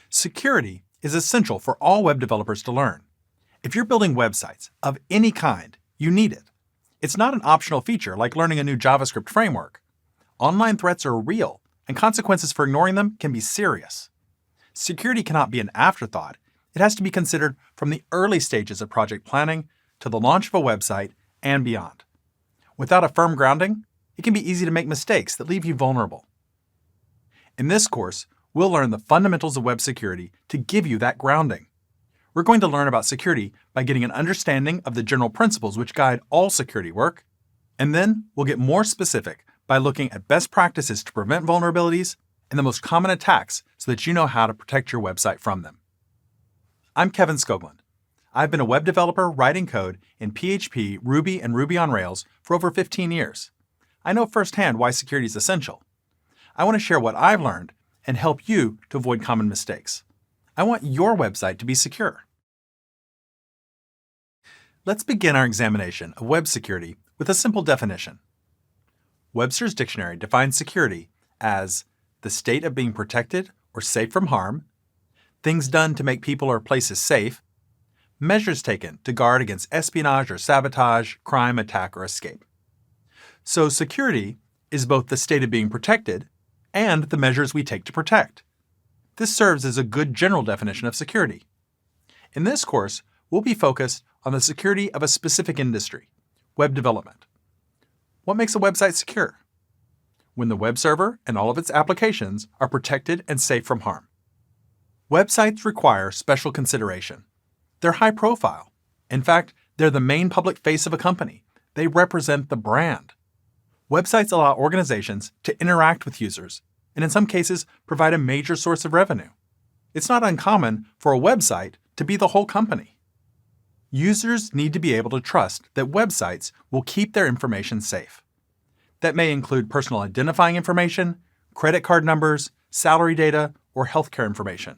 Security is essential for all web developers to learn. If you're building websites of any kind, you need it. It's not an optional feature like learning a new JavaScript framework. Online threats are real, and consequences for ignoring them can be serious. Security cannot be an afterthought. It has to be considered from the early stages of project planning to the launch of a website and beyond. Without a firm grounding, it can be easy to make mistakes that leave you vulnerable. In this course, we'll learn the fundamentals of web security to give you that grounding. We're going to learn about security by getting an understanding of the general principles which guide all security work, and then we'll get more specific by looking at best practices to prevent vulnerabilities and the most common attacks so that you know how to protect your website from them. I'm Kevin Skoglund. I've been a web developer writing code in PHP, Ruby, and Ruby on Rails for over 15 years. I know firsthand why security is essential. I want to share what I've learned and help you to avoid common mistakes. I want your website to be secure. Let's begin our examination of web security with a simple definition. Webster's Dictionary defines security as the state of being protected or safe from harm, things done to make people or places safe, measures taken to guard against espionage or sabotage, crime, attack, or escape. So security is both the state of being protected and the measures we take to protect. This serves as a good general definition of security. In this course, we'll be focused on the security of a specific industry, web development. What makes a website secure? When the web server and all of its applications are protected and safe from harm. Websites require special consideration. They're high profile. In fact, they're the main public face of a company. They represent the brand. Websites allow organizations to interact with users, and in some cases, provide a major source of revenue. It's not uncommon for a website to be the whole company. Users need to be able to trust that websites will keep their information safe. That may include personal identifying information, credit card numbers, salary data, or healthcare information.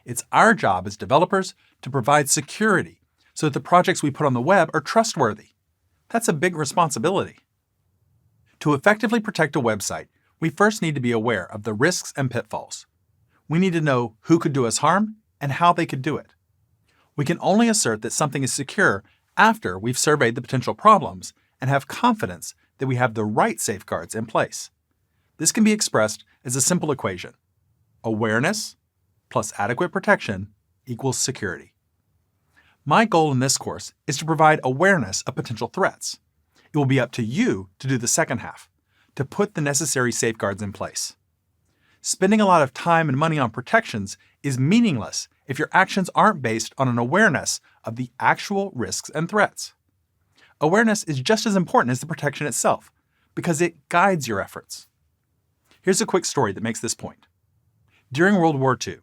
It's our job as developers to provide security so that the projects we put on the web are trustworthy. That's a big responsibility. To effectively protect a website, we first need to be aware of the risks and pitfalls. We need to know who could do us harm and how they could do it. We can only assert that something is secure after we've surveyed the potential problems and have confidence that we have the right safeguards in place. This can be expressed as a simple equation. Awareness plus adequate protection equals security. My goal in this course is to provide awareness of potential threats. It will be up to you to do the second half, to put the necessary safeguards in place. Spending a lot of time and money on protections is meaningless if your actions aren't based on an awareness of the actual risks and threats. Awareness is just as important as the protection itself, because it guides your efforts. Here's a quick story that makes this point. During World War II,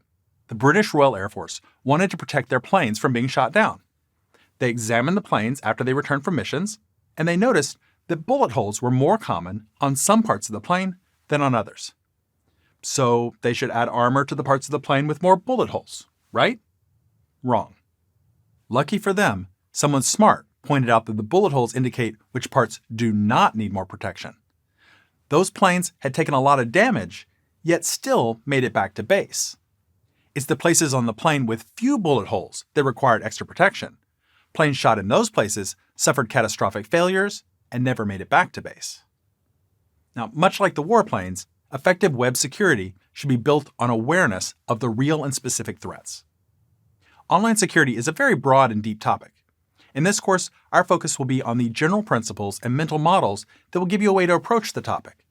the British Royal Air Force wanted to protect their planes from being shot down. They examined the planes after they returned from missions, and they noticed that bullet holes were more common on some parts of the plane than on others. So they should add armor to the parts of the plane with more bullet holes, right? Wrong. Lucky for them, someone smart pointed out that the bullet holes indicate which parts do not need more protection. Those planes had taken a lot of damage, yet still made it back to base. It's the places on the plane with few bullet holes that required extra protection. Planes shot in those places suffered catastrophic failures and never made it back to base. Now, much like the warplanes, effective web security should be built on awareness of the real and specific threats. Online security is a very broad and deep topic. In this course, our focus will be on the general principles and mental models that will give you a way to approach the topic.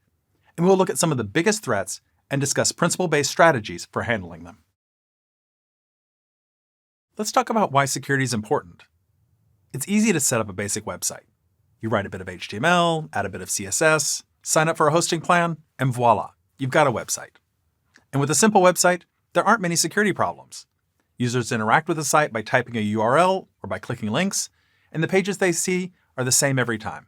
And we'll look at some of the biggest threats and discuss principle-based strategies for handling them. Let's talk about why security is important. It's easy to set up a basic website. You write a bit of HTML, add a bit of CSS, sign up for a hosting plan, and voila, you've got a website. And with a simple website, there aren't many security problems. Users interact with the site by typing a URL or by clicking links, and the pages they see are the same every time.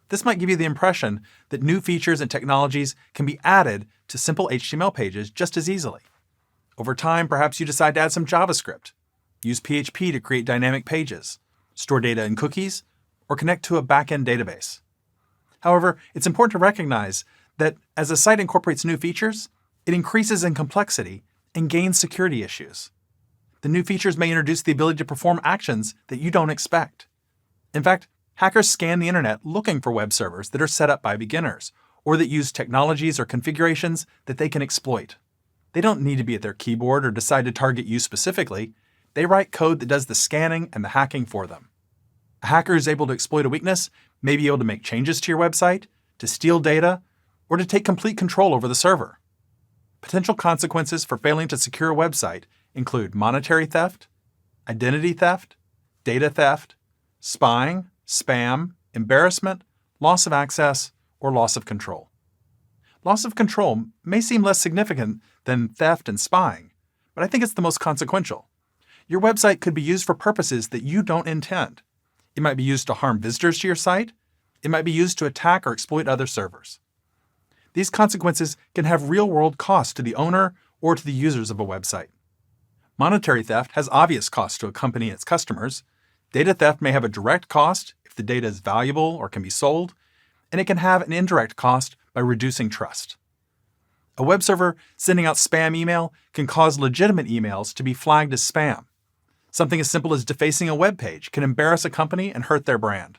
This might give you the impression that new features and technologies can be added to simple HTML pages just as easily. Over time, perhaps you decide to add some JavaScript, use PHP to create dynamic pages, store data in cookies, or connect to a backend database. However, it's important to recognize that as a site incorporates new features, it increases in complexity and gain security issues. The new features may introduce the ability to perform actions that you don't expect. In fact, hackers scan the internet looking for web servers that are set up by beginners or that use technologies or configurations that they can exploit. They don't need to be at their keyboard or decide to target you specifically. They write code that does the scanning and the hacking for them. A hacker is able to exploit a weakness, may be able to make changes to your website, to steal data, or to take complete control over the server. Potential consequences for failing to secure a website include monetary theft, identity theft, data theft, spying, spam, embarrassment, loss of access, or loss of control. Loss of control may seem less significant than theft and spying, but I think it's the most consequential. Your website could be used for purposes that you don't intend. It might be used to harm visitors to your site. It might be used to attack or exploit other servers. These consequences can have real-world costs to the owner or to the users of a website. Monetary theft has obvious costs to a company and its customers. Data theft may have a direct cost if the data is valuable or can be sold, and it can have an indirect cost by reducing trust. A web server sending out spam email can cause legitimate emails to be flagged as spam. Something as simple as defacing a web page can embarrass a company and hurt their brand.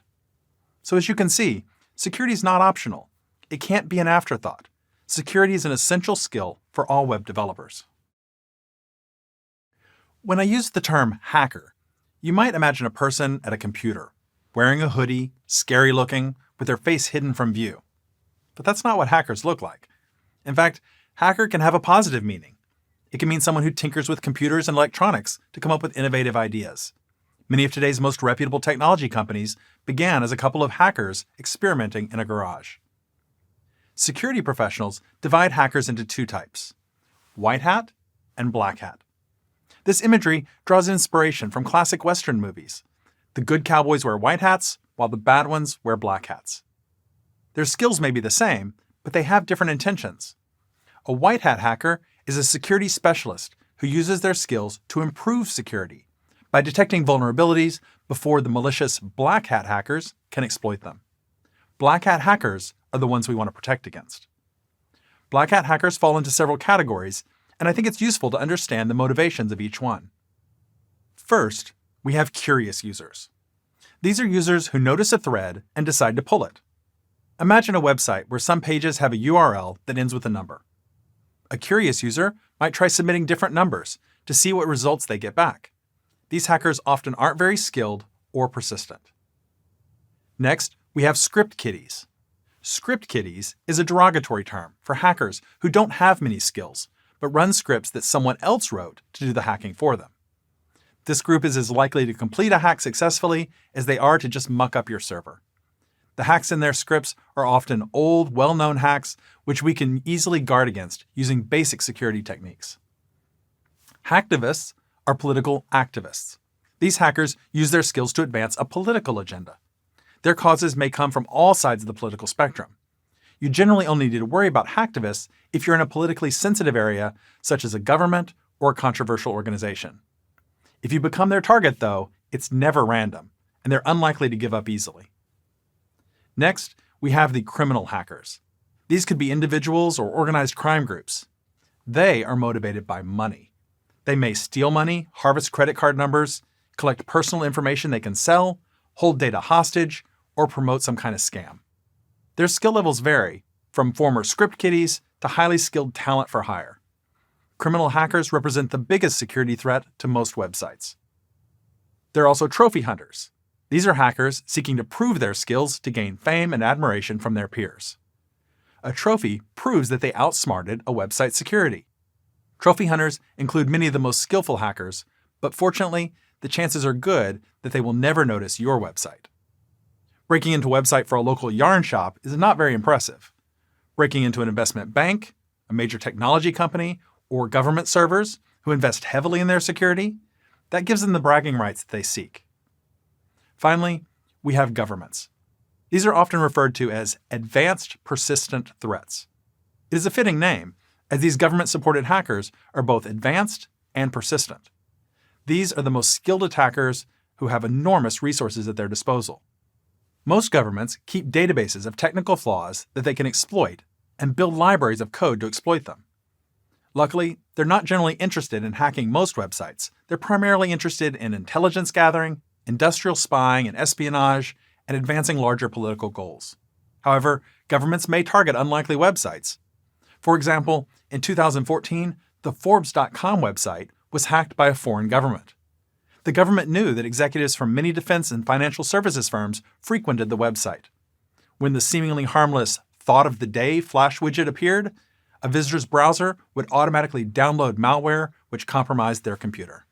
So as you can see, security is not optional. It can't be an afterthought. Security is an essential skill for all web developers. When I use the term hacker, you might imagine a person at a computer, wearing a hoodie, scary looking, with their face hidden from view. But that's not what hackers look like. In fact, hacker can have a positive meaning. It can mean someone who tinkers with computers and electronics to come up with innovative ideas. Many of today's most reputable technology companies began as a couple of hackers experimenting in a garage. Security professionals divide hackers into two types: white hat and black hat. This imagery draws inspiration from classic Western movies. The good cowboys wear white hats, while the bad ones wear black hats. Their skills may be the same, but they have different intentions. A white hat hacker is a security specialist who uses their skills to improve security by detecting vulnerabilities before the malicious black hat hackers can exploit them. Black hat hackers are the ones we want to protect against. Black hat hackers fall into several categories, and I think it's useful to understand the motivations of each one. First, we have curious users. These are users who notice a thread and decide to pull it. Imagine a website where some pages have a URL that ends with a number. A curious user might try submitting different numbers to see what results they get back. These hackers often aren't very skilled or persistent. Next, we have script kiddies. Script kiddies is a derogatory term for hackers who don't have many skills, but run scripts that someone else wrote to do the hacking for them. This group is as likely to complete a hack successfully as they are to just muck up your server. The hacks in their scripts are often old, well-known hacks which we can easily guard against using basic security techniques. Hacktivists are political activists. These hackers use their skills to advance a political agenda. Their causes may come from all sides of the political spectrum. You generally only need to worry about hacktivists if you're in a politically sensitive area, such as a government or a controversial organization. If you become their target, though, it's never random, and they're unlikely to give up easily. Next, we have the criminal hackers. These could be individuals or organized crime groups. They are motivated by money. They may steal money, harvest credit card numbers, collect personal information they can sell, hold data hostage, or promote some kind of scam. Their skill levels vary, from former script kiddies to highly skilled talent for hire. Criminal hackers represent the biggest security threat to most websites. There are also trophy hunters. These are hackers seeking to prove their skills to gain fame and admiration from their peers. A trophy proves that they outsmarted a website's security. Trophy hunters include many of the most skillful hackers, but fortunately, the chances are good that they will never notice your website. Breaking into a website for a local yarn shop is not very impressive. Breaking into an investment bank, a major technology company, or government servers who invest heavily in their security, that gives them the bragging rights that they seek. Finally, we have governments. These are often referred to as advanced persistent threats. It is a fitting name, as these government-supported hackers are both advanced and persistent. These are the most skilled attackers who have enormous resources at their disposal. Most governments keep databases of technical flaws that they can exploit and build libraries of code to exploit them. Luckily, they're not generally interested in hacking most websites. They're primarily interested in intelligence gathering, industrial spying and espionage, and advancing larger political goals. However, governments may target unlikely websites. For example, in 2014, the Forbes.com website was hacked by a foreign government. The government knew that executives from many defense and financial services firms frequented the website. When the seemingly harmless Thought of the Day flash widget appeared, a visitor's browser would automatically download malware which compromised their computer.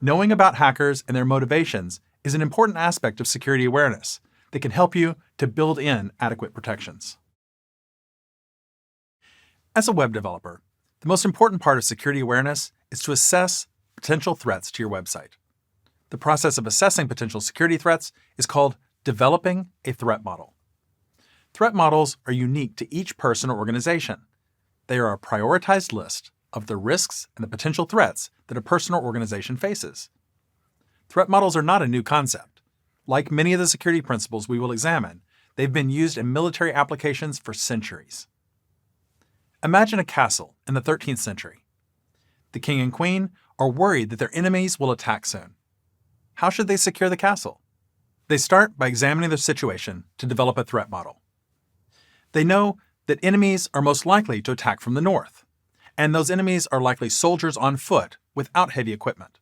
Knowing about hackers and their motivations is an important aspect of security awareness that can help you to build in adequate protections. As a web developer, the most important part of security awareness is to assess potential threats to your website. The process of assessing potential security threats is called developing a threat model. Threat models are unique to each person or organization. They are a prioritized list of the risks and the potential threats that a person or organization faces. Threat models are not a new concept. Like many of the security principles we will examine, they've been used in military applications for centuries. Imagine a castle in the 13th century. The king and queen are worried that their enemies will attack soon. How should they secure the castle? They start by examining their situation to develop a threat model. They know that enemies are most likely to attack from the north, and those enemies are likely soldiers on foot without heavy equipment.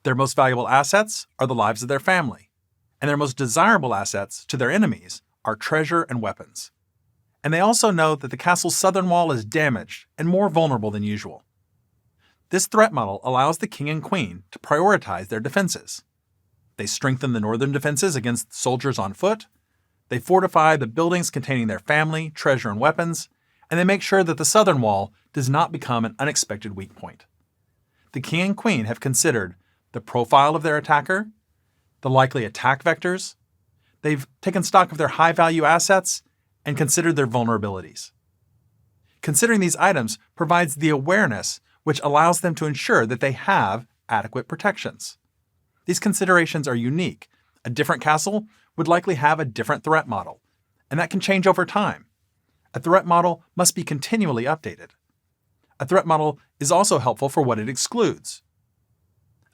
Their most valuable assets are the lives of their family, and their most desirable assets to their enemies are treasure and weapons. And they also know that the castle's southern wall is damaged and more vulnerable than usual. This threat model allows the king and queen to prioritize their defenses. They strengthen the northern defenses against soldiers on foot. They fortify the buildings containing their family, treasure, and weapons, and they make sure that the southern wall does not become an unexpected weak point. The king and queen have considered the profile of their attacker, the likely attack vectors. They've taken stock of their high-value assets and considered their vulnerabilities. Considering these items provides the awareness which allows them to ensure that they have adequate protections. These considerations are unique. A different castle would likely have a different threat model, and that can change over time. A threat model must be continually updated. A threat model is also helpful for what it excludes.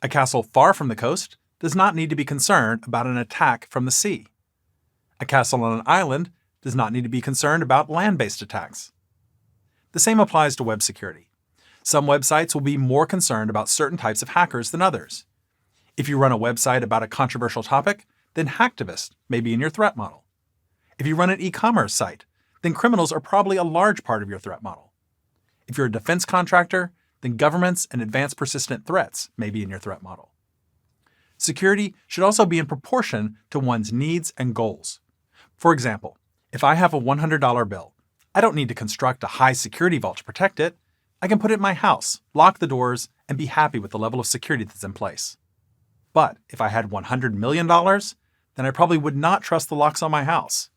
A castle far from the coast does not need to be concerned about an attack from the sea. A castle on an island does not need to be concerned about land-based attacks. The same applies to web security. Some websites will be more concerned about certain types of hackers than others. If you run a website about a controversial topic, then hacktivists may be in your threat model. If you run an e-commerce site, then criminals are probably a large part of your threat model. If you're a defense contractor, then governments and advanced persistent threats may be in your threat model. Security should also be in proportion to one's needs and goals. For example, if I have a $100 bill, I don't need to construct a high security vault to protect it. I can put it in my house, lock the doors, and be happy with the level of security that's in place. But if I had $100 million, then I probably would not trust the locks on my house.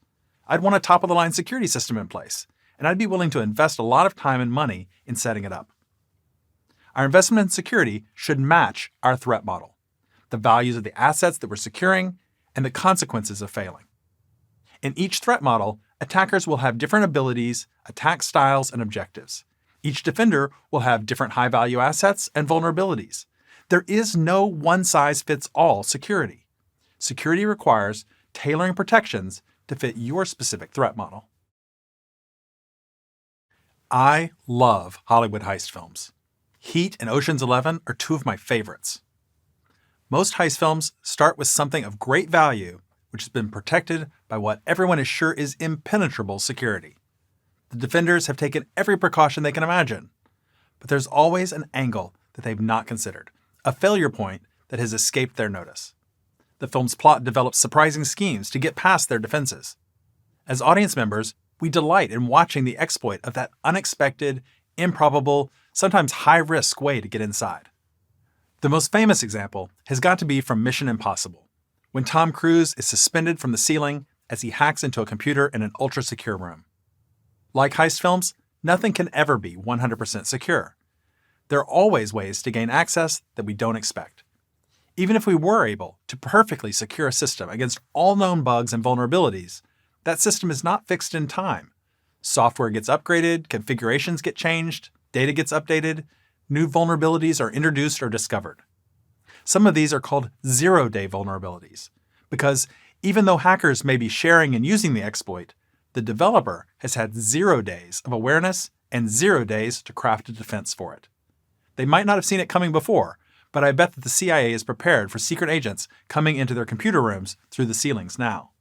I'd want a top-of-the-line security system in place, and I'd be willing to invest a lot of time and money in setting it up. Our investment in security should match our threat model, the values of the assets that we're securing, and the consequences of failing. In each threat model, attackers will have different abilities, attack styles, and objectives. Each defender will have different high-value assets and vulnerabilities. There is no one-size-fits-all security. Security requires tailoring protections to fit your specific threat model. I love Hollywood heist films. Heat and Ocean's 11 are two of my favorites. Most heist films start with something of great value, which has been protected by what everyone is sure is impenetrable security. The defenders have taken every precaution they can imagine, but there's always an angle that they've not considered, a failure point that has escaped their notice. The film's plot develops surprising schemes to get past their defenses. As audience members, we delight in watching the exploit of that unexpected, improbable, sometimes high-risk way to get inside. The most famous example has got to be from Mission Impossible, when Tom Cruise is suspended from the ceiling as he hacks into a computer in an ultra-secure room. Like heist films, nothing can ever be 100% secure. There are always ways to gain access that we don't expect. Even if we were able to perfectly secure a system against all known bugs and vulnerabilities, that system is not fixed in time. Software gets upgraded, configurations get changed, data gets updated, new vulnerabilities are introduced or discovered. Some of these are called zero-day vulnerabilities, because even though hackers may be sharing and using the exploit, the developer has had 0 days of awareness and 0 days to craft a defense for it. They might not have seen it coming before, but I bet that the CIA is prepared for secret agents coming into their computer rooms through the ceilings now.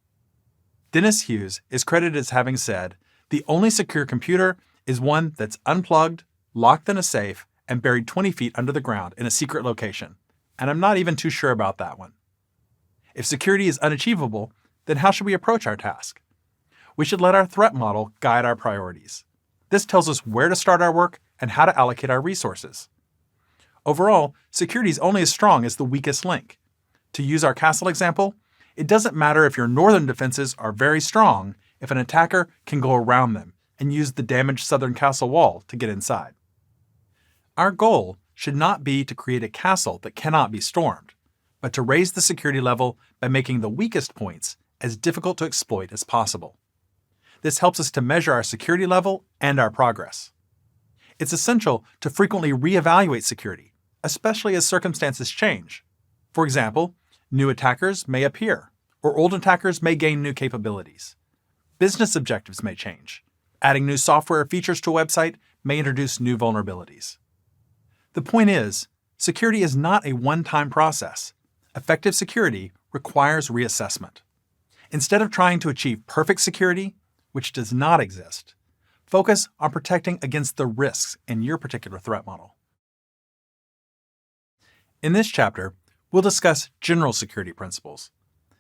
Dennis Hughes is credited as having said, "The only secure computer is one that's unplugged, locked in a safe, and buried 20 feet under the ground in a secret location." And I'm not even too sure about that one. If security is unachievable, then how should we approach our task? We should let our threat model guide our priorities. This tells us where to start our work and how to allocate our resources. Overall, security is only as strong as the weakest link. To use our castle example, it doesn't matter if your northern defenses are very strong if an attacker can go around them and use the damaged southern castle wall to get inside. Our goal should not be to create a castle that cannot be stormed, but to raise the security level by making the weakest points as difficult to exploit as possible. This helps us to measure our security level and our progress. It's essential to frequently reevaluate security, especially as circumstances change. For example, new attackers may appear, or old attackers may gain new capabilities. Business objectives may change. Adding new software or features to a website may introduce new vulnerabilities. The point is, security is not a one-time process. Effective security requires reassessment. Instead of trying to achieve perfect security, which does not exist, focus on protecting against the risks in your particular threat model. In this chapter, we'll discuss general security principles.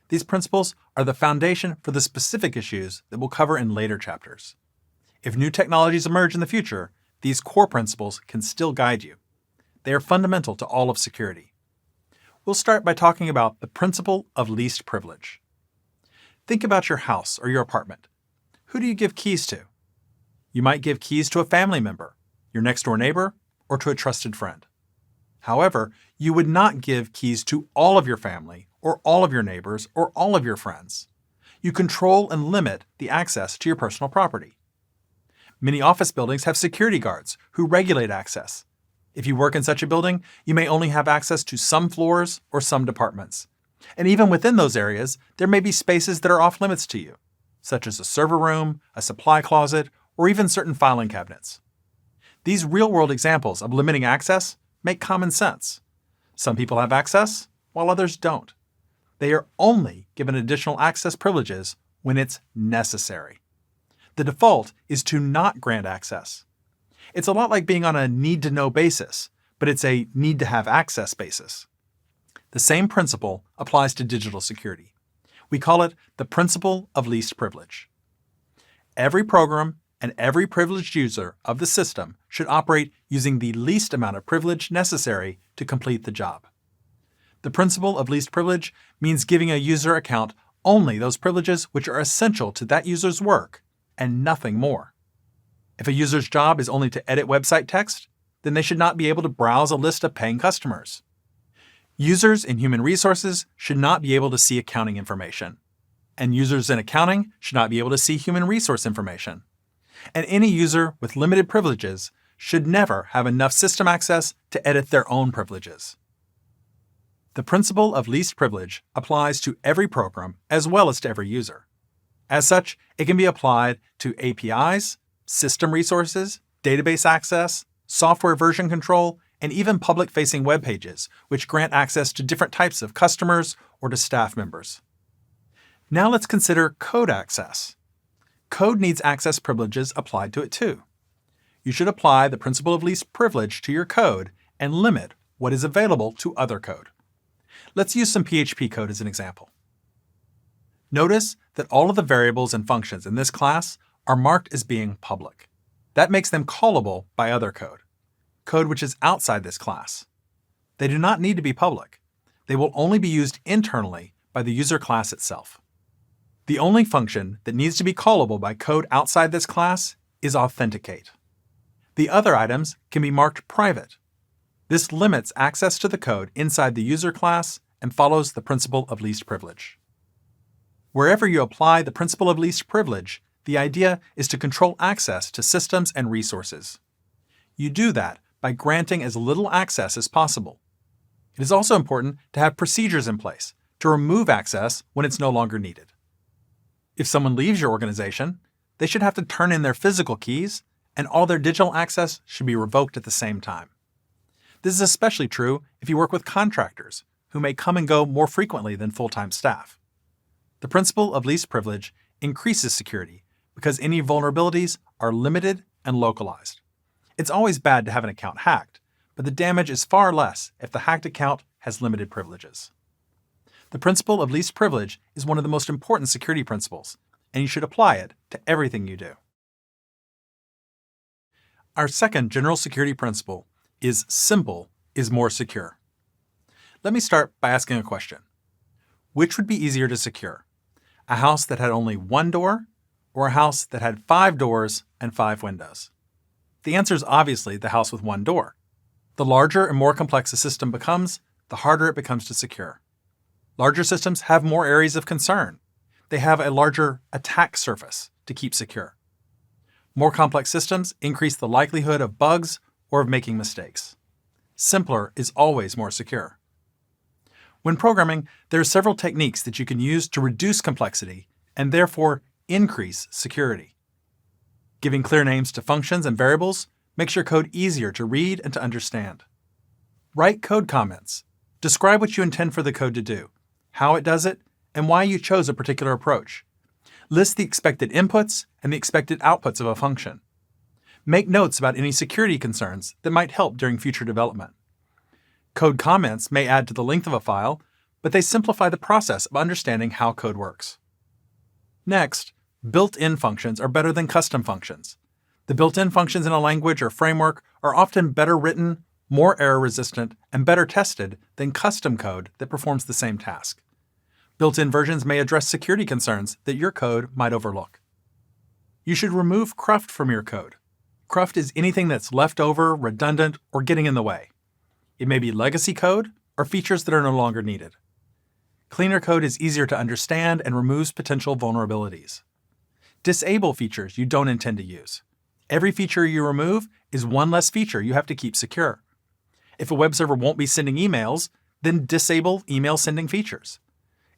These principles are the foundation for the specific issues that we'll cover in later chapters. If new technologies emerge in the future, these core principles can still guide you. They are fundamental to all of security. We'll start by talking about the principle of least privilege. Think about your house or your apartment. Who do you give keys to? You might give keys to a family member, your next-door neighbor, or to a trusted friend. However, you would not give keys to all of your family, or all of your neighbors, or all of your friends. You control and limit the access to your personal property. Many office buildings have security guards who regulate access. If you work in such a building, you may only have access to some floors or some departments. And even within those areas, there may be spaces that are off limits to you, such as a server room, a supply closet, or even certain filing cabinets. These real-world examples of limiting access make common sense. Some people have access, while others don't. They are only given additional access privileges when it's necessary. The default is to not grant access. It's a lot like being on a need-to-know basis, but it's a need-to-have-access basis. The same principle applies to digital security. We call it the principle of least privilege. Every program and every privileged user of the system should operate using the least amount of privilege necessary to complete the job. The principle of least privilege means giving a user account only those privileges which are essential to that user's work and nothing more. If a user's job is only to edit website text, then they should not be able to browse a list of paying customers. Users in human resources should not be able to see accounting information, and users in accounting should not be able to see human resource information. And any user with limited privileges should never have enough system access to edit their own privileges. The principle of least privilege applies to every program as well as to every user. As such, it can be applied to APIs, system resources, database access, software version control, and even public-facing web pages, which grant access to different types of customers or to staff members. Now let's consider code access. Code needs access privileges applied to it too. You should apply the principle of least privilege to your code and limit what is available to other code. Let's use some PHP code as an example. Notice that all of the variables and functions in this class are marked as being public. That makes them callable by other code which is outside this class. They do not need to be public. They will only be used internally by the user class itself. The only function that needs to be callable by code outside this class is authenticate. The other items can be marked private. This limits access to the code inside the user class and follows the principle of least privilege. Wherever you apply the principle of least privilege, the idea is to control access to systems and resources. You do that by granting as little access as possible. It is also important to have procedures in place to remove access when it's no longer needed. If someone leaves your organization, they should have to turn in their physical keys, and all their digital access should be revoked at the same time. This is especially true if you work with contractors, who may come and go more frequently than full-time staff. The principle of least privilege increases security because any vulnerabilities are limited and localized. It's always bad to have an account hacked, but the damage is far less if the hacked account has limited privileges. The principle of least privilege is one of the most important security principles, and you should apply it to everything you do. Our second general security principle is simple is more secure. Let me start by asking a question. Which would be easier to secure? A house that had only one door, or a house that had 5 doors and 5 windows? The answer is obviously the house with one door. The larger and more complex a system becomes, the harder it becomes to secure. Larger systems have more areas of concern. They have a larger attack surface to keep secure. More complex systems increase the likelihood of bugs or of making mistakes. Simpler is always more secure. When programming, there are several techniques that you can use to reduce complexity and therefore increase security. Giving clear names to functions and variables makes your code easier to read and to understand. Write code comments. Describe what you intend for the code to do, how it does it, and why you chose a particular approach. List the expected inputs and the expected outputs of a function. Make notes about any security concerns that might help during future development. Code comments may add to the length of a file, but they simplify the process of understanding how code works. Next, built-in functions are better than custom functions. The built-in functions in a language or framework are often better written, more error-resistant, and better tested than custom code that performs the same task. Built-in versions may address security concerns that your code might overlook. You should remove cruft from your code. Cruft is anything that's left over, redundant, or getting in the way. It may be legacy code or features that are no longer needed. Cleaner code is easier to understand and removes potential vulnerabilities. Disable features you don't intend to use. Every feature you remove is one less feature you have to keep secure. If a web server won't be sending emails, then disable email sending features.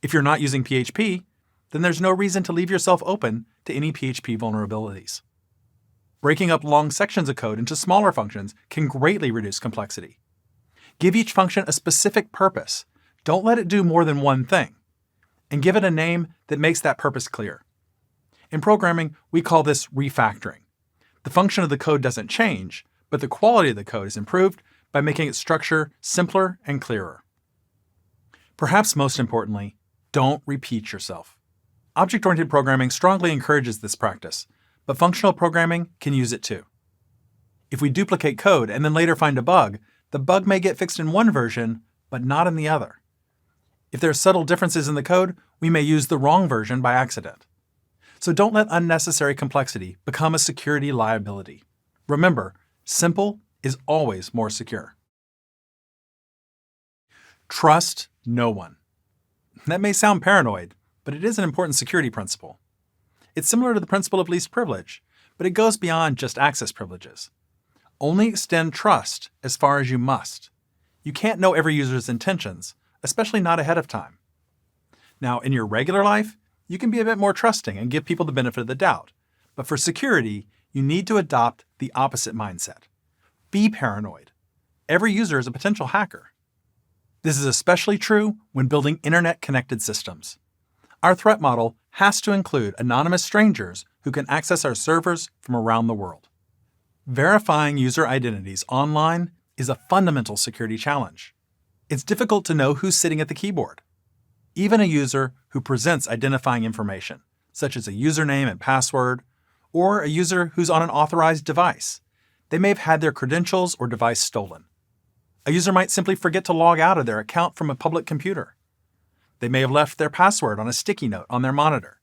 If you're not using PHP, then there's no reason to leave yourself open to any PHP vulnerabilities. Breaking up long sections of code into smaller functions can greatly reduce complexity. Give each function a specific purpose. Don't let it do more than one thing. And give it a name that makes that purpose clear. In programming, we call this refactoring. The function of the code doesn't change, but the quality of the code is improved by making its structure simpler and clearer. Perhaps most importantly, don't repeat yourself. Object-oriented programming strongly encourages this practice, but functional programming can use it too. If we duplicate code and then later find a bug, the bug may get fixed in one version, but not in the other. If there are subtle differences in the code, we may use the wrong version by accident. So don't let unnecessary complexity become a security liability. Remember, simple is always more secure. Trust no one. That may sound paranoid, but it is an important security principle. It's similar to the principle of least privilege, but it goes beyond just access privileges. Only extend trust as far as you must. You can't know every user's intentions, especially not ahead of time. Now, in your regular life, you can be a bit more trusting and give people the benefit of the doubt. But for security, you need to adopt the opposite mindset. Be paranoid. Every user is a potential hacker. This is especially true when building internet-connected systems. Our threat model has to include anonymous strangers who can access our servers from around the world. Verifying user identities online is a fundamental security challenge. It's difficult to know who's sitting at the keyboard. Even a user who presents identifying information, such as a username and password, or a user who's on an authorized device, they may have had their credentials or device stolen. A user might simply forget to log out of their account from a public computer. They may have left their password on a sticky note on their monitor.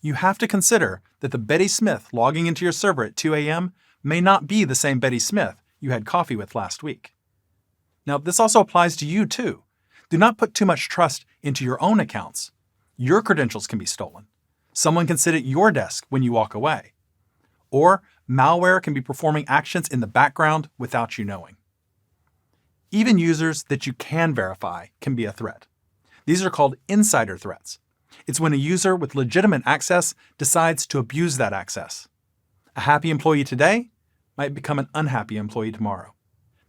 You have to consider that the Betty Smith logging into your server at 2 a.m. may not be the same Betty Smith you had coffee with last week. Now, this also applies to you too. Do not put too much trust into your own accounts. Your credentials can be stolen. Someone can sit at your desk when you walk away. or malware can be performing actions in the background without you knowing. Even users that you can verify can be a threat. These are called insider threats. It's when a user with legitimate access decides to abuse that access. A happy employee today might become an unhappy employee tomorrow.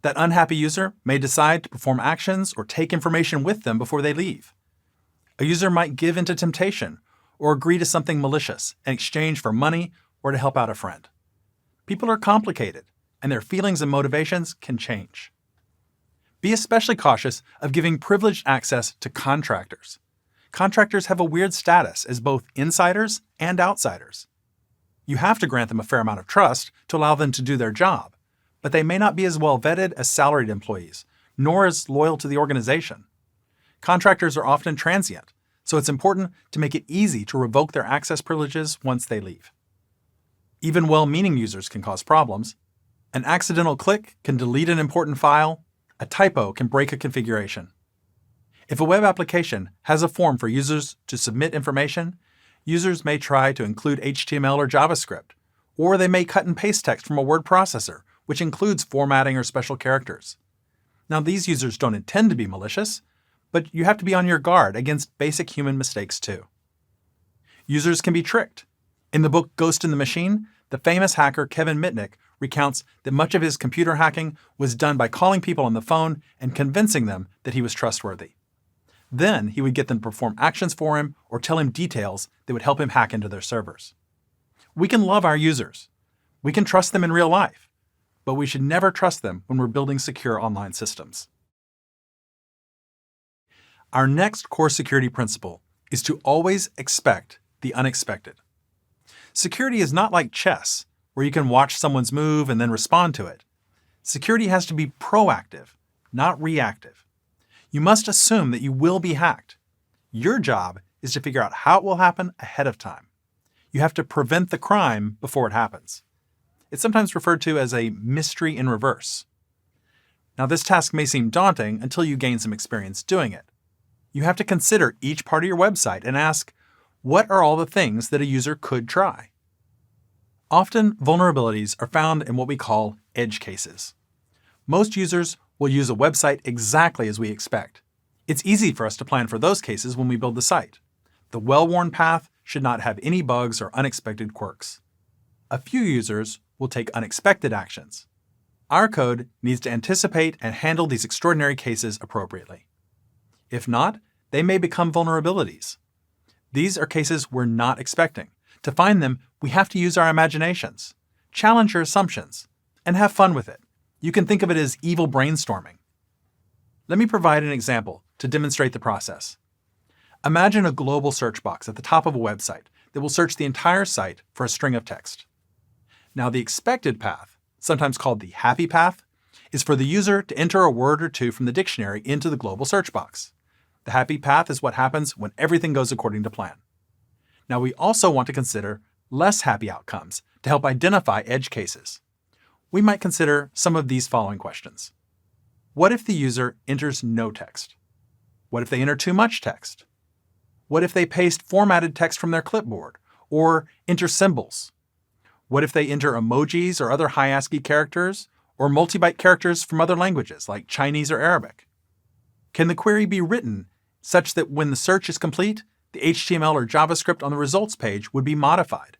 That unhappy user may decide to perform actions or take information with them before they leave. A user might give into temptation or agree to something malicious in exchange for money or to help out a friend. People are complicated, and their feelings and motivations can change. Be especially cautious of giving privileged access to contractors. Contractors have a weird status as both insiders and outsiders. You have to grant them a fair amount of trust to allow them to do their job, but they may not be as well vetted as salaried employees, nor as loyal to the organization. Contractors are often transient, so it's important to make it easy to revoke their access privileges once they leave. Even well-meaning users can cause problems. An accidental click can delete an important file. A typo can break a configuration. If a web application has a form for users to submit information, users may try to include HTML or JavaScript, or they may cut and paste text from a word processor, which includes formatting or special characters. Now, these users don't intend to be malicious, but you have to be on your guard against basic human mistakes too. Users can be tricked. In the book Ghost in the Machine, the famous hacker Kevin Mitnick recounts that much of his computer hacking was done by calling people on the phone and convincing them that he was trustworthy. Then he would get them to perform actions for him or tell him details that would help him hack into their servers. We can love our users. We can trust them in real life, but we should never trust them when we're building secure online systems. Our next core security principle is to always expect the unexpected. Security is not like chess, where you can watch someone's move and then respond to it. Security has to be proactive, not reactive. You must assume that you will be hacked. Your job is to figure out how it will happen ahead of time. You have to prevent the crime before it happens. It's sometimes referred to as a mystery in reverse. Now, this task may seem daunting until you gain some experience doing it. You have to consider each part of your website and ask, what are all the things that a user could try? Often, vulnerabilities are found in what we call edge cases. Most users will use a website exactly as we expect. It's easy for us to plan for those cases when we build the site. The well-worn path should not have any bugs or unexpected quirks. A few users will take unexpected actions. Our code needs to anticipate and handle these extraordinary cases appropriately. If not, they may become vulnerabilities. These are cases we're not expecting. To find them, we have to use our imaginations, challenge your assumptions, and have fun with it. You can think of it as evil brainstorming. Let me provide an example to demonstrate the process. Imagine a global search box at the top of a website that will search the entire site for a string of text. Now, the expected path, sometimes called the happy path, is for the user to enter a word or two from the dictionary into the global search box. The happy path is what happens when everything goes according to plan. Now, we also want to consider less happy outcomes to help identify edge cases. We might consider some of these following questions. What if the user enters no text? What if they enter too much text? What if they paste formatted text from their clipboard or enter symbols? What if they enter emojis or other high ASCII characters or multi-byte characters from other languages like Chinese or Arabic? Can the query be written such that when the search is complete, the HTML or JavaScript on the results page would be modified?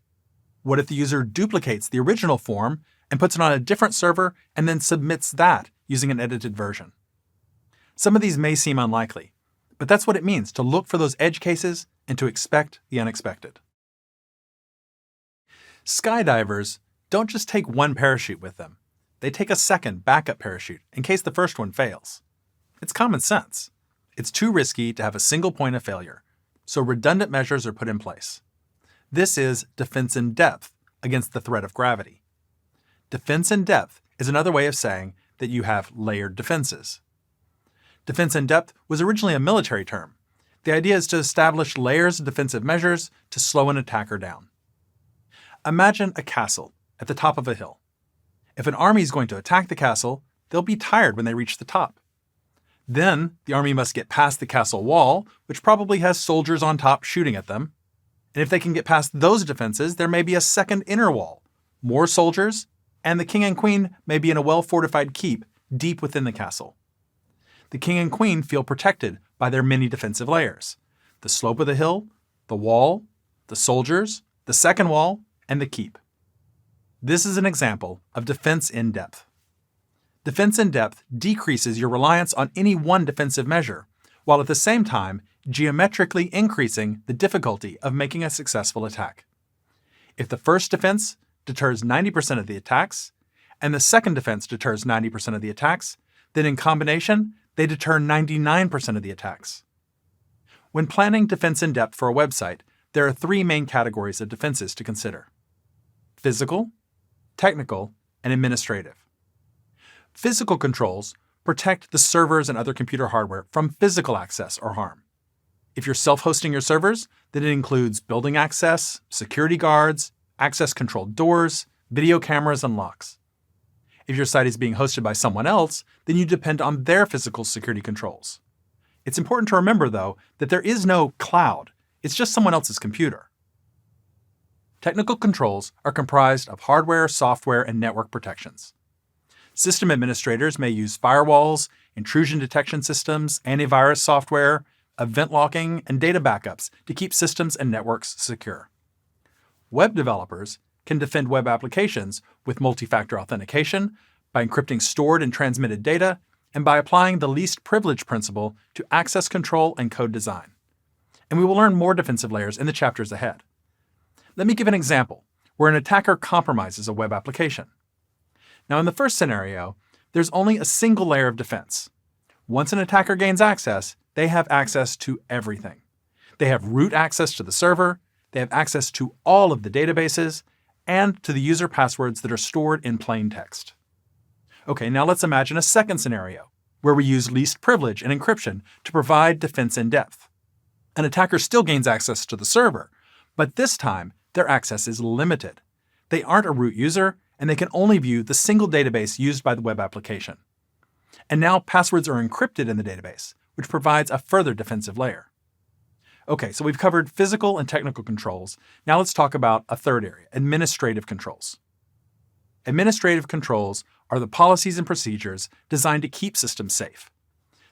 What if the user duplicates the original form and puts it on a different server and then submits that using an edited version? Some of these may seem unlikely, but that's what it means to look for those edge cases and to expect the unexpected. Skydivers don't just take one parachute with them. They take a second backup parachute in case the first one fails. It's common sense. It's too risky to have a single point of failure, so redundant measures are put in place. This is defense in depth against the threat of gravity. Defense in depth is another way of saying that you have layered defenses. Defense in depth was originally a military term. The idea is to establish layers of defensive measures to slow an attacker down. Imagine a castle at the top of a hill. If an army is going to attack the castle, they'll be tired when they reach the top. Then the army must get past the castle wall, which probably has soldiers on top shooting at them. And if they can get past those defenses, there may be a second inner wall, more soldiers, and the king and queen may be in a well-fortified keep deep within the castle. The king and queen feel protected by their many defensive layers: the slope of the hill, the wall, the soldiers, the second wall, and the keep. This is an example of defense in depth. Defense in depth decreases your reliance on any one defensive measure, while at the same time geometrically increasing the difficulty of making a successful attack. If the first defense deters 90% of the attacks, and the second defense deters 90% of the attacks, then in combination, they deter 99% of the attacks. When planning defense in depth for a website, there are three main categories of defenses to consider: physical, technical, and administrative. Physical controls protect the servers and other computer hardware from physical access or harm. If you're self-hosting your servers, then it includes building access, security guards, access-controlled doors, video cameras, and locks. If your site is being hosted by someone else, then you depend on their physical security controls. It's important to remember, though, that there is no cloud. It's just someone else's computer. Technical controls are comprised of hardware, software, and network protections. System administrators may use firewalls, intrusion detection systems, antivirus software, event logging, and data backups to keep systems and networks secure. Web developers can defend web applications with multi-factor authentication, by encrypting stored and transmitted data, and by applying the least privilege principle to access control and code design. And we will learn more defensive layers in the chapters ahead. Let me give an example where an attacker compromises a web application. Now, in the first scenario, there's only a single layer of defense. Once an attacker gains access, they have access to everything. They have root access to the server, they have access to all of the databases, and to the user passwords that are stored in plain text. Okay, now let's imagine a second scenario, where we use least privilege and encryption to provide defense in depth. An attacker still gains access to the server, but this time their access is limited. They aren't a root user, and they can only view the single database used by the web application. And now passwords are encrypted in the database, which provides a further defensive layer. Okay, so we've covered physical and technical controls. Now let's talk about a third area: administrative controls. Administrative controls are the policies and procedures designed to keep systems safe.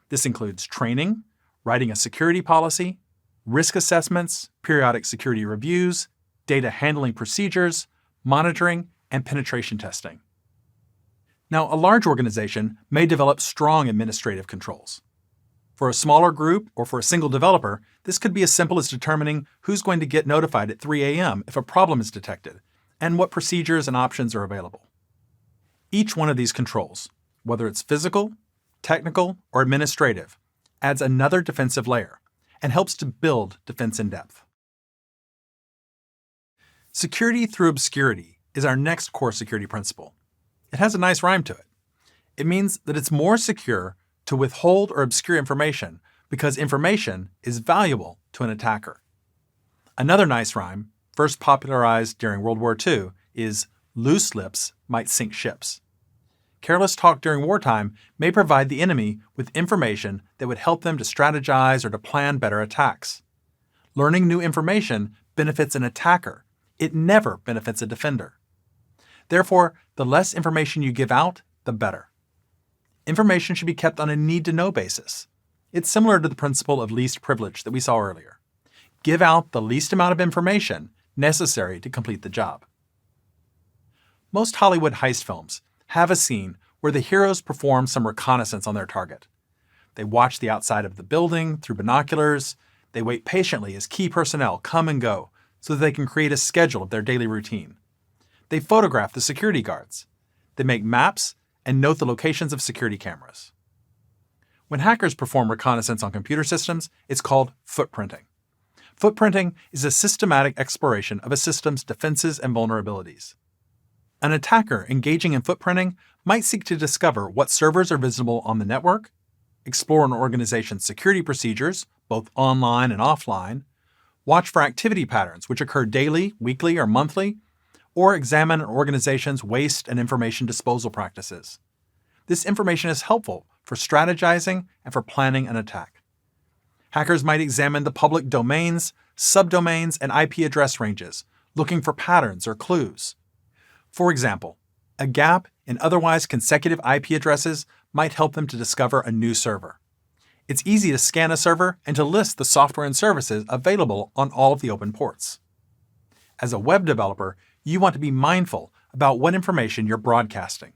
This includes training, writing a security policy, risk assessments, periodic security reviews, data handling procedures, monitoring, and penetration testing. Now, a large organization may develop strong administrative controls. For a smaller group or for a single developer, this could be as simple as determining who's going to get notified at 3 a.m. if a problem is detected, and what procedures and options are available. Each one of these controls, whether it's physical, technical, or administrative, adds another defensive layer and helps to build defense in depth. Security through obscurity is our next core security principle. It has a nice rhyme to it. It means that it's more secure to withhold or obscure information because information is valuable to an attacker. Another nice rhyme, first popularized during World War II, is loose lips might sink ships. Careless talk during wartime may provide the enemy with information that would help them to strategize or to plan better attacks. Learning new information benefits an attacker. It never benefits a defender. Therefore, the less information you give out, the better. Information should be kept on a need-to-know basis. It's similar to the principle of least privilege that we saw earlier. Give out the least amount of information necessary to complete the job. Most Hollywood heist films have a scene where the heroes perform some reconnaissance on their target. They watch the outside of the building through binoculars. They wait patiently as key personnel come and go so that they can create a schedule of their daily routine. They photograph the security guards. They make maps and note the locations of security cameras. When hackers perform reconnaissance on computer systems, it's called footprinting. Footprinting is a systematic exploration of a system's defenses and vulnerabilities. An attacker engaging in footprinting might seek to discover what servers are visible on the network, explore an organization's security procedures, both online and offline, watch for activity patterns which occur daily, weekly, or monthly, or examine an organization's waste and information disposal practices. This information is helpful for strategizing and for planning an attack. Hackers might examine the public domains, subdomains, and IP address ranges, looking for patterns or clues. For example, a gap in otherwise consecutive IP addresses might help them to discover a new server. It's easy to scan a server and to list the software and services available on all of the open ports. As a web developer, you want to be mindful about what information you're broadcasting.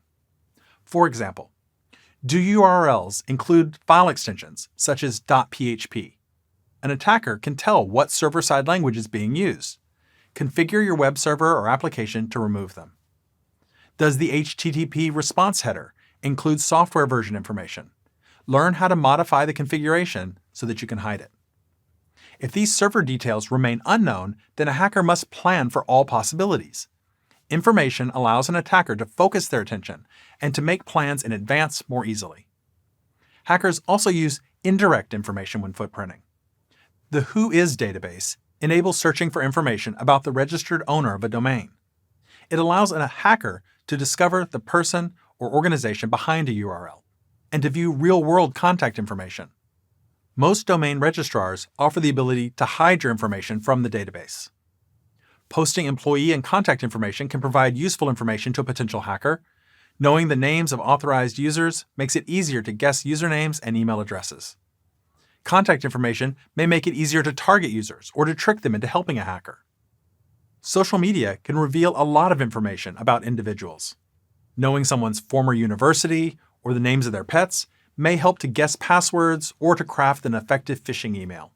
For example, do URLs include file extensions such as .php? An attacker can tell what server-side language is being used. Configure your web server or application to remove them. Does the HTTP response header include software version information? Learn how to modify the configuration so that you can hide it. If these server details remain unknown, then a hacker must plan for all possibilities. Information allows an attacker to focus their attention and to make plans in advance more easily. Hackers also use indirect information when footprinting. The Whois database enables searching for information about the registered owner of a domain. It allows a hacker to discover the person or organization behind a URL and to view real-world contact information. Most domain registrars offer the ability to hide your information from the database. Posting employee and contact information can provide useful information to a potential hacker. Knowing the names of authorized users makes it easier to guess usernames and email addresses. Contact information may make it easier to target users or to trick them into helping a hacker. Social media can reveal a lot of information about individuals. Knowing someone's former university or the names of their pets may help to guess passwords or to craft an effective phishing email.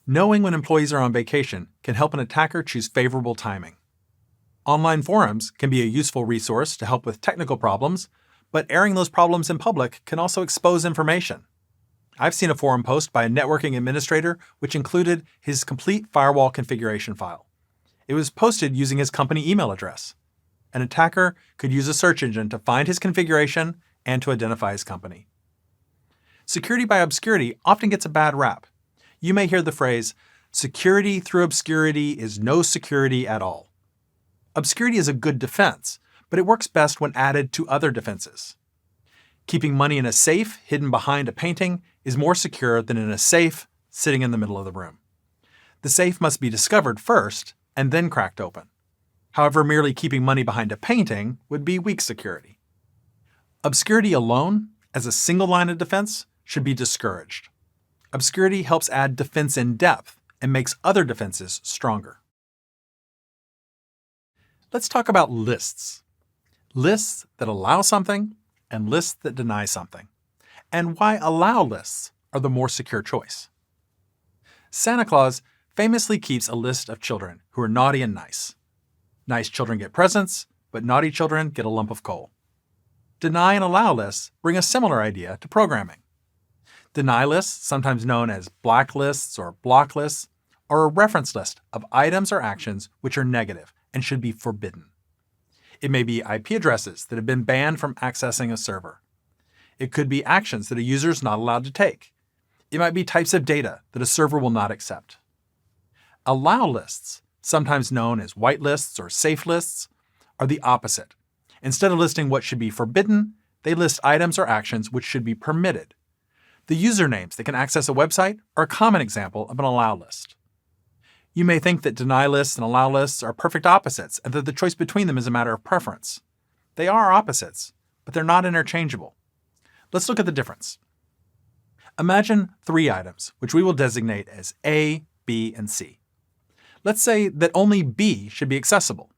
Knowing when employees are on vacation can help an attacker choose favorable timing. Online forums can be a useful resource to help with technical problems, but airing those problems in public can also expose information. I've seen a forum post by a networking administrator which included his complete firewall configuration file. It was posted using his company email address. An attacker could use a search engine to find his configuration and to identify his company. Security by obscurity often gets a bad rap. You may hear the phrase, "Security through obscurity is no security at all." Obscurity is a good defense, but it works best when added to other defenses. Keeping money in a safe hidden behind a painting is more secure than in a safe sitting in the middle of the room. The safe must be discovered first and then cracked open. However, merely keeping money behind a painting would be weak security. Obscurity alone, as a single line of defense, should be discouraged. Obscurity helps add defense in depth and makes other defenses stronger. Let's talk about lists. Lists that allow something and lists that deny something, and why allow lists are the more secure choice. Santa Claus famously keeps a list of children who are naughty and nice. Nice children get presents, but naughty children get a lump of coal. Deny and allow lists bring a similar idea to programming. Deny lists, sometimes known as blacklists or block lists, are a reference list of items or actions which are negative and should be forbidden. It may be IP addresses that have been banned from accessing a server. It could be actions that a user is not allowed to take. It might be types of data that a server will not accept. Allow lists, sometimes known as white lists or safe lists, are the opposite. Instead of listing what should be forbidden, they list items or actions which should be permitted. The usernames that can access a website are a common example of an allow list. You may think that deny lists and allow lists are perfect opposites and that the choice between them is a matter of preference. They are opposites, but they're not interchangeable. Let's look at the difference. Imagine 3 items, which we will designate as A, B, and C. Let's say that only B should be accessible.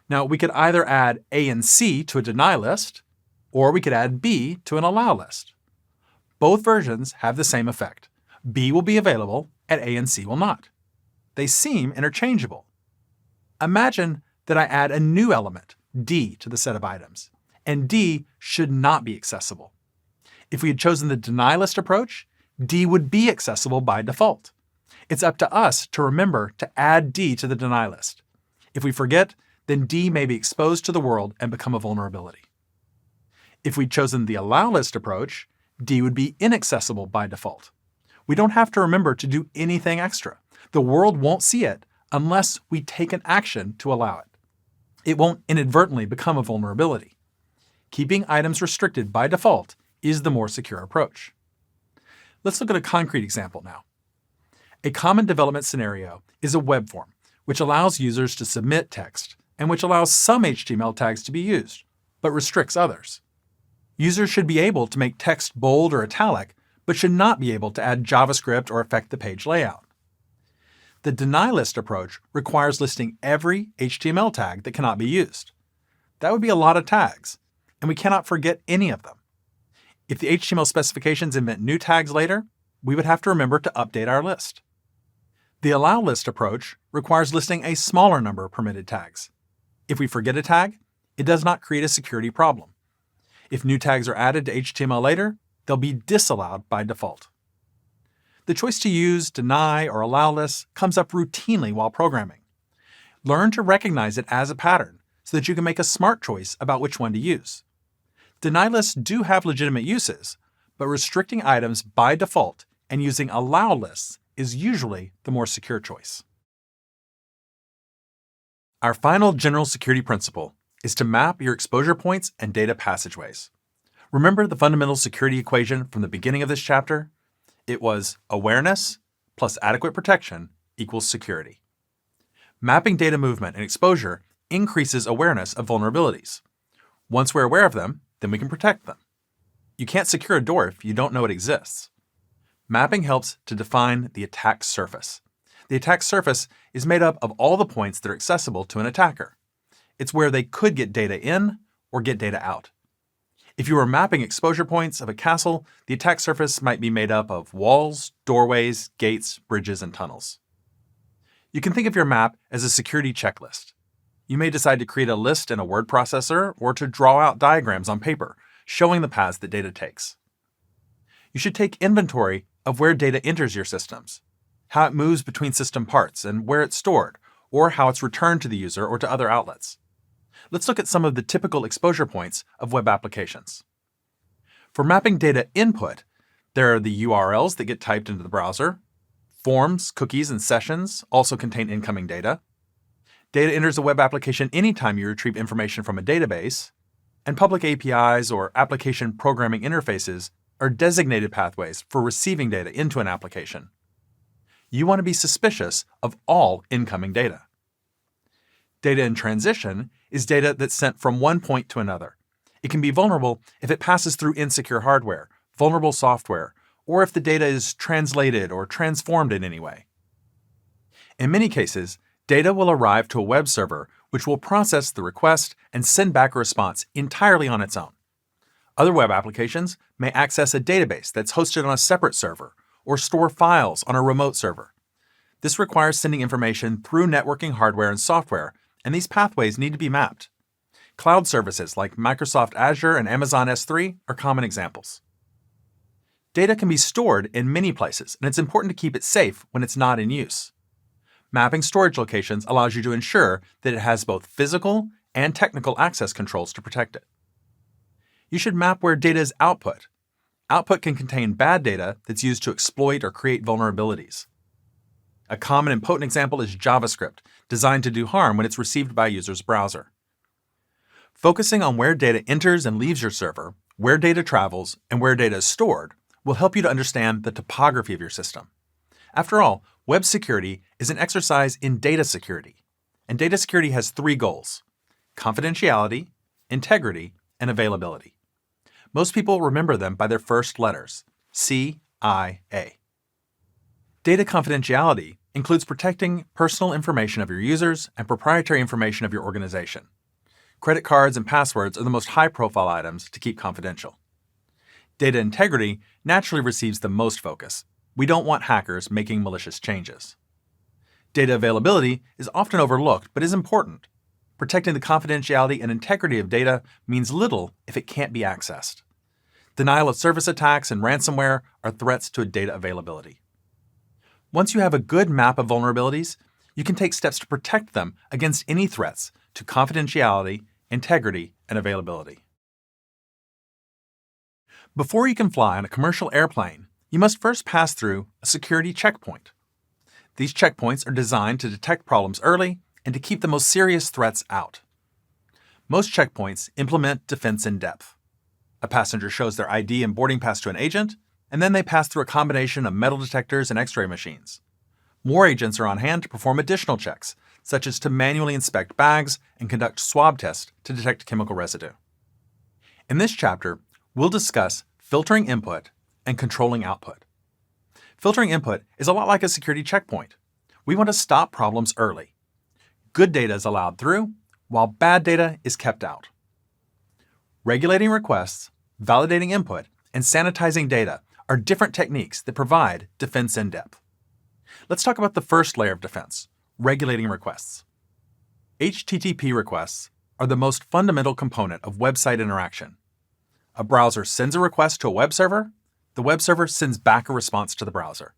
Now, we could either add A and C to a deny list, or we could add B to an allow list. Both versions have the same effect. B will be available, and A and C will not. They seem interchangeable. Imagine that I add a new element, D, to the set of items, and D should not be accessible. If we had chosen the deny list approach, D would be accessible by default. It's up to us to remember to add D to the deny list. If we forget, then D may be exposed to the world and become a vulnerability. If we'd chosen the allow list approach, D would be inaccessible by default. We don't have to remember to do anything extra. The world won't see it unless we take an action to allow it. It won't inadvertently become a vulnerability. Keeping items restricted by default is the more secure approach. Let's look at a concrete example now. A common development scenario is a web form, which allows users to submit text, and which allows some HTML tags to be used, but restricts others. Users should be able to make text bold or italic, but should not be able to add JavaScript or affect the page layout. The deny list approach requires listing every HTML tag that cannot be used. That would be a lot of tags, and we cannot forget any of them. If the HTML specifications invent new tags later, we would have to remember to update our list. The allow list approach requires listing a smaller number of permitted tags. If we forget a tag, it does not create a security problem. If new tags are added to HTML later, they'll be disallowed by default. The choice to use, deny, or allow lists comes up routinely while programming. Learn to recognize it as a pattern so that you can make a smart choice about which one to use. Deny lists do have legitimate uses, but restricting items by default and using allow lists is usually the more secure choice. Our final general security principle is to map your exposure points and data passageways. Remember the fundamental security equation from the beginning of this chapter? It was awareness plus adequate protection equals security. Mapping data movement and exposure increases awareness of vulnerabilities. Once we're aware of them, then we can protect them. You can't secure a door if you don't know it exists. Mapping helps to define the attack surface. The attack surface is made up of all the points that are accessible to an attacker. It's where they could get data in or get data out. If you were mapping exposure points of a castle, the attack surface might be made up of walls, doorways, gates, bridges, and tunnels. You can think of your map as a security checklist. You may decide to create a list in a word processor or to draw out diagrams on paper, showing the paths that data takes. You should take inventory of where data enters your systems, how it moves between system parts and where it's stored, or how it's returned to the user or to other outlets. Let's look at some of the typical exposure points of web applications. For mapping data input, there are the URLs that get typed into the browser. Forms, cookies, and sessions also contain incoming data. Data enters a web application anytime you retrieve information from a database. And public APIs or application programming interfaces are designated pathways for receiving data into an application. You want to be suspicious of all incoming data. Data in transition is data that's sent from one point to another. It can be vulnerable if it passes through insecure hardware, vulnerable software, or if the data is translated or transformed in any way. In many cases, data will arrive to a web server which will process the request and send back a response entirely on its own. Other web applications may access a database that's hosted on a separate server or store files on a remote server. This requires sending information through networking hardware and software, and these pathways need to be mapped. Cloud services like Microsoft Azure and Amazon S3 are common examples. Data can be stored in many places, and it's important to keep it safe when it's not in use. Mapping storage locations allows you to ensure that it has both physical and technical access controls to protect it. You should map where data is output. Output can contain bad data that's used to exploit or create vulnerabilities. A common and potent example is JavaScript, designed to do harm when it's received by a user's browser. Focusing on where data enters and leaves your server, where data travels, and where data is stored will help you to understand the topography of your system. After all, web security is an exercise in data security, and data security has three goals: confidentiality, integrity, and availability. Most people remember them by their first letters, CIA. Data confidentiality includes protecting personal information of your users and proprietary information of your organization. Credit cards and passwords are the most high-profile items to keep confidential. Data integrity naturally receives the most focus. We don't want hackers making malicious changes. Data availability is often overlooked but is important. Protecting the confidentiality and integrity of data means little if it can't be accessed. Denial of service attacks and ransomware are threats to data availability. Once you have a good map of vulnerabilities, you can take steps to protect them against any threats to confidentiality, integrity, and availability. Before you can fly on a commercial airplane, you must first pass through a security checkpoint. These checkpoints are designed to detect problems early and to keep the most serious threats out. Most checkpoints implement defense in depth. A passenger shows their ID and boarding pass to an agent, and then they pass through a combination of metal detectors and X-ray machines. More agents are on hand to perform additional checks such as to manually inspect bags and conduct swab tests to detect chemical residue. In this chapter, we'll discuss filtering input and controlling output. Filtering input is a lot like a security checkpoint. We want to stop problems early. Good data is allowed through, while bad data is kept out. Regulating requests, validating input, and sanitizing data are different techniques that provide defense in depth. Let's talk about the first layer of defense, regulating requests. HTTP requests are the most fundamental component of website interaction. A browser sends a request to a web server, the web server sends back a response to the browser.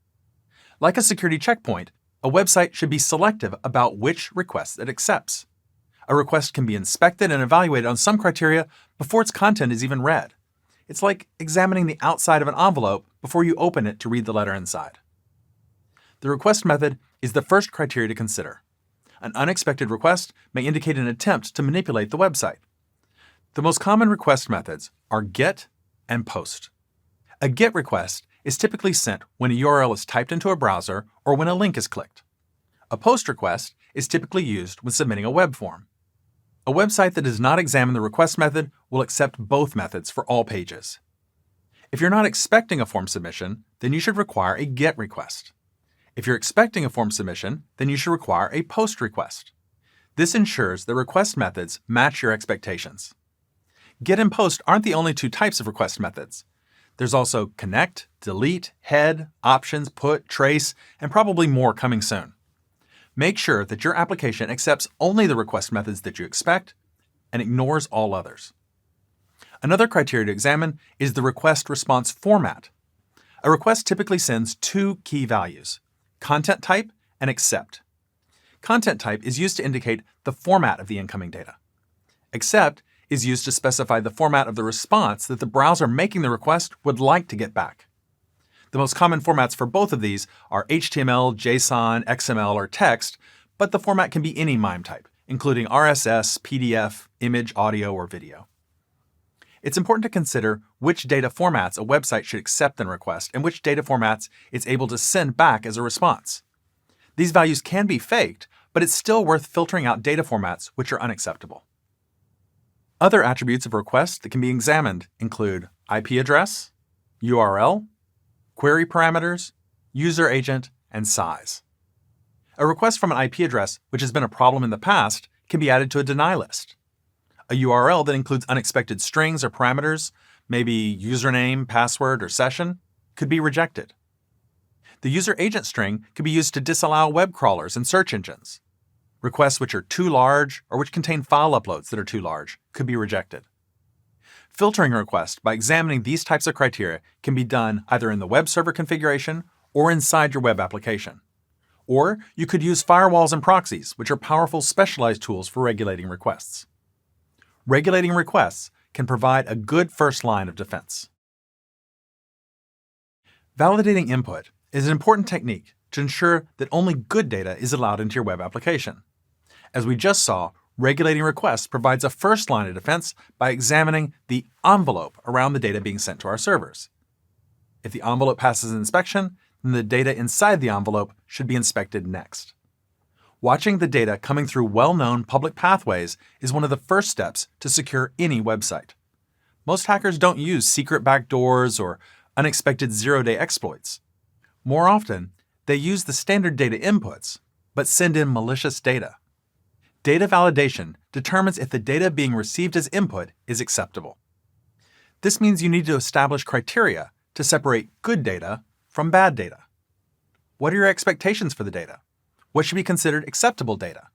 Like a security checkpoint, a website should be selective about which requests it accepts. A request can be inspected and evaluated on some criteria before its content is even read. It's like examining the outside of an envelope before you open it to read the letter inside. The request method is the first criteria to consider. An unexpected request may indicate an attempt to manipulate the website. The most common request methods are GET and POST. A GET request is typically sent when a URL is typed into a browser or when a link is clicked. A POST request is typically used when submitting a web form. A website that does not examine the request method will accept both methods for all pages. If you're not expecting a form submission, then you should require a GET request. If you're expecting a form submission, then you should require a POST request. This ensures the request methods match your expectations. GET and POST aren't the only two types of request methods. There's also connect, delete, head, options, put, trace, and probably more coming soon. Make sure that your application accepts only the request methods that you expect and ignores all others. Another criteria to examine is the request response format. A request typically sends two key values, content type and accept. Content type is used to indicate the format of the incoming data. Accept is used to specify the format of the response that the browser making the request would like to get back. The most common formats for both of these are HTML, JSON, XML, or text, but the format can be any MIME type, including RSS, PDF, image, audio, or video. It's important to consider which data formats a website should accept in a request and which data formats it's able to send back as a response. These values can be faked, but it's still worth filtering out data formats which are unacceptable. Other attributes of a request that can be examined include IP address, URL, query parameters, user agent, and size. A request from an IP address which has been a problem in the past can be added to a deny list. A URL that includes unexpected strings or parameters, maybe username, password, or session, could be rejected. The user agent string could be used to disallow web crawlers and search engines. Requests which are too large or which contain file uploads that are too large could be rejected. Filtering a request by examining these types of criteria can be done either in the web server configuration or inside your web application. Or you could use firewalls and proxies, which are powerful specialized tools for regulating requests. Regulating requests can provide a good first line of defense. Validating input is an important technique to ensure that only good data is allowed into your web application. As we just saw, regulating requests provides a first line of defense by examining the envelope around the data being sent to our servers. If the envelope passes inspection, then the data inside the envelope should be inspected next. Watching the data coming through well-known public pathways is one of the first steps to secure any website. Most hackers don't use secret backdoors or unexpected zero-day exploits. More often, they use the standard data inputs, but send in malicious data. Data validation determines if the data being received as input is acceptable. This means you need to establish criteria to separate good data from bad data. What are your expectations for the data? What should be considered acceptable data?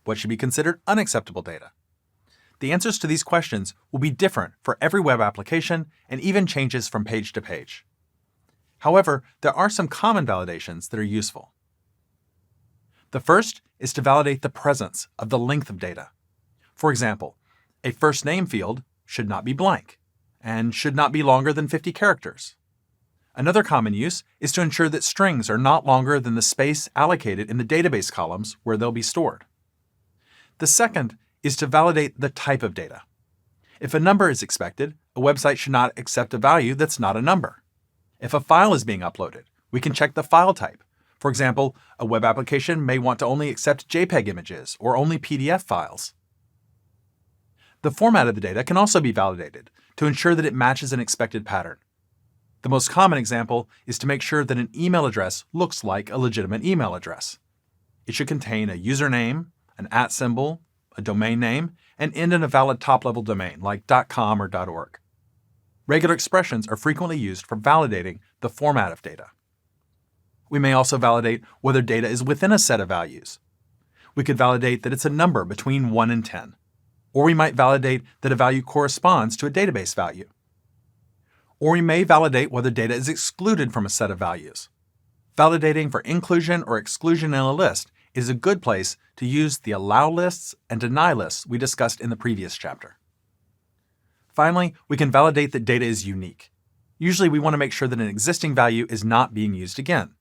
What should be considered unacceptable data? The answers to these questions will be different for every web application and even changes from page to page. However, there are some common validations that are useful. The first is to validate the presence of the length of data. For example, a first name field should not be blank and should not be longer than 50 characters. Another common use is to ensure that strings are not longer than the space allocated in the database columns where they'll be stored. The second is to validate the type of data. If a number is expected, a website should not accept a value that's not a number. If a file is being uploaded, we can check the file type. For example, a web application may want to only accept JPEG images or only PDF files. The format of the data can also be validated to ensure that it matches an expected pattern. The most common example is to make sure that an email address looks like a legitimate email address. It should contain a username, an @ symbol, a domain name, and end in a valid top-level domain like .com or .org. Regular expressions are frequently used for validating the format of data. We may also validate whether data is within a set of values. We could validate that it's a number between 1 and 10. Or we might validate that a value corresponds to a database value. Or we may validate whether data is excluded from a set of values. Validating for inclusion or exclusion in a list is a good place to use the allow lists and deny lists we discussed in the previous chapter. Finally, we can validate that data is unique. Usually we want to make sure that an existing value is not being used again.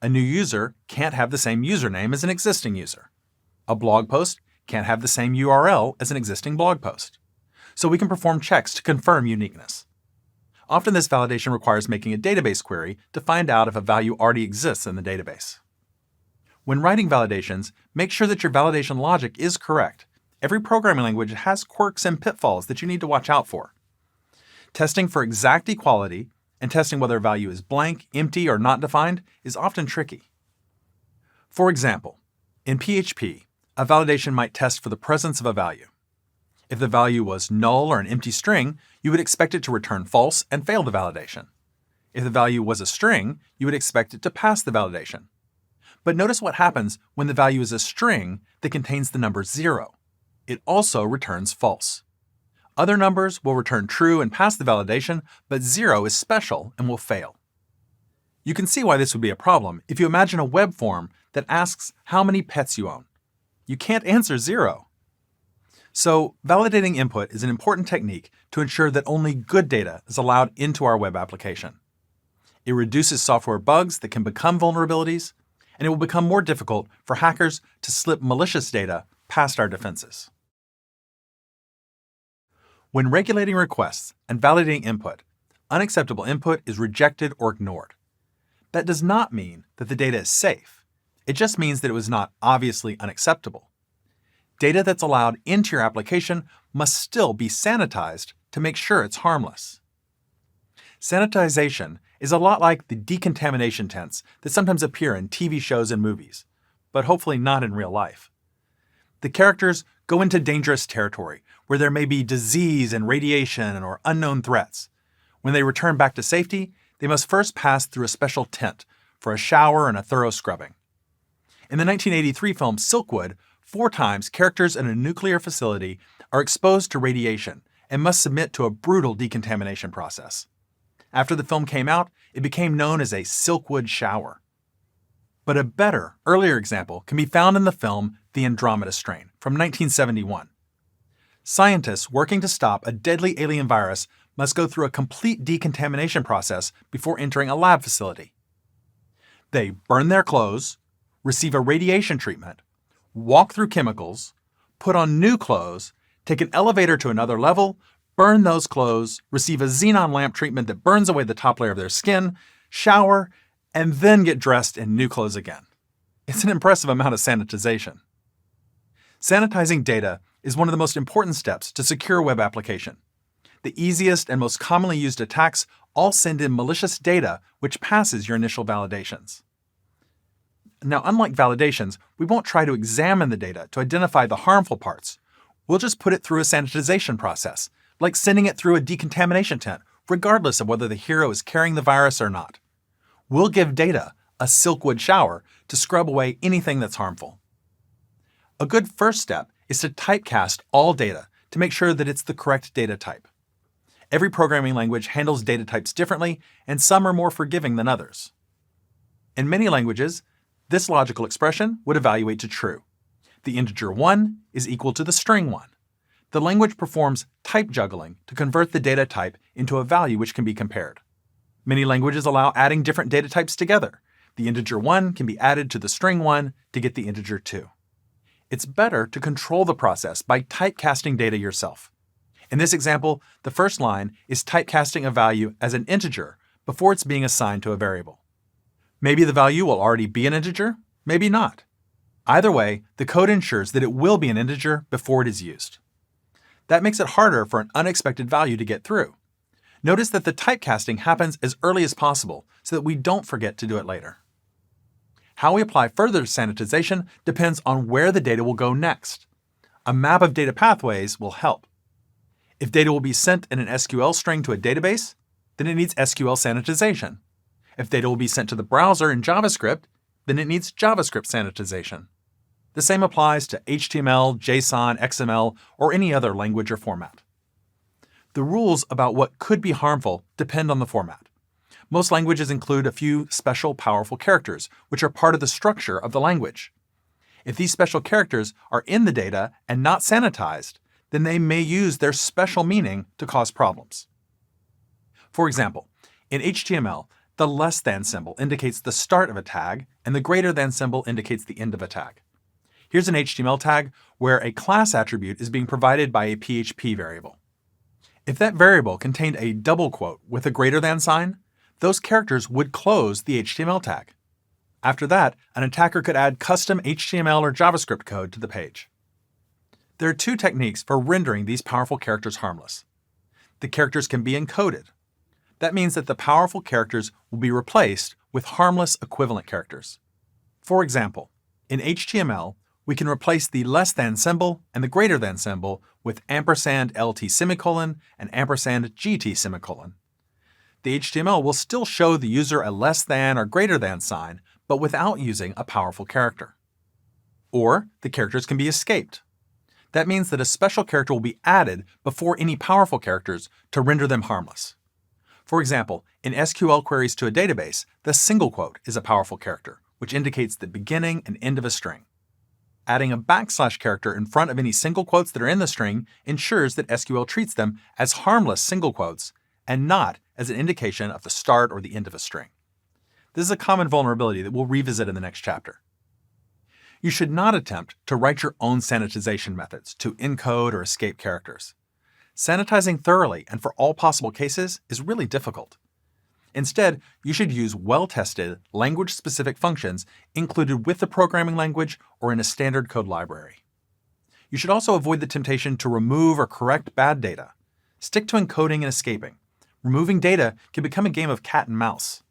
A new user can't have the same username as an existing user. A blog post can't have the same URL as an existing blog post. So we can perform checks to confirm uniqueness. Often this validation requires making a database query to find out if a value already exists in the database. When writing validations, make sure that your validation logic is correct. Every programming language has quirks and pitfalls that you need to watch out for. Testing for exact equality and testing whether a value is blank, empty, or not defined is often tricky. For example, in PHP, a validation might test for the presence of a value. If the value was null or an empty string, you would expect it to return false and fail the validation. If the value was a string, you would expect it to pass the validation. But notice what happens when the value is a string that contains the number 0. It also returns false. Other numbers will return true and pass the validation, but 0 is special and will fail. You can see why this would be a problem if you imagine a web form that asks how many pets you own. You can't answer 0. So, validating input is an important technique to ensure that only good data is allowed into our web application. It reduces software bugs that can become vulnerabilities, and it will become more difficult for hackers to slip malicious data past our defenses. When regulating requests and validating input, unacceptable input is rejected or ignored. That does not mean that the data is safe. It just means that it was not obviously unacceptable. Data that's allowed into your application must still be sanitized to make sure it's harmless. Sanitization is a lot like the decontamination tents that sometimes appear in TV shows and movies, but hopefully not in real life. The characters go into dangerous territory where there may be disease and radiation or unknown threats. When they return back to safety, they must first pass through a special tent for a shower and a thorough scrubbing. In the 1983 film Silkwood, 4 times characters in a nuclear facility are exposed to radiation and must submit to a brutal decontamination process. After the film came out, it became known as a Silkwood shower. But a better, earlier example can be found in the film The Andromeda Strain from 1971. Scientists working to stop a deadly alien virus must go through a complete decontamination process before entering a lab facility. They burn their clothes, receive a radiation treatment, walk through chemicals, put on new clothes, take an elevator to another level, burn those clothes, receive a xenon lamp treatment that burns away the top layer of their skin, shower, and then get dressed in new clothes again. It's an impressive amount of sanitization. Sanitizing data is one of the most important steps to secure a web application. The easiest and most commonly used attacks all send in malicious data which passes your initial validations. Now, unlike validations, we won't try to examine the data to identify the harmful parts. We'll just put it through a sanitization process, like sending it through a decontamination tent, regardless of whether the hero is carrying the virus or not. We'll give data a Silkwood shower to scrub away anything that's harmful. A good first step is to typecast all data to make sure that it's the correct data type. Every programming language handles data types differently, and some are more forgiving than others. In many languages, this logical expression would evaluate to true. The integer 1 is equal to the string 1. The language performs type juggling to convert the data type into a value which can be compared. Many languages allow adding different data types together. The integer 1 can be added to the string 1 to get the integer 2. It's better to control the process by typecasting data yourself. In this example, the first line is typecasting a value as an integer before it's being assigned to a variable. Maybe the value will already be an integer, maybe not. Either way, the code ensures that it will be an integer before it is used. That makes it harder for an unexpected value to get through. Notice that the typecasting happens as early as possible so that we don't forget to do it later. How we apply further sanitization depends on where the data will go next. A map of data pathways will help. If data will be sent in an SQL string to a database, then it needs SQL sanitization. If data will be sent to the browser in JavaScript, then it needs JavaScript sanitization. The same applies to HTML, JSON, XML, or any other language or format. The rules about what could be harmful depend on the format. Most languages include a few special powerful characters, which are part of the structure of the language. If these special characters are in the data and not sanitized, then they may use their special meaning to cause problems. For example, in HTML, the less than symbol indicates the start of a tag, and the greater than symbol indicates the end of a tag. Here's an HTML tag where a class attribute is being provided by a PHP variable. If that variable contained a double quote with a greater than sign, those characters would close the HTML tag. After that, an attacker could add custom HTML or JavaScript code to the page. There are two techniques for rendering these powerful characters harmless. The characters can be encoded. That means that the powerful characters will be replaced with harmless equivalent characters. For example, in HTML, we can replace the less than symbol and the greater than symbol with ampersand LT semicolon and ampersand GT semicolon. The HTML will still show the user a less than or greater than sign, but without using a powerful character. Or the characters can be escaped. That means that a special character will be added before any powerful characters to render them harmless. For example, in SQL queries to a database, the single quote is a powerful character, which indicates the beginning and end of a string. Adding a backslash character in front of any single quotes that are in the string ensures that SQL treats them as harmless single quotes and not as an indication of the start or the end of a string. This is a common vulnerability that we'll revisit in the next chapter. You should not attempt to write your own sanitization methods to encode or escape characters. Sanitizing thoroughly and for all possible cases is really difficult. Instead, you should use well-tested, language-specific functions included with the programming language or in a standard code library. You should also avoid the temptation to remove or correct bad data. Stick to encoding and escaping. Removing data can become a game of cat and mouse.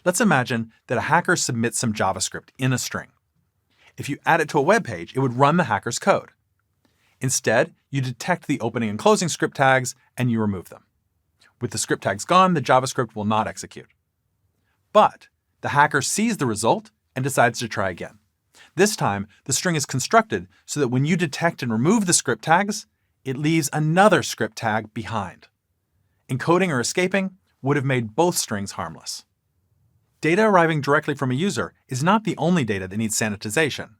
Let's imagine that a hacker submits some JavaScript in a string. If you add it to a web page, it would run the hacker's code. Instead, you detect the opening and closing script tags and you remove them. With the script tags gone, the JavaScript will not execute. But the hacker sees the result and decides to try again. This time, the string is constructed so that when you detect and remove the script tags, it leaves another script tag behind. Encoding or escaping would have made both strings harmless. Data arriving directly from a user is not the only data that needs sanitization.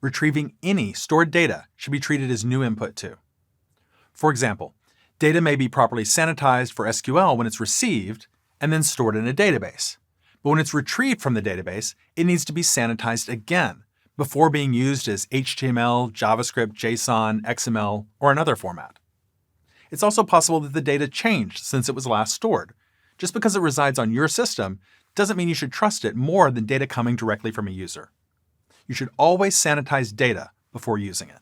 Retrieving any stored data should be treated as new input too. For example, data may be properly sanitized for SQL when it's received and then stored in a database. But when it's retrieved from the database, it needs to be sanitized again before being used as HTML, JavaScript, JSON, XML, or another format. It's also possible that the data changed since it was last stored. Just because it resides on your system doesn't mean you should trust it more than data coming directly from a user. You should always sanitize data before using it.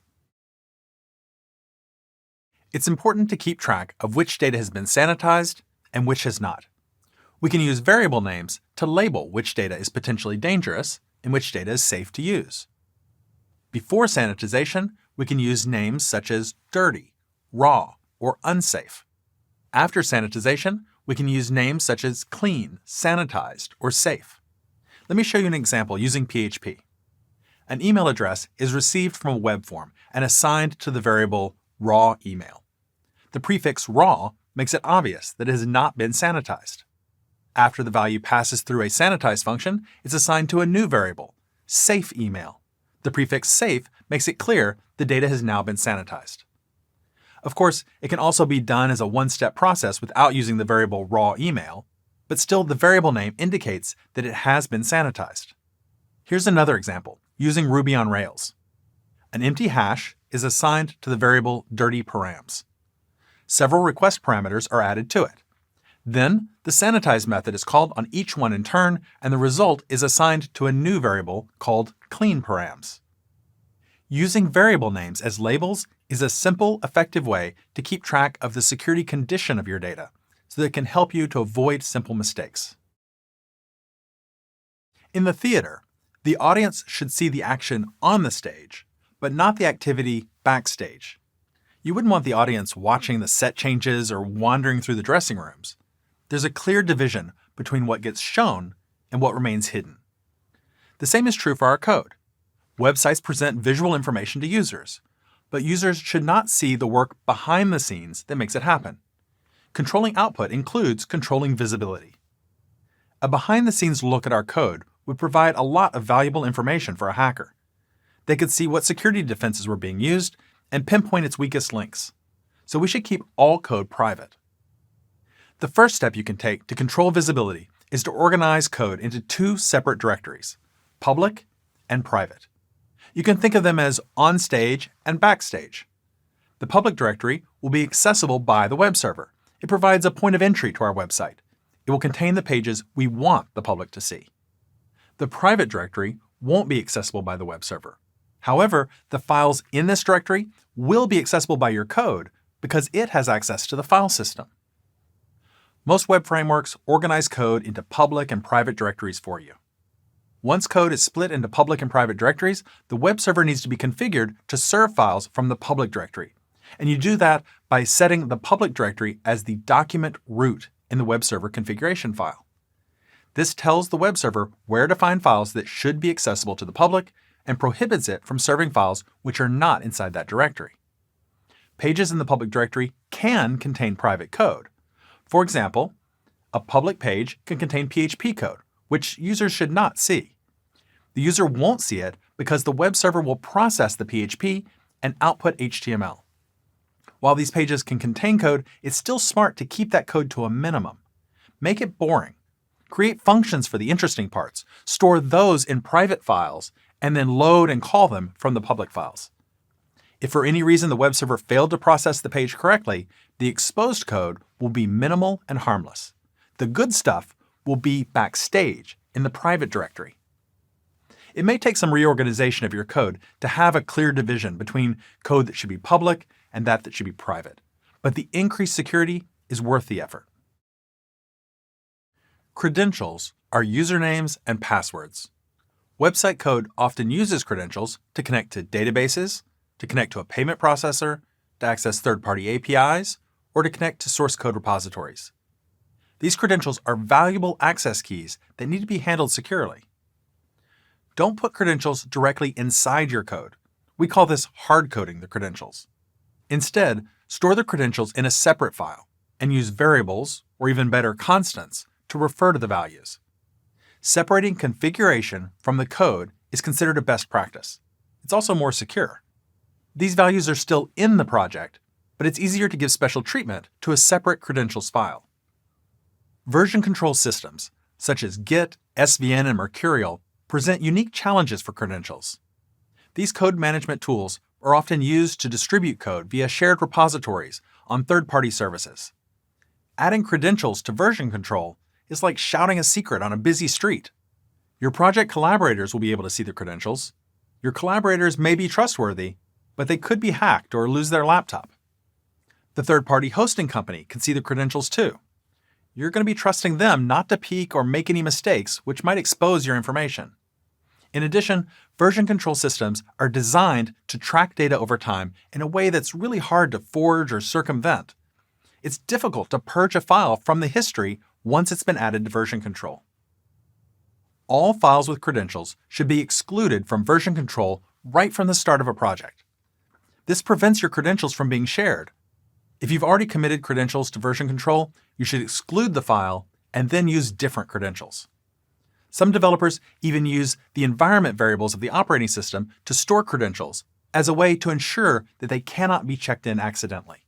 It's important to keep track of which data has been sanitized and which has not. We can use variable names to label which data is potentially dangerous and which data is safe to use. Before sanitization, we can use names such as dirty, raw, or unsafe. After sanitization, we can use names such as clean, sanitized, or safe. Let me show you an example using PHP. An email address is received from a web form and assigned to the variable raw email. The prefix raw makes it obvious that it has not been sanitized. After the value passes through a sanitize function, it's assigned to a new variable, safe email. The prefix safe makes it clear the data has now been sanitized. Of course, it can also be done as a one-step process without using the variable raw email, but still the variable name indicates that it has been sanitized. Here's another example, using Ruby on Rails. An empty hash is assigned to the variable dirty params. Several request parameters are added to it. Then, the sanitize method is called on each one in turn, and the result is assigned to a new variable called cleanparams. Using variable names as labels is a simple, effective way to keep track of the security condition of your data, so that it can help you to avoid simple mistakes. In the theater, the audience should see the action on the stage, but not the activity backstage. You wouldn't want the audience watching the set changes or wandering through the dressing rooms. There's a clear division between what gets shown and what remains hidden. The same is true for our code. Websites present visual information to users, but users should not see the work behind the scenes that makes it happen. Controlling output includes controlling visibility. A behind-the-scenes look at our code would provide a lot of valuable information for a hacker. They could see what security defenses were being used and pinpoint its weakest links. So we should keep all code private. The first step you can take to control visibility is to organize code into two separate directories, public and private. You can think of them as onstage and backstage. The public directory will be accessible by the web server. It provides a point of entry to our website. It will contain the pages we want the public to see. The private directory won't be accessible by the web server. However, the files in this directory will be accessible by your code because it has access to the file system. Most web frameworks organize code into public and private directories for you. Once code is split into public and private directories, the web server needs to be configured to serve files from the public directory. And you do that by setting the public directory as the document root in the web server configuration file. This tells the web server where to find files that should be accessible to the public and prohibits it from serving files which are not inside that directory. Pages in the public directory can contain private code. For example, a public page can contain PHP code, which users should not see. The user won't see it because the web server will process the PHP and output HTML. While these pages can contain code, it's still smart to keep that code to a minimum. Make it boring. Create functions for the interesting parts, store those in private files, and then load and call them from the public files. If for any reason the web server failed to process the page correctly, the exposed code will be minimal and harmless. The good stuff will be backstage in the private directory. It may take some reorganization of your code to have a clear division between code that should be public and that should be private, but the increased security is worth the effort. Credentials are usernames and passwords. Website code often uses credentials to connect to databases, to connect to a payment processor, to access third-party APIs, or to connect to source code repositories. These credentials are valuable access keys that need to be handled securely. Don't put credentials directly inside your code. We call this hard coding the credentials. Instead, store the credentials in a separate file and use variables, or even better, constants, to refer to the values. Separating configuration from the code is considered a best practice. It's also more secure. These values are still in the project, but it's easier to give special treatment to a separate credentials file. Version control systems, such as Git, SVN, and Mercurial, present unique challenges for credentials. These code management tools are often used to distribute code via shared repositories on third-party services. Adding credentials to version control is like shouting a secret on a busy street. Your project collaborators will be able to see the credentials. Your collaborators may be trustworthy, but they could be hacked or lose their laptop. The third-party hosting company can see the credentials too. You're going to be trusting them not to peek or make any mistakes, which might expose your information. In addition, version control systems are designed to track data over time in a way that's really hard to forge or circumvent. It's difficult to purge a file from the history once it's been added to version control. All files with credentials should be excluded from version control right from the start of a project. This prevents your credentials from being shared. If you've already committed credentials to version control, you should exclude the file and then use different credentials. Some developers even use the environment variables of the operating system to store credentials as a way to ensure that they cannot be checked in accidentally.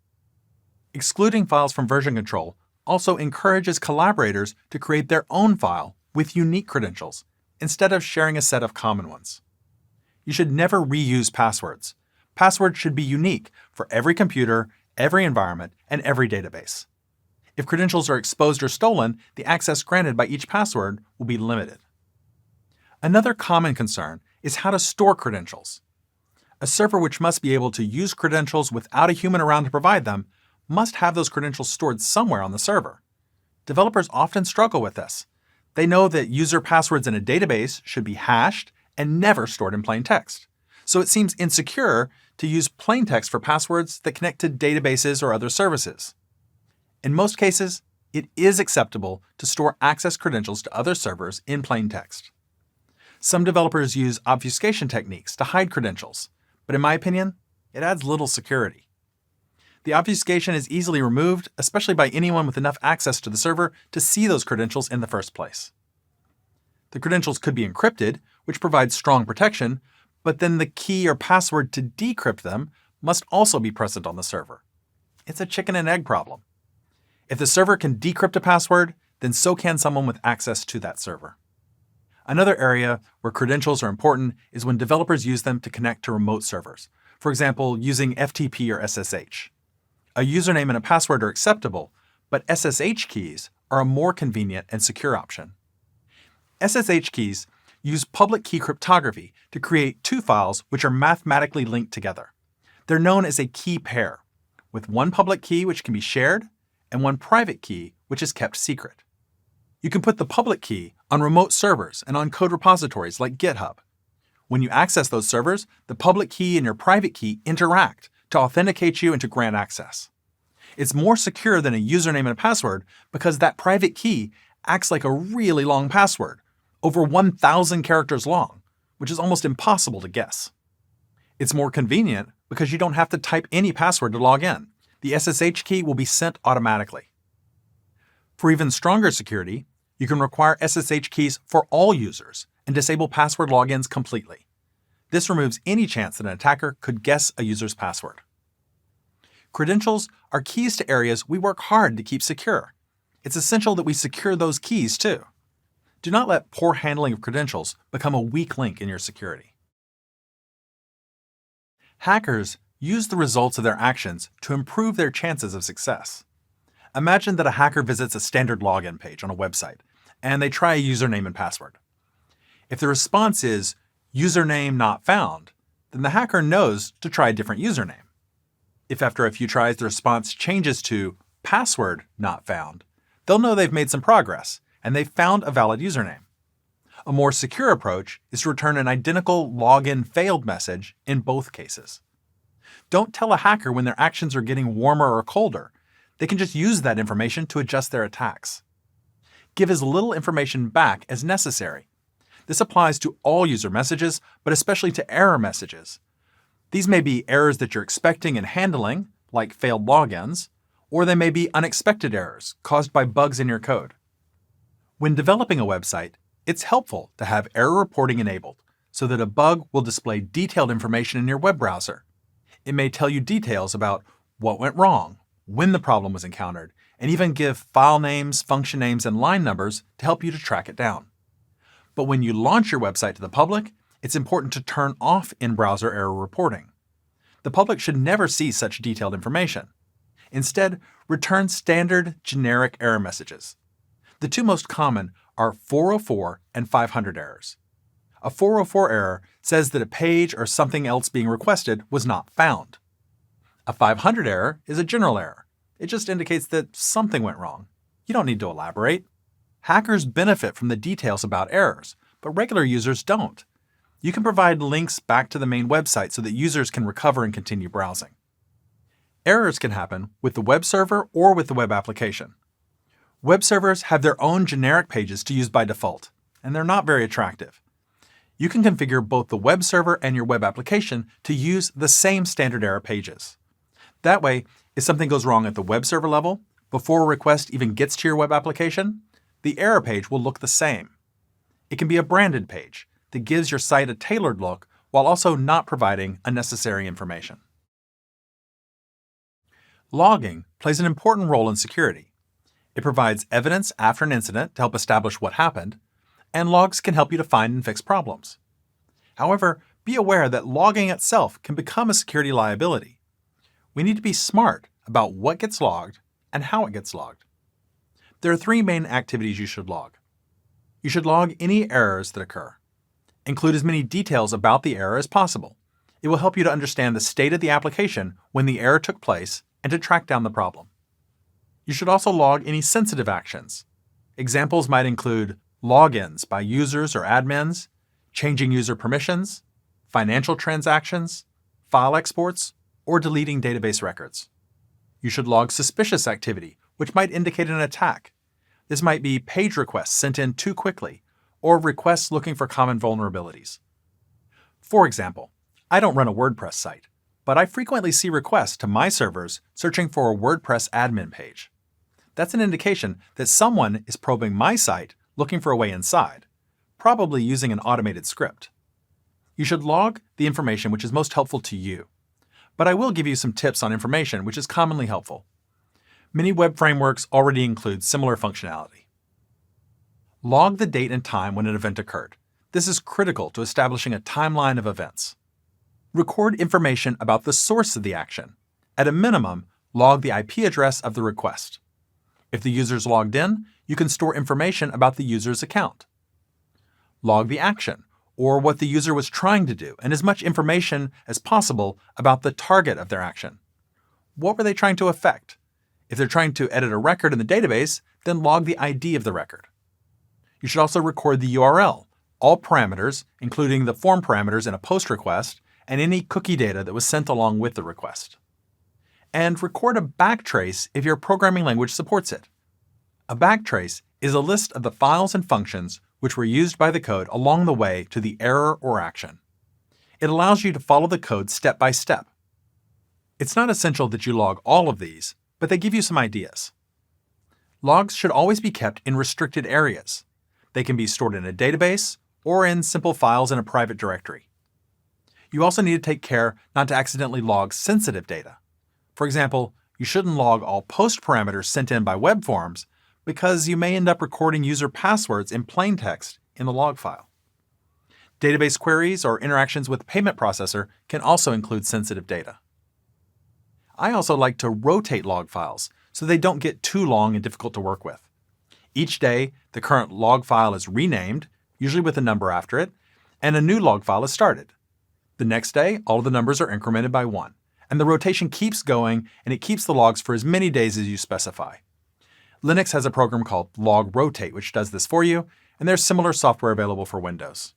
Excluding files from version control also encourages collaborators to create their own file with unique credentials instead of sharing a set of common ones. You should never reuse passwords. Passwords should be unique for every computer, every environment, and every database. If credentials are exposed or stolen, the access granted by each password will be limited. Another common concern is how to store credentials. A server which must be able to use credentials without a human around to provide them must have those credentials stored somewhere on the server. Developers often struggle with this. They know that user passwords in a database should be hashed and never stored in plain text. So it seems insecure to use plain text for passwords that connect to databases or other services. In most cases, it is acceptable to store access credentials to other servers in plain text. Some developers use obfuscation techniques to hide credentials, but in my opinion, it adds little security. The obfuscation is easily removed, especially by anyone with enough access to the server to see those credentials in the first place. The credentials could be encrypted, which provides strong protection, but then the key or password to decrypt them must also be present on the server. It's a chicken and egg problem. If the server can decrypt a password, then so can someone with access to that server. Another area where credentials are important is when developers use them to connect to remote servers, for example, using FTP or SSH. A username and a password are acceptable, but SSH keys are a more convenient and secure option. SSH keys use public key cryptography to create two files which are mathematically linked together. They're known as a key pair, with one public key which can be shared and one private key which is kept secret. You can put the public key on remote servers and on code repositories like GitHub. When you access those servers, the public key and your private key interact to authenticate you and to grant access. It's more secure than a username and a password because that private key acts like a really long password, over 1,000 characters long, which is almost impossible to guess. It's more convenient because you don't have to type any password to log in. The SSH key will be sent automatically. For even stronger security, you can require SSH keys for all users and disable password logins completely. This removes any chance that an attacker could guess a user's password. Credentials are keys to areas we work hard to keep secure. It's essential that we secure those keys too. Do not let poor handling of credentials become a weak link in your security. Hackers use the results of their actions to improve their chances of success. Imagine that a hacker visits a standard login page on a website, and they try a username and password. If the response is username not found, then the hacker knows to try a different username. If after a few tries the response changes to password not found, they'll know they've made some progress and they've found a valid username. A more secure approach is to return an identical login failed message in both cases. Don't tell a hacker when their actions are getting warmer or colder. They can just use that information to adjust their attacks. Give as little information back as necessary. This applies to all user messages, but especially to error messages. These may be errors that you're expecting and handling, like failed logins, or they may be unexpected errors caused by bugs in your code. When developing a website, it's helpful to have error reporting enabled so that a bug will display detailed information in your web browser. It may tell you details about what went wrong, when the problem was encountered, and even give file names, function names, and line numbers to help you to track it down. But when you launch your website to the public, it's important to turn off in-browser error reporting. The public should never see such detailed information. Instead, return standard, generic error messages. The two most common are 404 and 500 errors. A 404 error says that a page or something else being requested was not found. A 500 error is a general error. It just indicates that something went wrong. You don't need to elaborate. Hackers benefit from the details about errors, but regular users don't. You can provide links back to the main website so that users can recover and continue browsing. Errors can happen with the web server or with the web application. Web servers have their own generic pages to use by default, and they're not very attractive. You can configure both the web server and your web application to use the same standard error pages. That way, if something goes wrong at the web server level, before a request even gets to your web application, the error page will look the same. It can be a branded page that gives your site a tailored look while also not providing unnecessary information. Logging plays an important role in security. It provides evidence after an incident to help establish what happened, and logs can help you to find and fix problems. However, be aware that logging itself can become a security liability. We need to be smart about what gets logged and how it gets logged. There are three main activities you should log. You should log any errors that occur. Include as many details about the error as possible. It will help you to understand the state of the application when the error took place and to track down the problem. You should also log any sensitive actions. Examples might include logins by users or admins, changing user permissions, financial transactions, file exports, or deleting database records. You should log suspicious activity, which might indicate an attack. This might be page requests sent in too quickly, or requests looking for common vulnerabilities. For example, I don't run a WordPress site, but I frequently see requests to my servers searching for a WordPress admin page. That's an indication that someone is probing my site looking for a way inside, probably using an automated script. You should log the information which is most helpful to you, but I will give you some tips on information which is commonly helpful. Many web frameworks already include similar functionality. Log the date and time when an event occurred. This is critical to establishing a timeline of events. Record information about the source of the action. At a minimum, log the IP address of the request. If the user is logged in, you can store information about the user's account. Log the action, or what the user was trying to do, and as much information as possible about the target of their action. What were they trying to affect? If they're trying to edit a record in the database, then log the ID of the record. You should also record the URL, all parameters, including the form parameters in a POST request, and any cookie data that was sent along with the request. And record a backtrace if your programming language supports it. A backtrace is a list of the files and functions which were used by the code along the way to the error or action. It allows you to follow the code step by step. It's not essential that you log all of these, but they give you some ideas. Logs should always be kept in restricted areas. They can be stored in a database or in simple files in a private directory. You also need to take care not to accidentally log sensitive data. For example, you shouldn't log all POST parameters sent in by web forms because you may end up recording user passwords in plain text in the log file. Database queries or interactions with payment processor can also include sensitive data. I also like to rotate log files so they don't get too long and difficult to work with. Each day, the current log file is renamed, usually with a number after it, and a new log file is started. The next day, all of the numbers are incremented by 1, and the rotation keeps going, and it keeps the logs for as many days as you specify. Linux has a program called Log Rotate, which does this for you, and there's similar software available for Windows.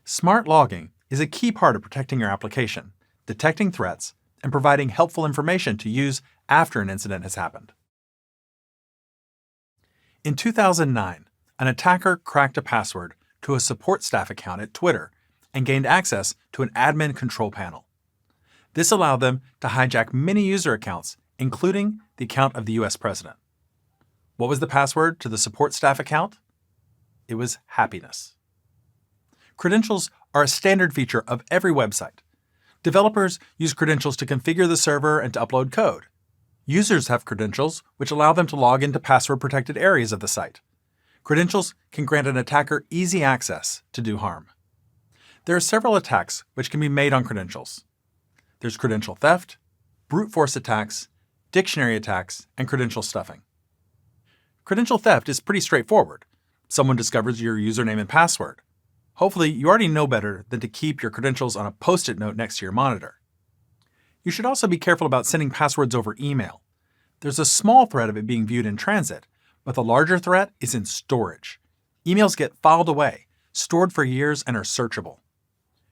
Smart logging is a key part of protecting your application, detecting threats, and providing helpful information to use after an incident has happened. In 2009, an attacker cracked a password to a support staff account at Twitter and gained access to an admin control panel. This allowed them to hijack many user accounts, including the account of the US president. What was the password to the support staff account? It was happiness. Credentials are a standard feature of every website. Developers use credentials to configure the server and to upload code. Users have credentials which allow them to log into password-protected areas of the site. Credentials can grant an attacker easy access to do harm. There are several attacks which can be made on credentials. There's credential theft, brute force attacks, dictionary attacks, and credential stuffing. Credential theft is pretty straightforward. Someone discovers your username and password. Hopefully, you already know better than to keep your credentials on a Post-it note next to your monitor. You should also be careful about sending passwords over email. There's a small threat of it being viewed in transit, but the larger threat is in storage. Emails get filed away, stored for years, and are searchable.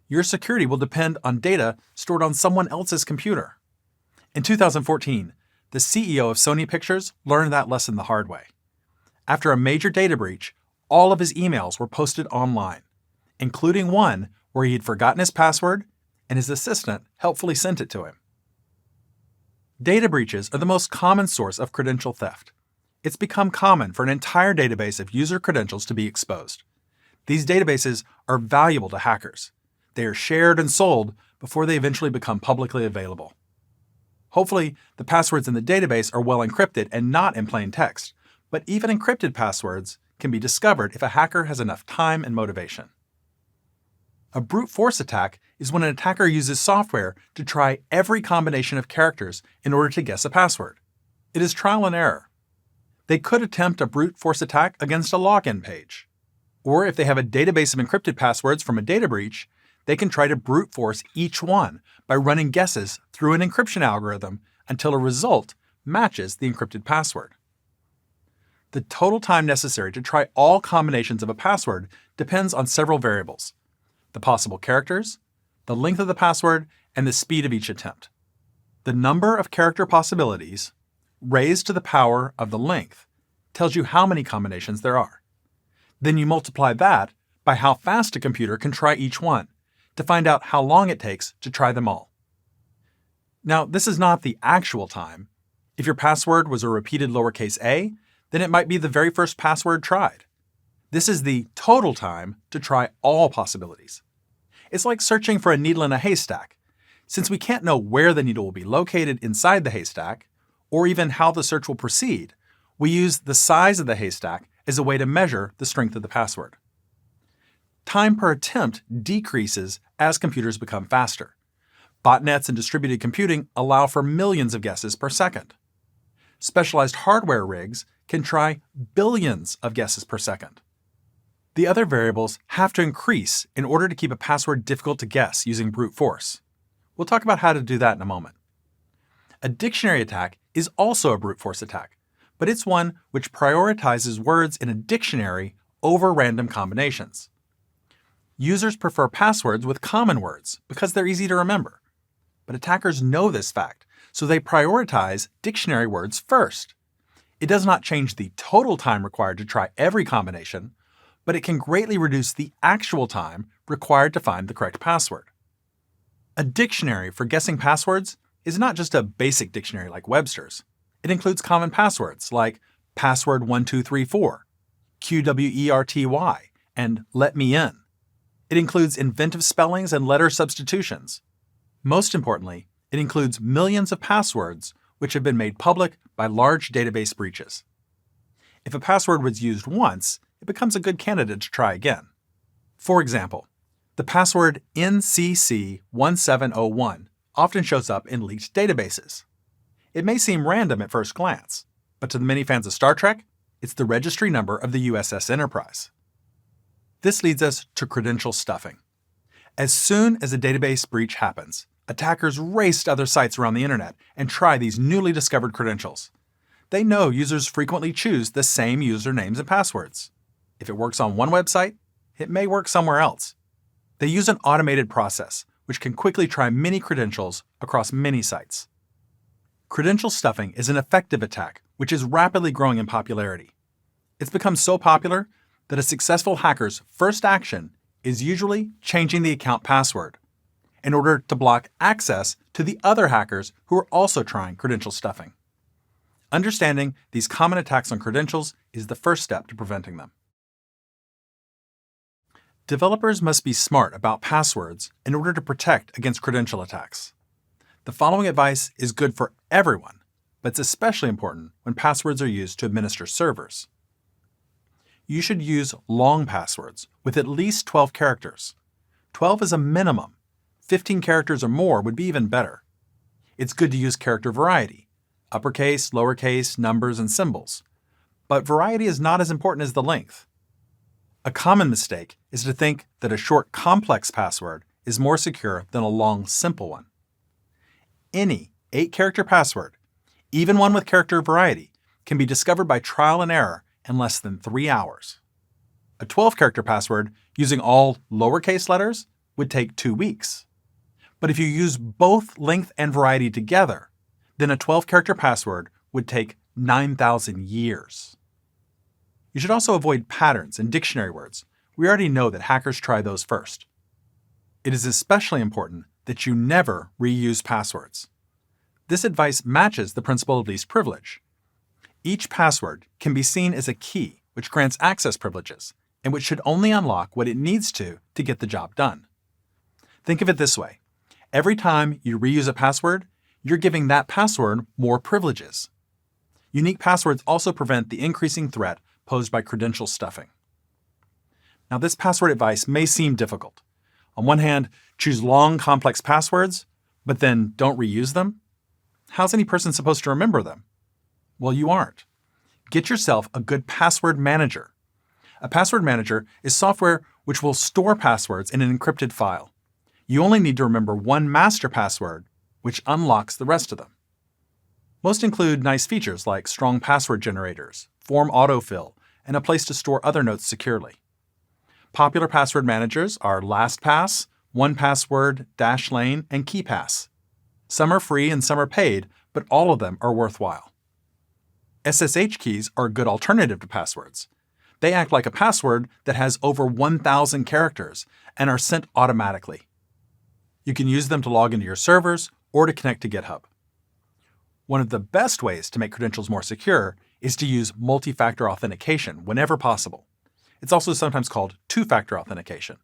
Your security will depend on data stored on someone else's computer. In 2014, the CEO of Sony Pictures learned that lesson the hard way. After a major data breach, all of his emails were posted online, including one where he had forgotten his password and his assistant helpfully sent it to him. Data breaches are the most common source of credential theft. It's become common for an entire database of user credentials to be exposed. These databases are valuable to hackers. They are shared and sold before they eventually become publicly available. Hopefully, the passwords in the database are well encrypted and not in plain text, but even encrypted passwords can be discovered if a hacker has enough time and motivation. A brute force attack is when an attacker uses software to try every combination of characters in order to guess a password. It is trial and error. They could attempt a brute force attack against a login page. Or if they have a database of encrypted passwords from a data breach, they can try to brute force each one by running guesses through an encryption algorithm until a result matches the encrypted password. The total time necessary to try all combinations of a password depends on several variables: the possible characters, the length of the password, and the speed of each attempt. The number of character possibilities raised to the power of the length tells you how many combinations there are. Then you multiply that by how fast a computer can try each one to find out how long it takes to try them all. Now, this is not the actual time. If your password was a repeated lowercase a, then it might be the very first password tried. This is the total time to try all possibilities. It's like searching for a needle in a haystack. Since we can't know where the needle will be located inside the haystack, or even how the search will proceed, we use the size of the haystack as a way to measure the strength of the password. Time per attempt decreases as computers become faster. Botnets and distributed computing allow for millions of guesses per second. Specialized hardware rigs can try billions of guesses per second. The other variables have to increase in order to keep a password difficult to guess using brute force. We'll talk about how to do that in a moment. A dictionary attack is also a brute force attack, but it's one which prioritizes words in a dictionary over random combinations. Users prefer passwords with common words because they're easy to remember. But attackers know this fact, so they prioritize dictionary words first. It does not change the total time required to try every combination, but it can greatly reduce the actual time required to find the correct password. A dictionary for guessing passwords is not just a basic dictionary like Webster's. It includes common passwords like password1234, QWERTY, and let me in. It includes inventive spellings and letter substitutions. Most importantly, it includes millions of passwords which have been made public by large database breaches. If a password was used once, it becomes a good candidate to try again. For example, the password NCC1701 often shows up in leaked databases. It may seem random at first glance, but to the many fans of Star Trek, it's the registry number of the USS Enterprise. This leads us to credential stuffing. As soon as a database breach happens, attackers race to other sites around the internet and try these newly discovered credentials. They know users frequently choose the same usernames and passwords. If it works on one website, it may work somewhere else. They use an automated process, which can quickly try many credentials across many sites. Credential stuffing is an effective attack, which is rapidly growing in popularity. It's become so popular that a successful hacker's first action is usually changing the account password in order to block access to the other hackers who are also trying credential stuffing. Understanding these common attacks on credentials is the first step to preventing them. Developers must be smart about passwords in order to protect against credential attacks. The following advice is good for everyone, but it's especially important when passwords are used to administer servers. You should use long passwords with at least 12 characters. 12 is a minimum. 15 characters or more would be even better. It's good to use character variety, uppercase, lowercase, numbers, and symbols. But variety is not as important as the length. A common mistake is to think that a short, complex password is more secure than a long, simple one. Any 8-character password, even one with character variety, can be discovered by trial and error in less than 3 hours. A 12-character password using all lowercase letters would take 2 weeks. But if you use both length and variety together, then a 12-character password would take 9,000 years. You should also avoid patterns and dictionary words. We already know that hackers try those first. It is especially important that you never reuse passwords. This advice matches the principle of least privilege. Each password can be seen as a key which grants access privileges and which should only unlock what it needs to get the job done. Think of it this way. Every time you reuse a password, you're giving that password more privileges. Unique passwords also prevent the increasing threat posed by credential stuffing. Now, this password advice may seem difficult. On one hand, choose long, complex passwords, but then don't reuse them? How's any person supposed to remember them? Well, you aren't. get yourself a good password manager. A password manager is software which will store passwords in an encrypted file. You only need to remember one master password, which unlocks the rest of them. Most include nice features like strong password generators, form autofill, and a place to store other notes securely. Popular password managers are LastPass, 1Password, Dashlane, and KeePass. Some are free and some are paid, but all of them are worthwhile. SSH keys are a good alternative to passwords. They act like a password that has over 1,000 characters and are sent automatically. You can use them to log into your servers or to connect to GitHub. One of the best ways to make credentials more secure is to use multi-factor authentication whenever possible. It's also sometimes called two-factor authentication.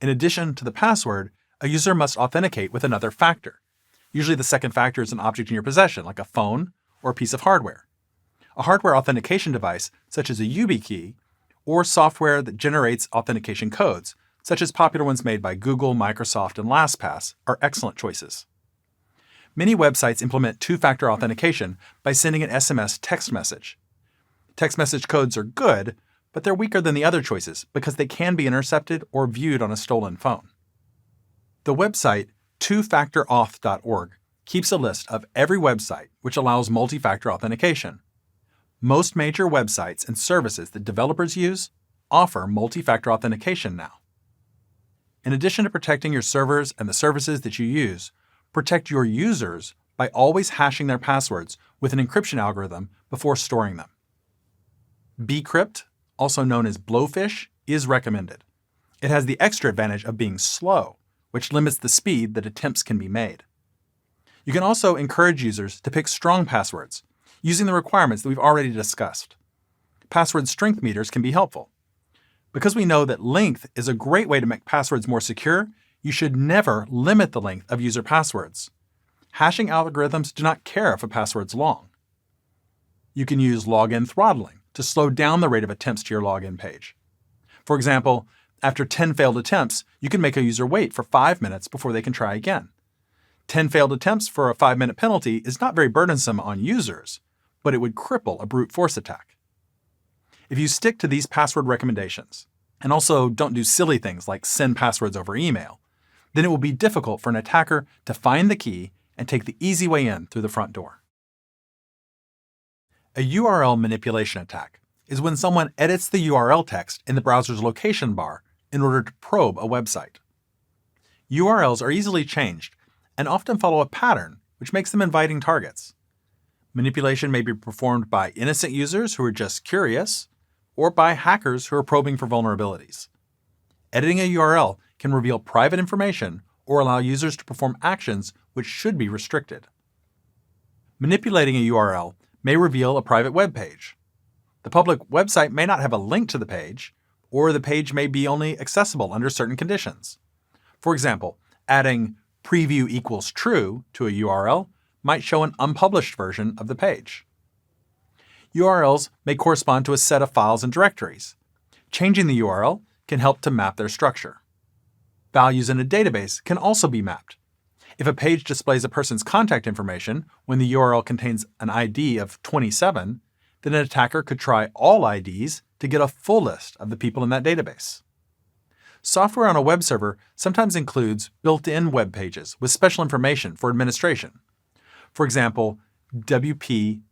In addition to the password, a user must authenticate with another factor. Usually the second factor is an object in your possession, like a phone or a piece of hardware. A hardware authentication device, such as a YubiKey, or software that generates authentication codes, such as popular ones made by Google, Microsoft, and LastPass, are excellent choices. Many websites implement two-factor authentication by sending an SMS text message. Text message codes are good, but they're weaker than the other choices because they can be intercepted or viewed on a stolen phone. The website twofactorauth.org keeps a list of every website which allows multi-factor authentication. Most major websites and services that developers use offer multi-factor authentication now. In addition to protecting your servers and the services that you use, protect your users by always hashing their passwords with an encryption algorithm before storing them. Bcrypt, also known as Blowfish, is recommended. It has the extra advantage of being slow, which limits the speed that attempts can be made. You can also encourage users to pick strong passwords, using the requirements that we've already discussed. Password strength meters can be helpful. Because we know that length is a great way to make passwords more secure, you should never limit the length of user passwords. Hashing algorithms do not care if a password's long. You can use login throttling to slow down the rate of attempts to your login page. For example, after 10 failed attempts, you can make a user wait for 5 minutes before they can try again. 10 failed attempts for a 5-minute penalty is not very burdensome on users, but it would cripple a brute force attack. If you stick to these password recommendations, and also don't do silly things like send passwords over email, then it will be difficult for an attacker to find the key and take the easy way in through the front door. A URL manipulation attack is when someone edits the URL text in the browser's location bar in order to probe a website. URLs are easily changed and often follow a pattern which makes them inviting targets. Manipulation may be performed by innocent users who are just curious, or by hackers who are probing for vulnerabilities. Editing a URL can reveal private information or allow users to perform actions which should be restricted. Manipulating a URL may reveal a private web page. The public website may not have a link to the page, or the page may be only accessible under certain conditions. For example, adding preview equals true to a URL might show an unpublished version of the page. URLs may correspond to a set of files and directories. Changing the URL can help to map their structure. Values in a database can also be mapped. If a page displays a person's contact information when the URL contains an ID of 27, then an attacker could try all IDs to get a full list of the people in that database. Software on a web server sometimes includes built-in web pages with special information for administration. For example, WP-admin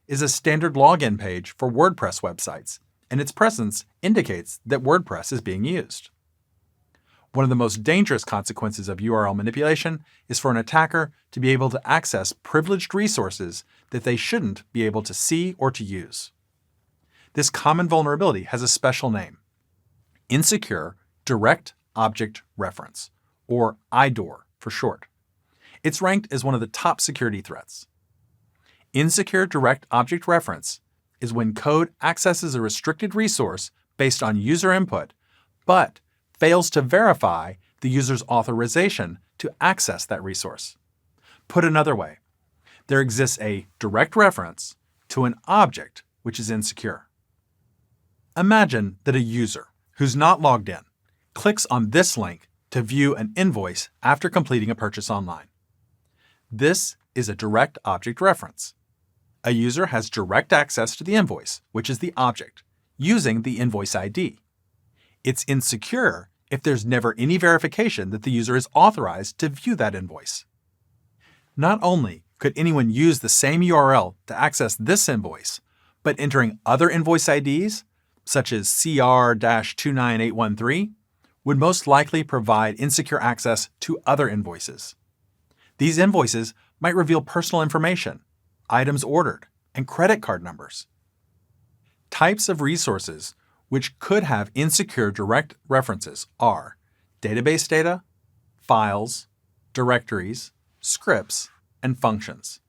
is a standard login page for WordPress websites, and its presence indicates that WordPress is being used. One of the most dangerous consequences of URL manipulation is for an attacker to be able to access privileged resources that they shouldn't be able to see or to use. This common vulnerability has a special name: Insecure Direct Object Reference, or IDOR for short. It's ranked as one of the top security threats. Insecure Direct Object Reference is when code accesses a restricted resource based on user input, but fails to verify the user's authorization to access that resource. Put another way, there exists a direct reference to an object which is insecure. Imagine that a user who's not logged in clicks on this link to view an invoice after completing a purchase online. This is a direct object reference. A user has direct access to the invoice, which is the object, using the invoice ID. It's insecure if there's never any verification that the user is authorized to view that invoice. Not only could anyone use the same URL to access this invoice, but entering other invoice IDs, such as CR-29813, would most likely provide insecure access to other invoices. These invoices might reveal personal information, items ordered, and credit card numbers. Types of resources which could have insecure direct references are database data, files, directories, scripts, and functions.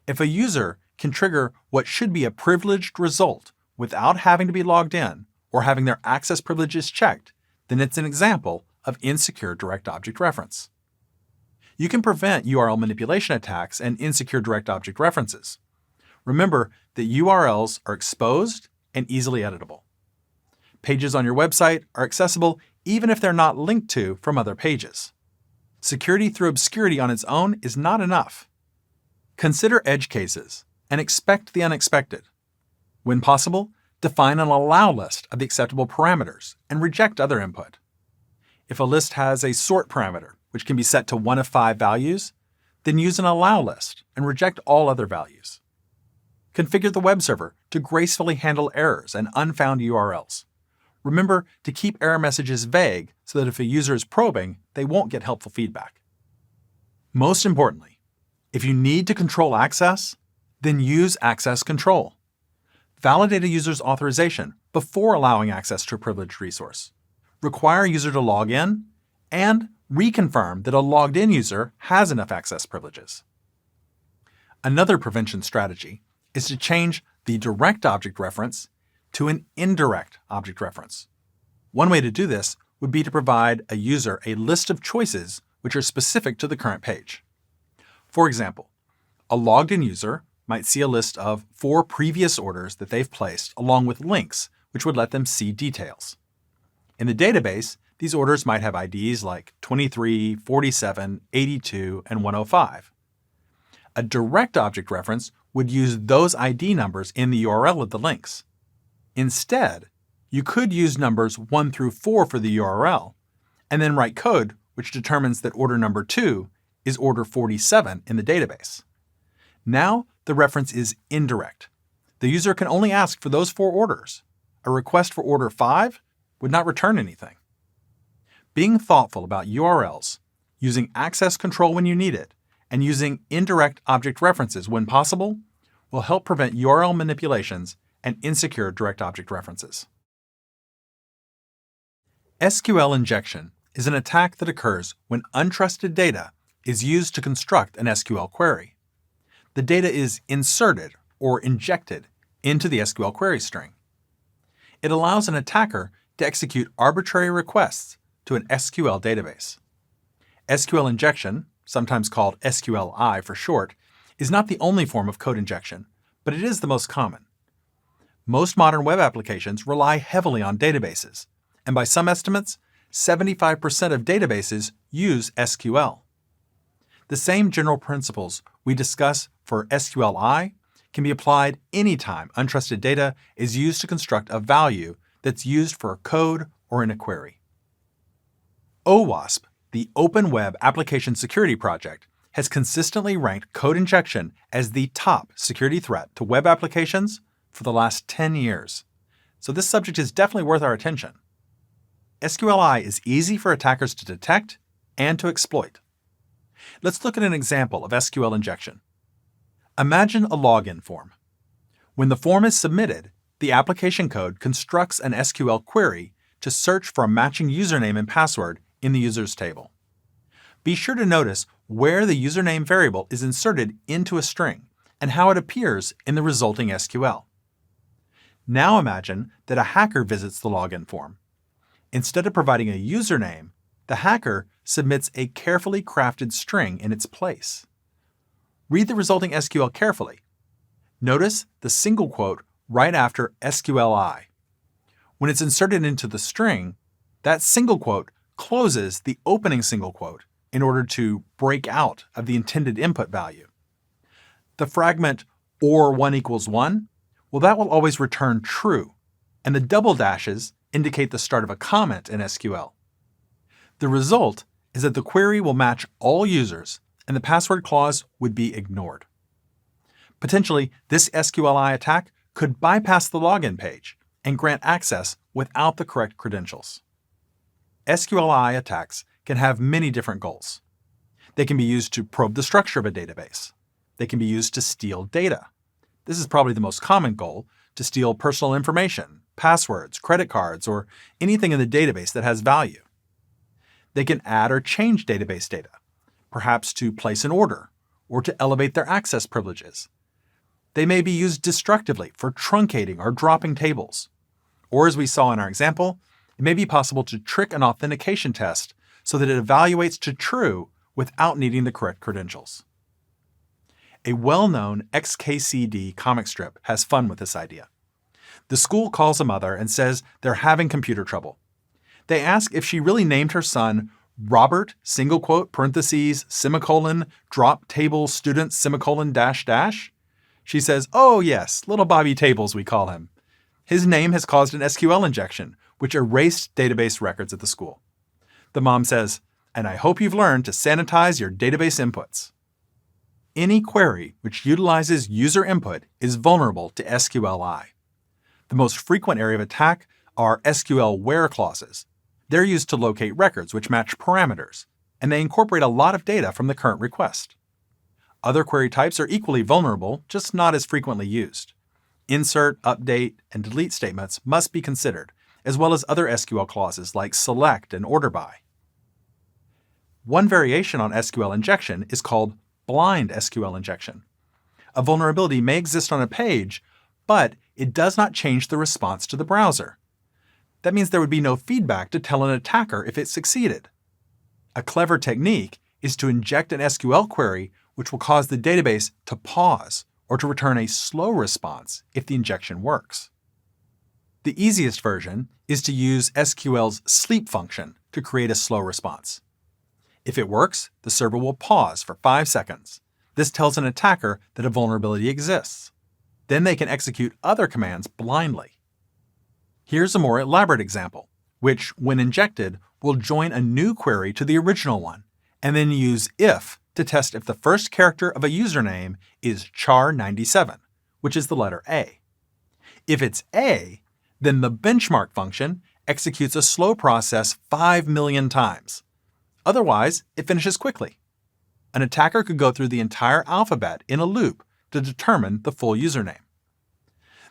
If a user can trigger what should be a privileged result without having to be logged in or having their access privileges checked, then it's an example of insecure direct object reference. You can prevent URL manipulation attacks and insecure direct object references. Remember that URLs are exposed and easily editable. Pages on your website are accessible even if they're not linked to from other pages. Security through obscurity on its own is not enough. Consider edge cases and expect the unexpected. When possible, define an allow list of the acceptable parameters and reject other input. If a list has a sort parameter, which can be set to one of 5 values, then use an allow list and reject all other values. Configure the web server to gracefully handle errors and unfound URLs. Remember to keep error messages vague so that if a user is probing, they won't get helpful feedback. Most importantly, if you need to control access, then use access control. Validate a user's authorization before allowing access to a privileged resource. Require a user to log in, and reconfirm that a logged-in user has enough access privileges. Another prevention strategy is to change the direct object reference to an indirect object reference. One way to do this would be to provide a user a list of choices which are specific to the current page. For example, a logged-in user might see a list of 4 previous orders that they've placed along with links which would let them see details. In the database, these orders might have IDs like 23, 47, 82, and 105. A direct object reference would use those ID numbers in the URL of the links. Instead, you could use numbers 1 through 4 for the URL, and then write code which determines that order number 2 is order 47 in the database. Now, the reference is indirect. The user can only ask for those 4 orders. A request for order 5 would not return anything. Being thoughtful about URLs, using access control when you need it, and using indirect object references when possible will help prevent URL manipulations and insecure direct object references. SQL injection is an attack that occurs when untrusted data is used to construct an SQL query. The data is inserted or injected into the SQL query string. It allows an attacker to execute arbitrary requests to an SQL database. SQL injection, sometimes called SQLi for short, is not the only form of code injection, but it is the most common. Most modern web applications rely heavily on databases, and by some estimates, 75% of databases use SQL. The same general principles we discuss for SQLi can be applied anytime untrusted data is used to construct a value that's used for a code or in a query. OWASP, the Open Web Application Security Project, has consistently ranked code injection as the top security threat to web applications for the last 10 years. So this subject is definitely worth our attention. SQLi is easy for attackers to detect and to exploit. Let's look at an example of SQL injection. Imagine a login form. When the form is submitted, the application code constructs an SQL query to search for a matching username and password in the user's table. Be sure to notice where the username variable is inserted into a string and how it appears in the resulting SQL. Now imagine that a hacker visits the login form. Instead of providing a username, the hacker submits a carefully crafted string in its place. Read the resulting SQL carefully. Notice the single quote right after SQLi. When it's inserted into the string, that single quote closes the opening single quote in order to break out of the intended input value. The fragment or 1 equals 1, well, that will always return true, and the double dashes indicate the start of a comment in SQL. The result is that the query will match all users, and the password clause would be ignored. Potentially, this SQLi attack could bypass the login page and grant access without the correct credentials. SQLi attacks can have many different goals. They can be used to probe the structure of a database. They can be used to steal data. This is probably the most common goal, to steal personal information, passwords, credit cards, or anything in the database that has value. They can add or change database data, perhaps to place an order or to elevate their access privileges. They may be used destructively for truncating or dropping tables. Or as we saw in our example, it may be possible to trick an authentication test so that it evaluates to true without needing the correct credentials. A well-known XKCD comic strip has fun with this idea. The school calls a mother and says they're having computer trouble. They ask if she really named her son Robert, single quote, parentheses, semicolon, drop table student, semicolon, dash, dash. She says, oh yes, little Bobby Tables we call him. His name has caused an SQL injection, which erased database records at the school. The mom says, and I hope you've learned to sanitize your database inputs. Any query which utilizes user input is vulnerable to SQLi. The most frequent area of attack are SQL where clauses. They're used to locate records which match parameters, and they incorporate a lot of data from the current request. Other query types are equally vulnerable, just not as frequently used. Insert, update, and delete statements must be considered, as well as other SQL clauses like select and order by. One variation on SQL injection is called blind SQL injection. A vulnerability may exist on a page, but it does not change the response to the browser. That means there would be no feedback to tell an attacker if it succeeded. A clever technique is to inject an SQL query which will cause the database to pause or to return a slow response if the injection works. The easiest version is to use SQL's sleep function to create a slow response. If it works, the server will pause for 5 seconds. This tells an attacker that a vulnerability exists. Then they can execute other commands blindly. Here's a more elaborate example, which, when injected, will join a new query to the original one, and then use if to test if the first character of a username is char97, which is the letter A. If it's A, then the benchmark function executes a slow process 5 million times. Otherwise, it finishes quickly. An attacker could go through the entire alphabet in a loop to determine the full username.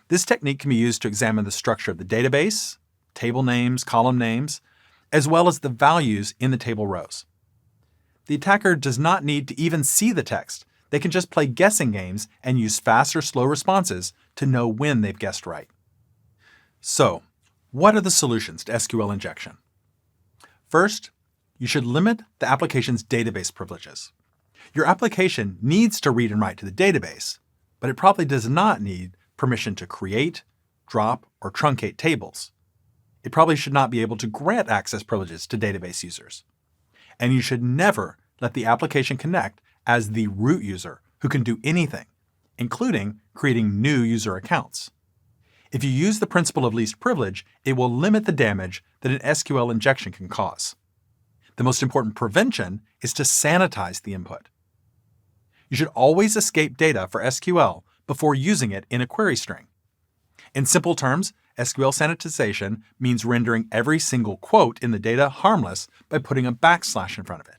This technique can be used to examine the structure of the database, table names, column names, as well as the values in the table rows. The attacker does not need to even see the text. They can just play guessing games and use fast or slow responses to know when they've guessed right. So, what are the solutions to SQL injection? First, you should limit the application's database privileges. Your application needs to read and write to the database, but it probably does not need permission to create, drop, or truncate tables. It probably should not be able to grant access privileges to database users. And you should never let the application connect as the root user who can do anything, including creating new user accounts. If you use the principle of least privilege, it will limit the damage that an SQL injection can cause. The most important prevention is to sanitize the input. You should always escape data for SQL before using it in a query string. In simple terms, SQL sanitization means rendering every single quote in the data harmless by putting a backslash in front of it.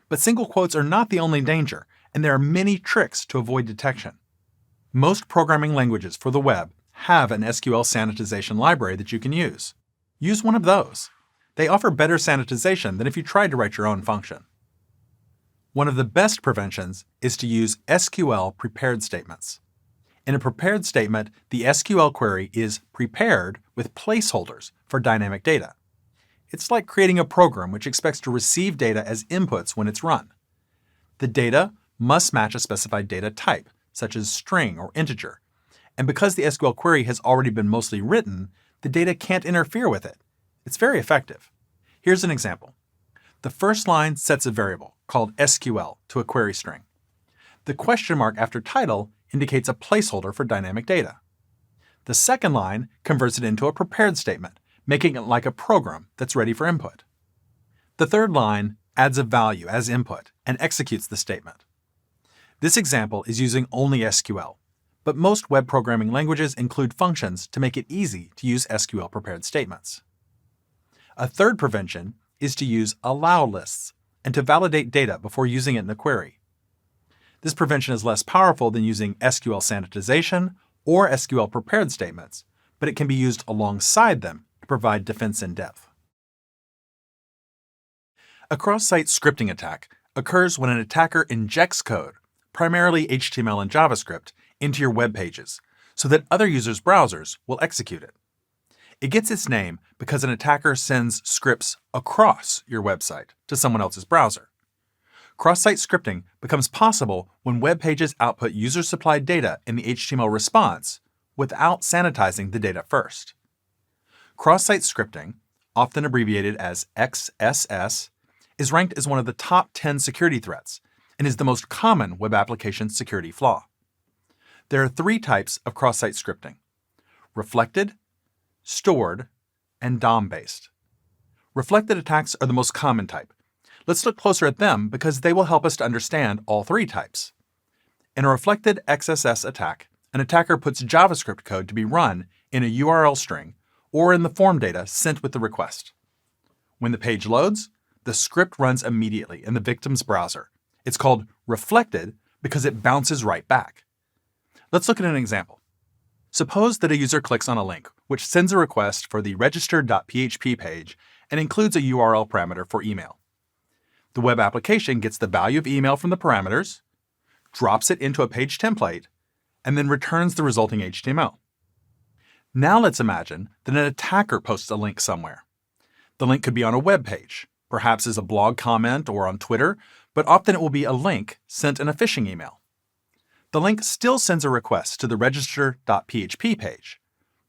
But single quotes are not the only danger, and there are many tricks to avoid detection. Most programming languages for the web have an SQL sanitization library that you can use. Use one of those. They offer better sanitization than if you tried to write your own function. One of the best preventions is to use SQL prepared statements. In a prepared statement, the SQL query is prepared with placeholders for dynamic data. It's like creating a program which expects to receive data as inputs when it's run. The data must match a specified data type, such as string or integer. And because the SQL query has already been mostly written, the data can't interfere with it. It's very effective. Here's an example. The first line sets a variable called SQL to a query string. The question mark after title indicates a placeholder for dynamic data. The second line converts it into a prepared statement, making it like a program that's ready for input. The third line adds a value as input and executes the statement. This example is using only SQL, but most web programming languages include functions to make it easy to use SQL prepared statements. A third prevention is to use allow lists and to validate data before using it in a query. This prevention is less powerful than using SQL sanitization or SQL prepared statements, but it can be used alongside them to provide defense in depth. A cross-site scripting attack occurs when an attacker injects code, primarily HTML and JavaScript, into your web pages so that other users' browsers will execute it. It gets its name because an attacker sends scripts across your website to someone else's browser. Cross-site scripting becomes possible when web pages output user-supplied data in the HTML response without sanitizing the data first. Cross-site scripting, often abbreviated as XSS, is ranked as one of the top 10 security threats and is the most common web application security flaw. There are three types of cross-site scripting: reflected, stored, and DOM-based. Reflected attacks are the most common type. Let's look closer at them because they will help us to understand all three types. In a reflected XSS attack, an attacker puts JavaScript code to be run in a URL string or in the form data sent with the request. When the page loads, the script runs immediately in the victim's browser. It's called reflected because it bounces right back. Let's look at an example. Suppose that a user clicks on a link, which sends a request for the register.php page and includes a URL parameter for email. The web application gets the value of email from the parameters, drops it into a page template, and then returns the resulting HTML. Now let's imagine that an attacker posts a link somewhere. The link could be on a web page, perhaps as a blog comment or on Twitter, but often it will be a link sent in a phishing email. The link still sends a request to the register.php page,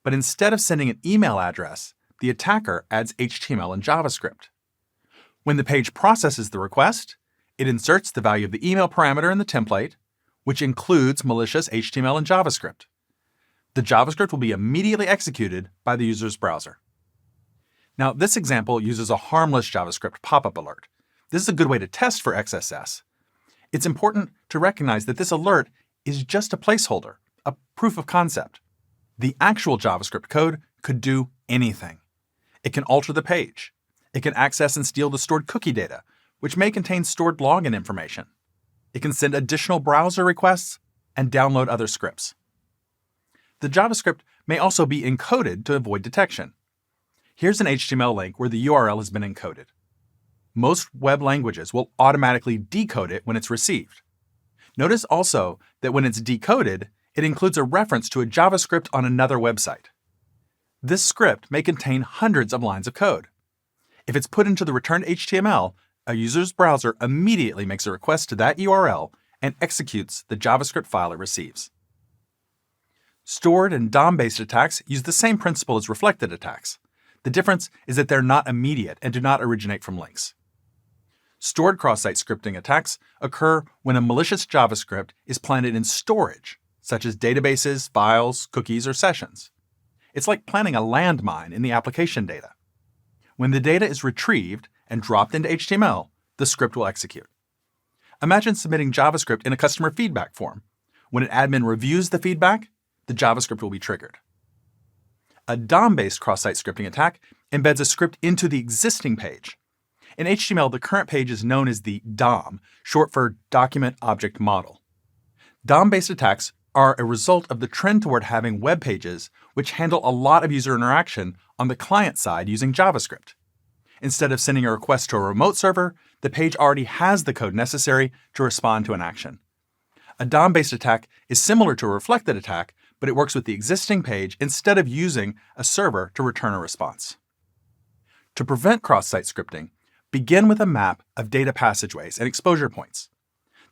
but instead of sending an email address, the attacker adds HTML and JavaScript. When the page processes the request, it inserts the value of the email parameter in the template, which includes malicious HTML and JavaScript. The JavaScript will be immediately executed by the user's browser. Now, this example uses a harmless JavaScript pop-up alert. This is a good way to test for XSS. It's important to recognize that this alert is just a placeholder, a proof of concept. The actual JavaScript code could do anything. It can alter the page. It can access and steal the stored cookie data, which may contain stored login information. It can send additional browser requests and download other scripts. The JavaScript may also be encoded to avoid detection. Here's an HTML link where the URL has been encoded. Most web languages will automatically decode it when it's received. Notice also that when it's decoded, it includes a reference to a JavaScript on another website. This script may contain hundreds of lines of code. If it's put into the returned HTML, a user's browser immediately makes a request to that URL and executes the JavaScript file it receives. Stored and DOM-based attacks use the same principle as reflected attacks. The difference is that they're not immediate and do not originate from links. Stored cross-site scripting attacks occur when a malicious JavaScript is planted in storage, such as databases, files, cookies, or sessions. It's like planting a landmine in the application data. When the data is retrieved and dropped into HTML, the script will execute. Imagine submitting JavaScript in a customer feedback form. When an admin reviews the feedback, the JavaScript will be triggered. A DOM-based cross-site scripting attack embeds a script into the existing page. In HTML, the current page is known as the DOM, short for Document Object Model. DOM-based attacks are a result of the trend toward having web pages which handle a lot of user interaction on the client side using JavaScript. Instead of sending a request to a remote server, the page already has the code necessary to respond to an action. A DOM-based attack is similar to a reflected attack, but it works with the existing page instead of using a server to return a response. To prevent cross-site scripting, begin with a map of data passageways and exposure points.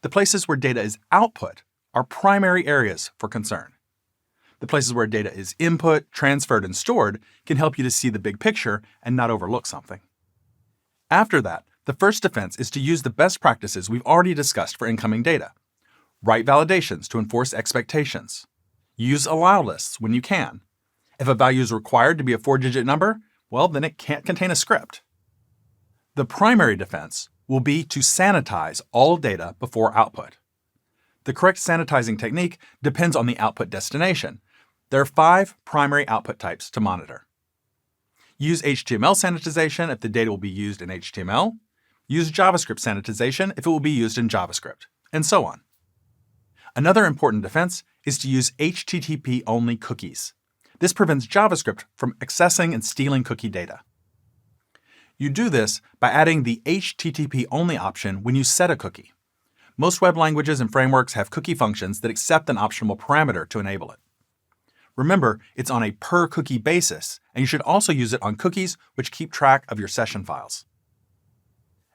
The places where data is output are primary areas for concern. The places where data is input, transferred, and stored can help you to see the big picture and not overlook something. After that, the first defense is to use the best practices we've already discussed for incoming data. Write validations to enforce expectations. Use allow lists when you can. If a value is required to be a 4-digit number, well, then it can't contain a script. The primary defense will be to sanitize all data before output. The correct sanitizing technique depends on the output destination. There are 5 primary output types to monitor. Use HTML sanitization if the data will be used in HTML. Use JavaScript sanitization if it will be used in JavaScript, and so on. Another important defense is to use HTTP-only cookies. This prevents JavaScript from accessing and stealing cookie data. You do this by adding the HTTP-only option when you set a cookie. Most web languages and frameworks have cookie functions that accept an optional parameter to enable it. Remember, it's on a per-cookie basis, and you should also use it on cookies which keep track of your session files.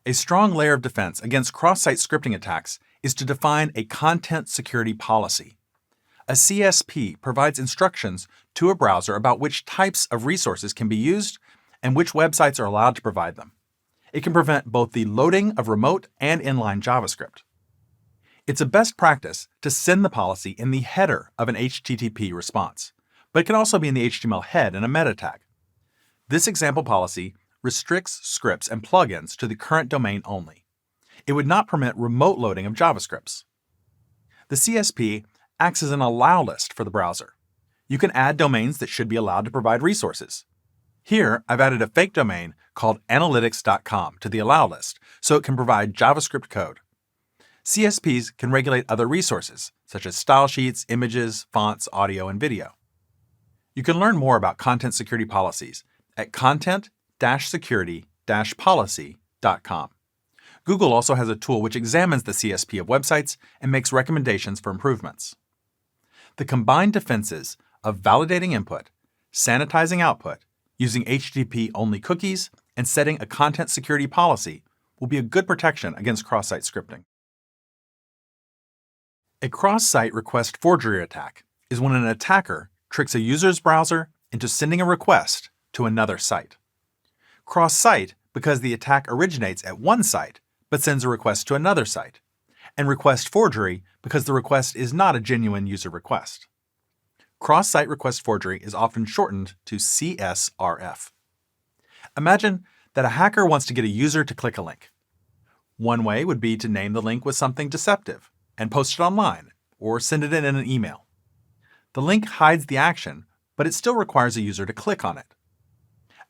A strong layer of defense against cross-site scripting attacks is to define a content security policy. A CSP provides instructions to a browser about which types of resources can be used and which websites are allowed to provide them. It can prevent both the loading of remote and inline JavaScript. It's a best practice to send the policy in the header of an HTTP response, but it can also be in the HTML head in a meta tag. This example policy restricts scripts and plugins to the current domain only. It would not permit remote loading of JavaScripts. The CSP acts as an allow list for the browser. You can add domains that should be allowed to provide resources. Here, I've added a fake domain called analytics.com to the allow list so it can provide JavaScript code. CSPs can regulate other resources, such as style sheets, images, fonts, audio, and video. You can learn more about content security policies at content-security-policy.com. Google also has a tool which examines the CSP of websites and makes recommendations for improvements. The combined defenses of validating input, sanitizing output, using HTTP-only cookies, and setting a content security policy will be a good protection against cross-site scripting. A cross-site request forgery attack is when an attacker tricks a user's browser into sending a request to another site. Cross-site because the attack originates at one site but sends a request to another site, and request forgery because the request is not a genuine user request. Cross-site request forgery is often shortened to CSRF. Imagine that a hacker wants to get a user to click a link. One way would be to name the link with something deceptive and post it online or send it in an email. The link hides the action, but it still requires a user to click on it.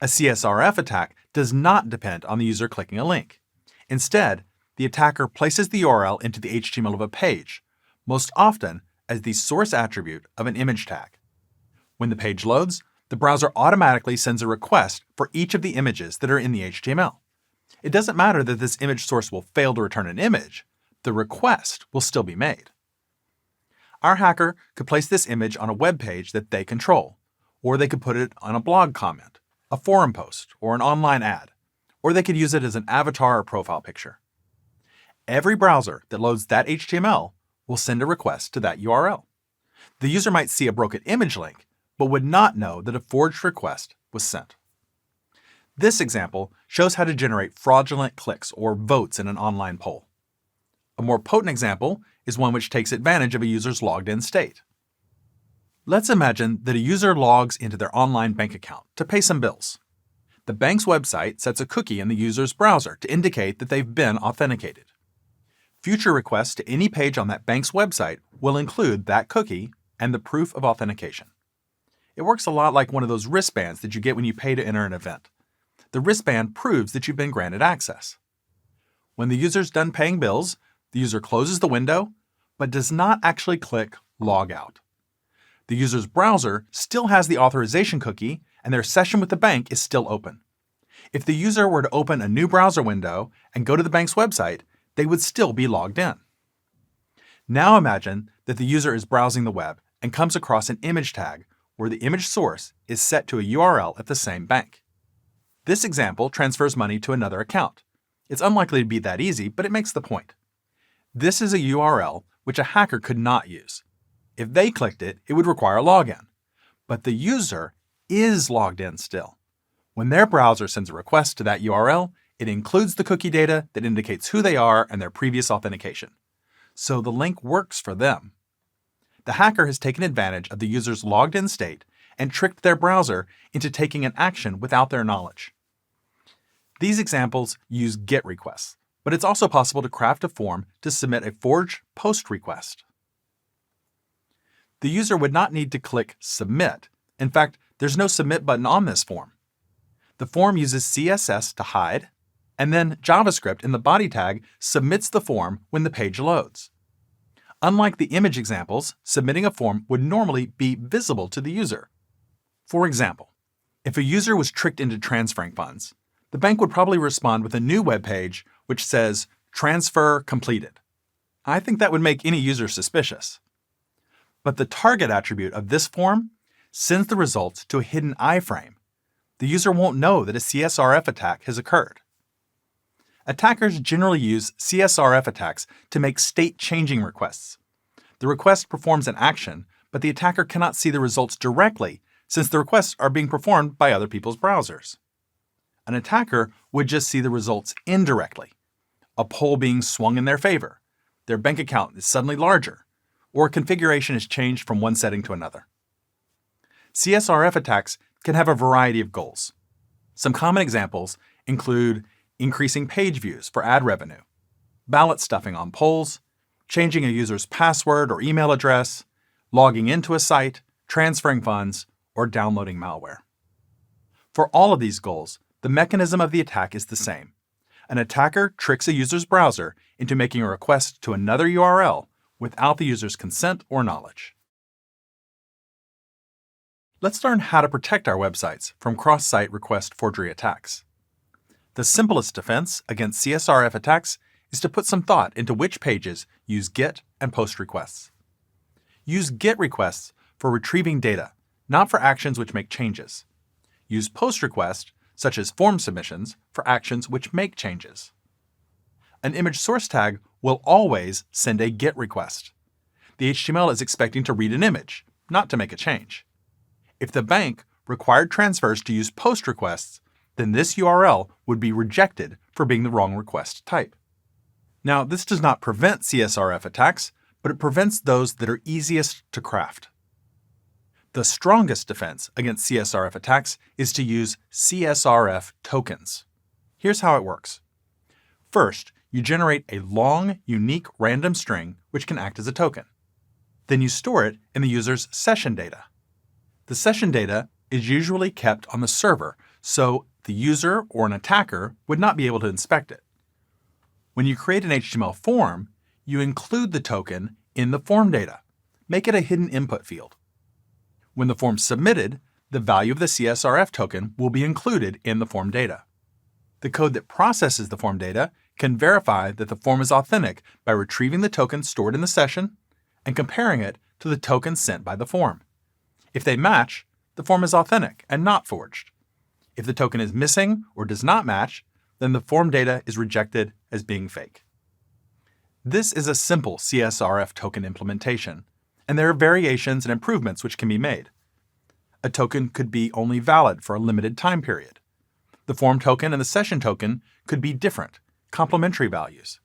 A CSRF attack does not depend on the user clicking a link. Instead, the attacker places the URL into the HTML of a page, most often as the source attribute of an image tag. When the page loads, the browser automatically sends a request for each of the images that are in the HTML. It doesn't matter that this image source will fail to return an image. The request will still be made. Our hacker could place this image on a web page that they control, or they could put it on a blog comment, a forum post, or an online ad, or they could use it as an avatar or profile picture. Every browser that loads that HTML will send a request to that URL. The user might see a broken image link, but would not know that a forged request was sent. This example shows how to generate fraudulent clicks or votes in an online poll. A more potent example is one which takes advantage of a user's logged-in state. Let's imagine that a user logs into their online bank account to pay some bills. The bank's website sets a cookie in the user's browser to indicate that they've been authenticated. Future requests to any page on that bank's website will include that cookie and the proof of authentication. It works a lot like one of those wristbands that you get when you pay to enter an event. The wristband proves that you've been granted access. When the user's done paying bills, the user closes the window, but does not actually click Log Out. The user's browser still has the authorization cookie, and their session with the bank is still open. If the user were to open a new browser window and go to the bank's website, they would still be logged in. Now imagine that the user is browsing the web and comes across an image tag where the image source is set to a URL at the same bank. This example transfers money to another account. It's unlikely to be that easy, but it makes the point. This is a URL which a hacker could not use. If they clicked it, it would require a login. But the user is logged in still. When their browser sends a request to that URL, it includes the cookie data that indicates who they are and their previous authentication. so the link works for them. The hacker has taken advantage of the user's logged-in state and tricked their browser into taking an action without their knowledge. These examples use GET requests, but it's also possible to craft a form to submit a forged POST request. The user would not need to click Submit. In fact, there's no Submit button on this form. The form uses CSS to hide, and then JavaScript in the body tag submits the form when the page loads. Unlike the image examples, submitting a form would normally be visible to the user. For example, if a user was tricked into transferring funds, the bank would probably respond with a new web page which says, "Transfer completed." I think that would make any user suspicious. But the target attribute of this form sends the results to a hidden iframe. The user won't know that a CSRF attack has occurred. Attackers generally use CSRF attacks to make state-changing requests. The request performs an action, but the attacker cannot see the results directly since the requests are being performed by other people's browsers. An attacker would just see the results indirectly. A poll being swung in their favor, their bank account is suddenly larger, or a configuration is changed from one setting to another. CSRF attacks can have a variety of goals. Some common examples include increasing page views for ad revenue, ballot stuffing on polls, changing a user's password or email address, logging into a site, transferring funds, or downloading malware. For all of these goals, the mechanism of the attack is the same. An attacker tricks a user's browser into making a request to another URL without the user's consent or knowledge. Let's learn how to protect our websites from cross-site request forgery attacks. The simplest defense against CSRF attacks is to put some thought into which pages use GET and POST requests. Use GET requests for retrieving data, not for actions which make changes. Use POST requests, such as form submissions, for actions which make changes. An image source tag will always send a GET request. The HTML is expecting to read an image, not to make a change. If the bank required transfers to use POST requests, then this URL would be rejected for being the wrong request type. Now, this does not prevent CSRF attacks, but it prevents those that are easiest to craft. The strongest defense against CSRF attacks is to use CSRF tokens. Here's how it works. First, you generate a long, unique random string which can act as a token. Then you store it in the user's session data. The session data is usually kept on the server, so the user or an attacker would not be able to inspect it. When you create an HTML form, you include the token in the form data. Make it a hidden input field. When the form's submitted, the value of the CSRF token will be included in the form data. The code that processes the form data can verify that the form is authentic by retrieving the token stored in the session and comparing it to the token sent by the form. If they match, the form is authentic and not forged. If the token is missing or does not match, then the form data is rejected as being fake. This is a simple CSRF token implementation, and there are variations and improvements which can be made. A token could be only valid for a limited time period. The form token and the session token could be different, complementary values.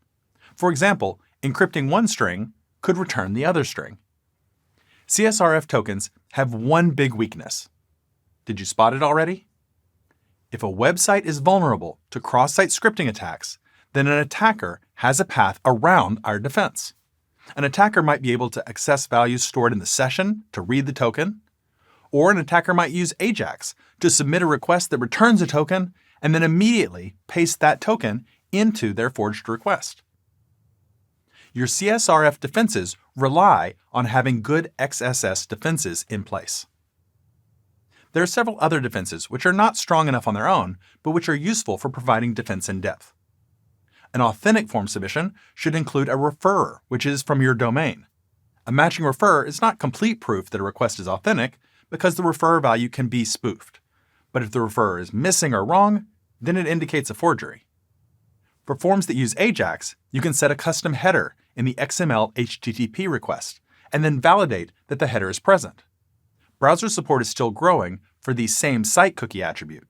For example, encrypting one string could return the other string. CSRF tokens have one big weakness. Did you spot it already? If a website is vulnerable to cross-site scripting attacks, then an attacker has a path around our defense. An attacker might be able to access values stored in the session to read the token, or an attacker might use AJAX to submit a request that returns a token and then immediately paste that token into their forged request. Your CSRF defenses rely on having good XSS defenses in place. There are several other defenses which are not strong enough on their own, but which are useful for providing defense in depth. An authentic form submission should include a referrer, which is from your domain. A matching referrer is not complete proof that a request is authentic because the referrer value can be spoofed. But if the referrer is missing or wrong, then it indicates a forgery. For forms that use AJAX, you can set a custom header in the XML HTTP request and then validate that the header is present. Browser support is still growing for the same site cookie attribute.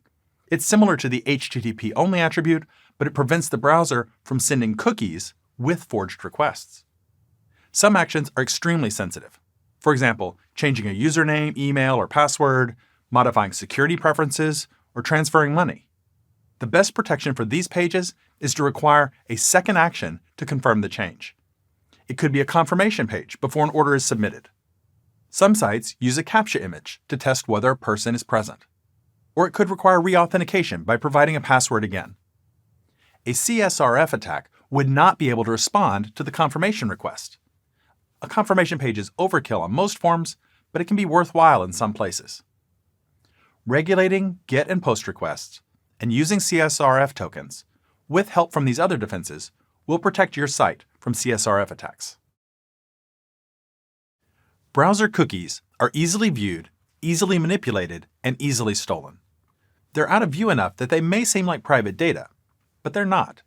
It's similar to the HTTP only attribute, but it prevents the browser from sending cookies with forged requests. Some actions are extremely sensitive. For example, changing a username, email, or password, modifying security preferences, or transferring money. The best protection for these pages is to require a second action to confirm the change. It could be a confirmation page before an order is submitted. Some sites use a CAPTCHA image to test whether a person is present. Or it could require reauthentication by providing a password again. A CSRF attack would not be able to respond to the confirmation request. A confirmation page is overkill on most forms, but it can be worthwhile in some places. Regulating GET and POST requests and using CSRF tokens, with help from these other defenses, will protect your site from CSRF attacks. Browser cookies are easily viewed, easily manipulated, and easily stolen. They're out of view enough that they may seem like private data, but they're not.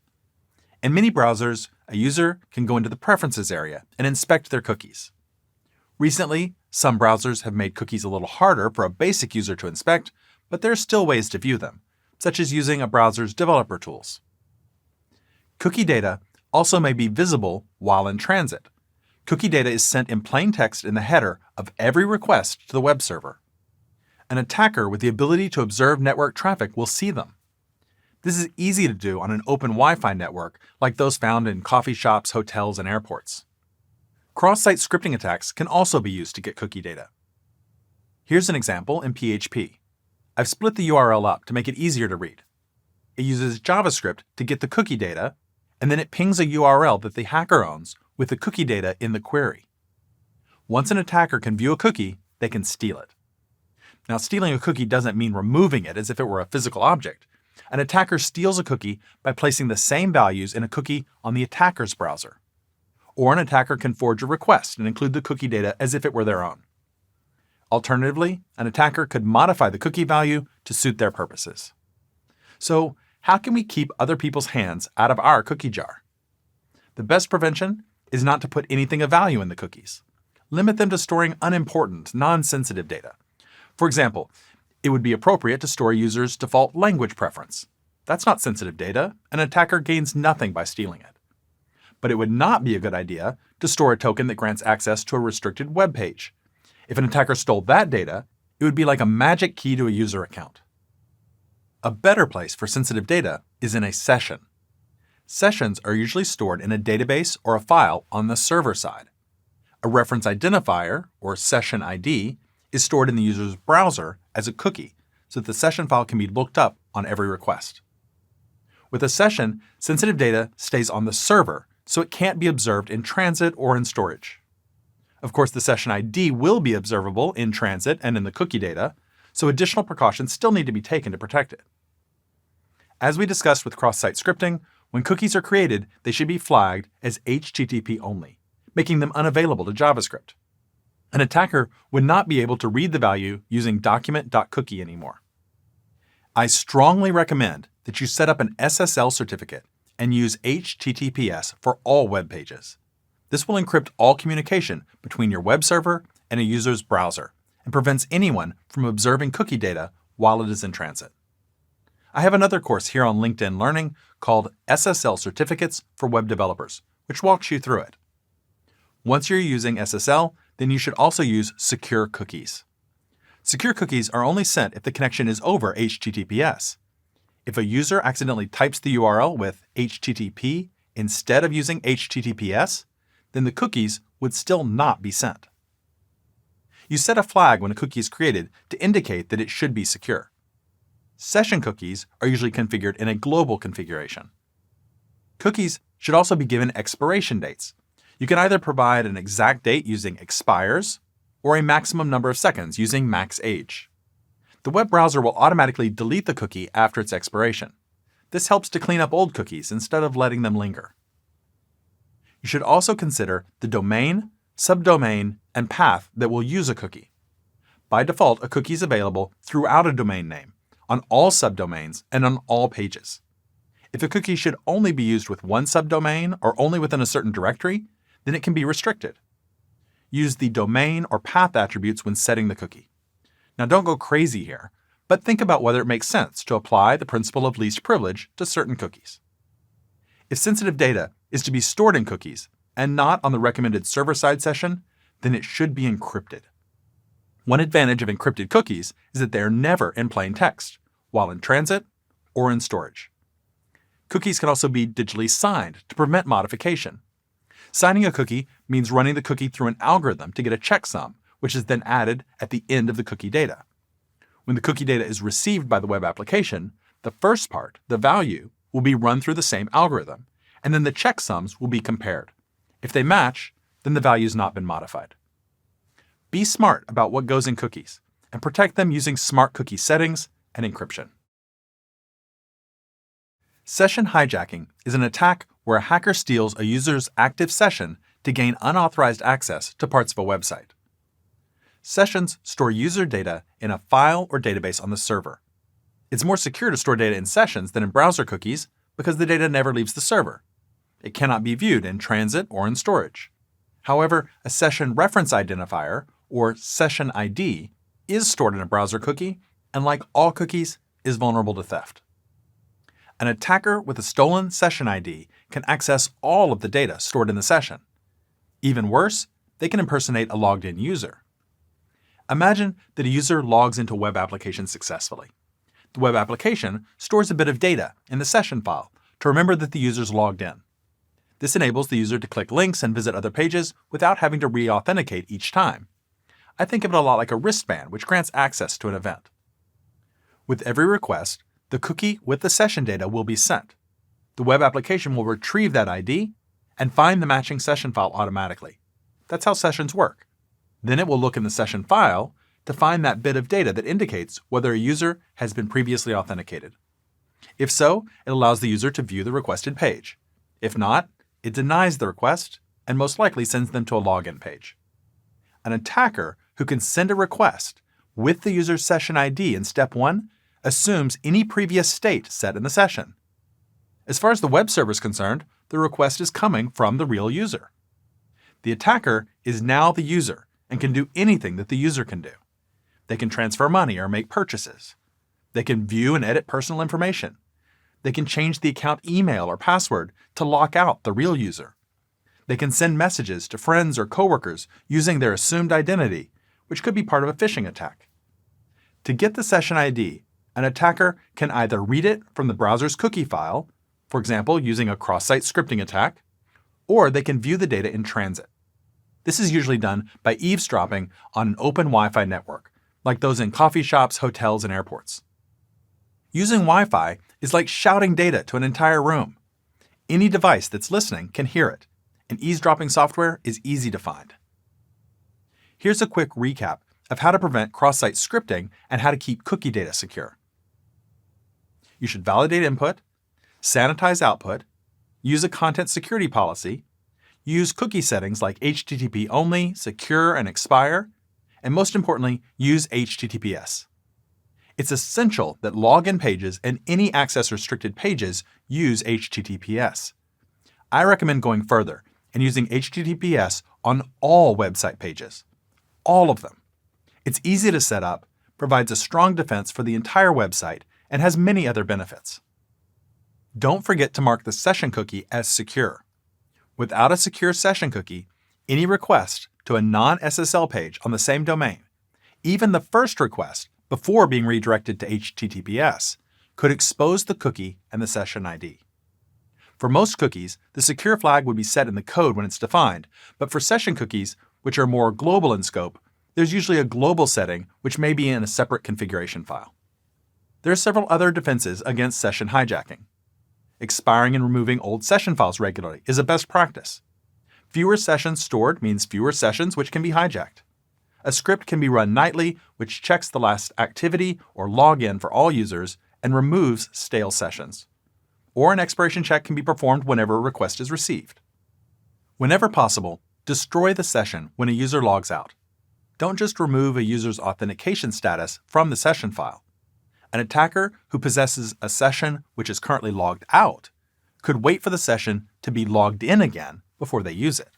In many browsers, a user can go into the Preferences area and inspect their cookies. Recently, some browsers have made cookies a little harder for a basic user to inspect, but there are still ways to view them, such as using a browser's developer tools. Cookie data also may be visible while in transit. Cookie data is sent in plain text in the header of every request to the web server. An attacker with the ability to observe network traffic will see them. This is easy to do on an open Wi-Fi network like those found in coffee shops, hotels, and airports. Cross-site scripting attacks can also be used to get cookie data. Here's an example in PHP. I've split the URL up to make it easier to read. It uses JavaScript to get the cookie data, and then it pings a URL that the hacker owns with the cookie data in the query. Once an attacker can view a cookie, they can steal it. Now, stealing a cookie doesn't mean removing it as if it were a physical object. An attacker steals a cookie by placing the same values in a cookie on the attacker's browser. Or an attacker can forge a request and include the cookie data as if it were their own. Alternatively, an attacker could modify the cookie value to suit their purposes. So, how can we keep other people's hands out of our cookie jar? The best prevention is not to put anything of value in the cookies. Limit them to storing unimportant, non-sensitive data. For example, it would be appropriate to store a user's default language preference. That's not sensitive data. An attacker gains nothing by stealing it. But it would not be a good idea to store a token that grants access to a restricted web page. If an attacker stole that data, it would be like a magic key to a user account. A better place for sensitive data is in a session. Sessions are usually stored in a database or a file on the server side. A reference identifier, or session ID, is stored in the user's browser as a cookie, so that the session file can be looked up on every request. With a session, sensitive data stays on the server, so it can't be observed in transit or in storage. Of course, the session ID will be observable in transit and in the cookie data, so additional precautions still need to be taken to protect it. As we discussed with cross-site scripting, when cookies are created, they should be flagged as HTTP only, making them unavailable to JavaScript. An attacker would not be able to read the value using document.cookie anymore. I strongly recommend that you set up an SSL certificate and use HTTPS for all web pages. This will encrypt all communication between your web server and a user's browser and prevents anyone from observing cookie data while it is in transit. I have another course here on LinkedIn Learning called SSL Certificates for Web Developers, which walks you through it. Once you're using SSL, then you should also use secure cookies. Secure cookies are only sent if the connection is over HTTPS. If a user accidentally types the URL with HTTP instead of using HTTPS, then the cookies would still not be sent. You set a flag when a cookie is created to indicate that it should be secure. Session cookies are usually configured in a global configuration. Cookies should also be given expiration dates. You can either provide an exact date using expires or a maximum number of seconds using max age. The web browser will automatically delete the cookie after its expiration. This helps to clean up old cookies instead of letting them linger. You should also consider the domain, subdomain, and path that will use a cookie. By default, a cookie is available throughout a domain name, on all subdomains, and on all pages. If a cookie should only be used with one subdomain or only within a certain directory, then it can be restricted. Use the domain or path attributes when setting the cookie. Now, don't go crazy here, but think about whether it makes sense to apply the principle of least privilege to certain cookies. If sensitive data is to be stored in cookies, and not on the recommended server-side session, then it should be encrypted. One advantage of encrypted cookies is that they are never in plain text, while in transit or in storage. Cookies can also be digitally signed to prevent modification. Signing a cookie means running the cookie through an algorithm to get a checksum, which is then added at the end of the cookie data. When the cookie data is received by the web application, the first part, the value, will be run through the same algorithm, and then the checksums will be compared. If they match, then the value has not been modified. Be smart about what goes in cookies, and protect them using smart cookie settings and encryption. Session hijacking is an attack where a hacker steals a user's active session to gain unauthorized access to parts of a website. Sessions store user data in a file or database on the server. It's more secure to store data in sessions than in browser cookies because the data never leaves the server. It cannot be viewed in transit or in storage. However, a session reference identifier, or session ID, is stored in a browser cookie and, like all cookies, is vulnerable to theft. An attacker with a stolen session ID can access all of the data stored in the session. Even worse, they can impersonate a logged-in user. Imagine that a user logs into a web application successfully. The web application stores a bit of data in the session file to remember that the user's logged in. This enables the user to click links and visit other pages without having to re-authenticate each time. I think of it a lot like a wristband, which grants access to an event. With every request, the cookie with the session data will be sent. The web application will retrieve that ID and find the matching session file automatically. That's how sessions work. Then it will look in the session file to find that bit of data that indicates whether a user has been previously authenticated. If so, it allows the user to view the requested page. If not, it denies the request and most likely sends them to a login page. An attacker who can send a request with the user's session ID in step 1 assumes any previous state set in the session. As far as the web server is concerned, the request is coming from the real user. The attacker is now the user and can do anything that the user can do. They can transfer money or make purchases. They can view and edit personal information. They can change the account email or password to lock out the real user. They can send messages to friends or coworkers using their assumed identity, which could be part of a phishing attack. To get the session ID, an attacker can either read it from the browser's cookie file, for example, using a cross-site scripting attack, or they can view the data in transit. This is usually done by eavesdropping on an open Wi-Fi network, like those in coffee shops, hotels, and airports. Using Wi-Fi is like shouting data to an entire room. Any device that's listening can hear it, and eavesdropping software is easy to find. Here's a quick recap of how to prevent cross-site scripting and how to keep cookie data secure. You should validate input, sanitize output, use a content security policy, use cookie settings like HTTP only, secure, and expire, and most importantly, use HTTPS. It's essential that login pages and any access-restricted pages use HTTPS. I recommend going further and using HTTPS on all website pages. All of them. It's easy to set up, provides a strong defense for the entire website, and has many other benefits. Don't forget to mark the session cookie as secure. Without a secure session cookie, any request to a non-SSL page on the same domain, even the first request before being redirected to HTTPS, could expose the cookie and the session ID. For most cookies, the secure flag would be set in the code when it's defined, but for session cookies, which are more global in scope, there's usually a global setting which may be in a separate configuration file. There are several other defenses against session hijacking. Expiring and removing old session files regularly is a best practice. Fewer sessions stored means fewer sessions which can be hijacked. A script can be run nightly which checks the last activity or login for all users and removes stale sessions. Or an expiration check can be performed whenever a request is received. Whenever possible, destroy the session when a user logs out. Don't just remove a user's authentication status from the session file. An attacker who possesses a session which is currently logged out could wait for the session to be logged in again before they use it.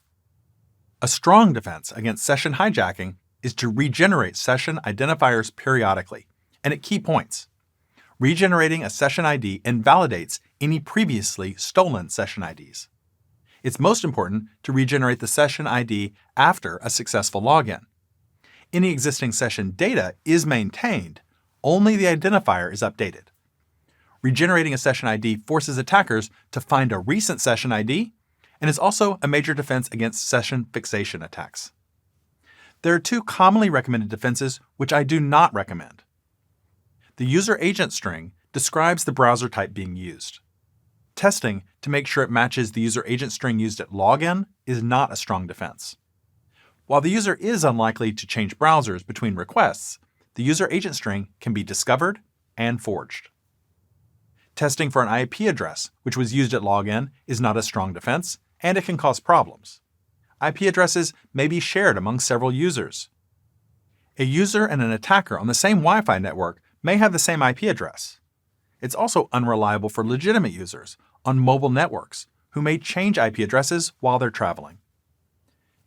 A strong defense against session hijacking is to regenerate session identifiers periodically and at key points. Regenerating a session ID invalidates any previously stolen session IDs. It's most important to regenerate the session ID after a successful login. Any existing session data is maintained, only the identifier is updated. Regenerating a session ID forces attackers to find a recent session ID and is also a major defense against session fixation attacks. There are two commonly recommended defenses which I do not recommend. The user agent string describes the browser type being used. Testing to make sure it matches the user agent string used at login is not a strong defense. While the user is unlikely to change browsers between requests, the user agent string can be discovered and forged. Testing for an IP address, which was used at login, is not a strong defense, and it can cause problems. IP addresses may be shared among several users. A user and an attacker on the same Wi-Fi network may have the same IP address. It's also unreliable for legitimate users on mobile networks who may change IP addresses while they're traveling.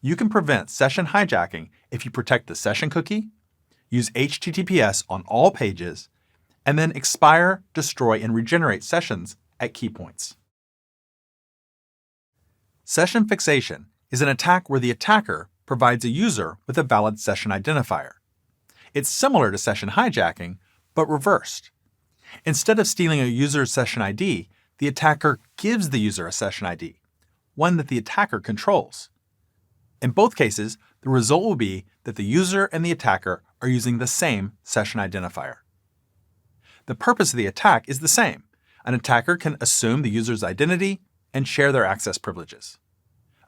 You can prevent session hijacking if you protect the session cookie, use HTTPS on all pages, and then expire, destroy, and regenerate sessions at key points. Session fixation is an attack where the attacker provides a user with a valid session identifier. It's similar to session hijacking, but reversed. Instead of stealing a user's session ID, the attacker gives the user a session ID, one that the attacker controls. In both cases, the result will be that the user and the attacker are using the same session identifier. The purpose of the attack is the same. An attacker can assume the user's identity and share their access privileges.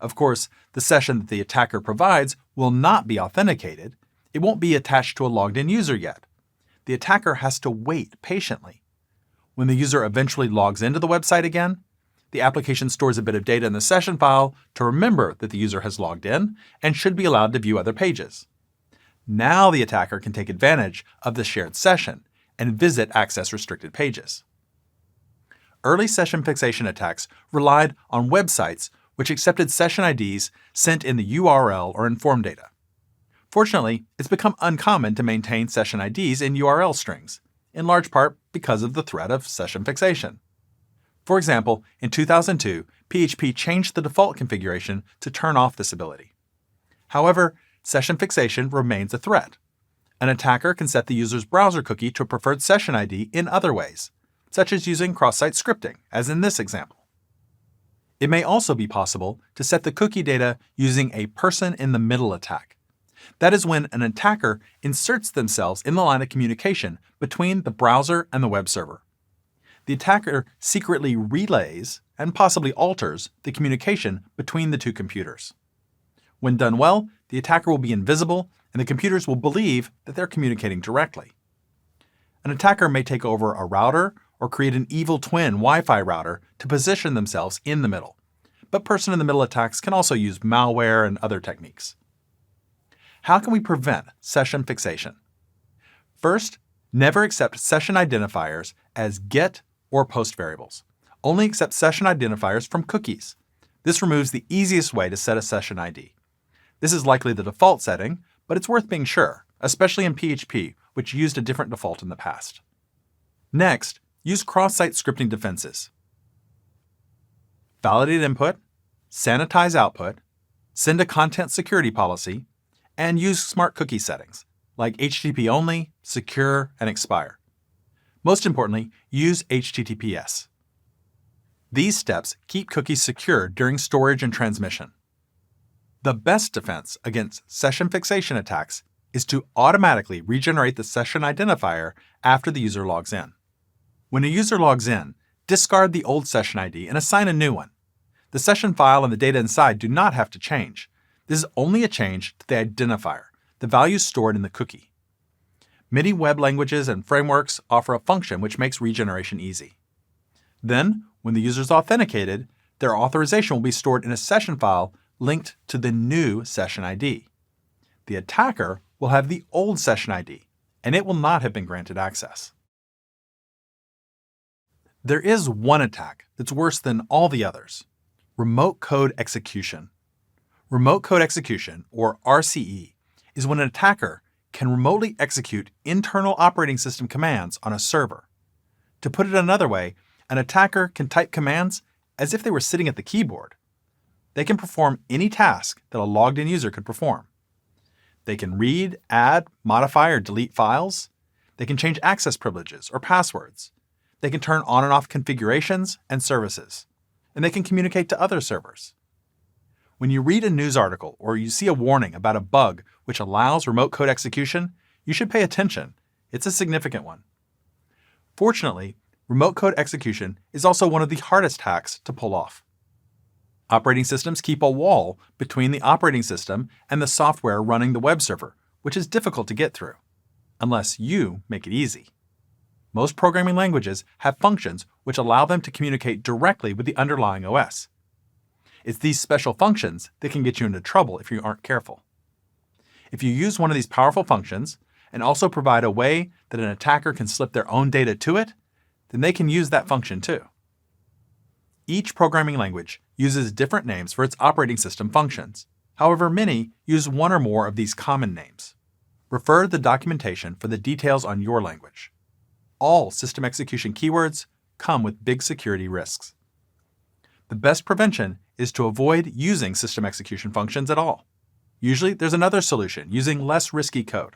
Of course, the session that the attacker provides will not be authenticated. It won't be attached to a logged-in user yet. The attacker has to wait patiently. When the user eventually logs into the website again, the application stores a bit of data in the session file to remember that the user has logged in and should be allowed to view other pages. Now the attacker can take advantage of the shared session and visit access-restricted pages. Early session fixation attacks relied on websites which accepted session IDs sent in the URL or in form data. Fortunately, it's become uncommon to maintain session IDs in URL strings, in large part because of the threat of session fixation. For example, in 2002, PHP changed the default configuration to turn off this ability. However, session fixation remains a threat. An attacker can set the user's browser cookie to a preferred session ID in other ways, such as using cross-site scripting, as in this example. It may also be possible to set the cookie data using a person-in-the-middle attack. That is when an attacker inserts themselves in the line of communication between the browser and the web server. The attacker secretly relays and possibly alters the communication between the two computers. When done well, the attacker will be invisible and the computers will believe that they're communicating directly. An attacker may take over a router or create an evil twin Wi-Fi router to position themselves in the middle. But person-in-the-middle attacks can also use malware and other techniques. How can we prevent session fixation? First, never accept session identifiers as get or post variables. Only accept session identifiers from cookies. This removes the easiest way to set a session ID. This is likely the default setting, but it's worth being sure, especially in PHP, which used a different default in the past. Next, use cross-site scripting defenses. Validate input, sanitize output, send a content security policy, and use smart cookie settings, like HTTP only, secure, and expire. Most importantly, use HTTPS. These steps keep cookies secure during storage and transmission. The best defense against session fixation attacks is to automatically regenerate the session identifier after the user logs in. When a user logs in, discard the old session ID and assign a new one. The session file and the data inside do not have to change. This is only a change to the identifier, the value stored in the cookie. Many web languages and frameworks offer a function which makes regeneration easy. Then, when the user is authenticated, their authorization will be stored in a session file linked to the new session ID. The attacker will have the old session ID, and it will not have been granted access. There is one attack that's worse than all the others: remote code execution. Remote code execution, or RCE, is when an attacker can remotely execute internal operating system commands on a server. To put it another way, an attacker can type commands as if they were sitting at the keyboard. They can perform any task that a logged-in user could perform. They can read, add, modify, or delete files. They can change access privileges or passwords. They can turn on and off configurations and services. And they can communicate to other servers. When you read a news article or you see a warning about a bug which allows remote code execution, you should pay attention. It's a significant one. Fortunately, remote code execution is also one of the hardest hacks to pull off. Operating systems keep a wall between the operating system and the software running the web server, which is difficult to get through, unless you make it easy. Most programming languages have functions which allow them to communicate directly with the underlying OS. It's these special functions that can get you into trouble if you aren't careful. If you use one of these powerful functions and also provide a way that an attacker can slip their own data to it, then they can use that function too. Each programming language uses different names for its operating system functions. However, many use one or more of these common names. Refer to the documentation for the details on your language. All system execution keywords come with big security risks. The best prevention is to avoid using system execution functions at all. Usually, there's another solution using less risky code.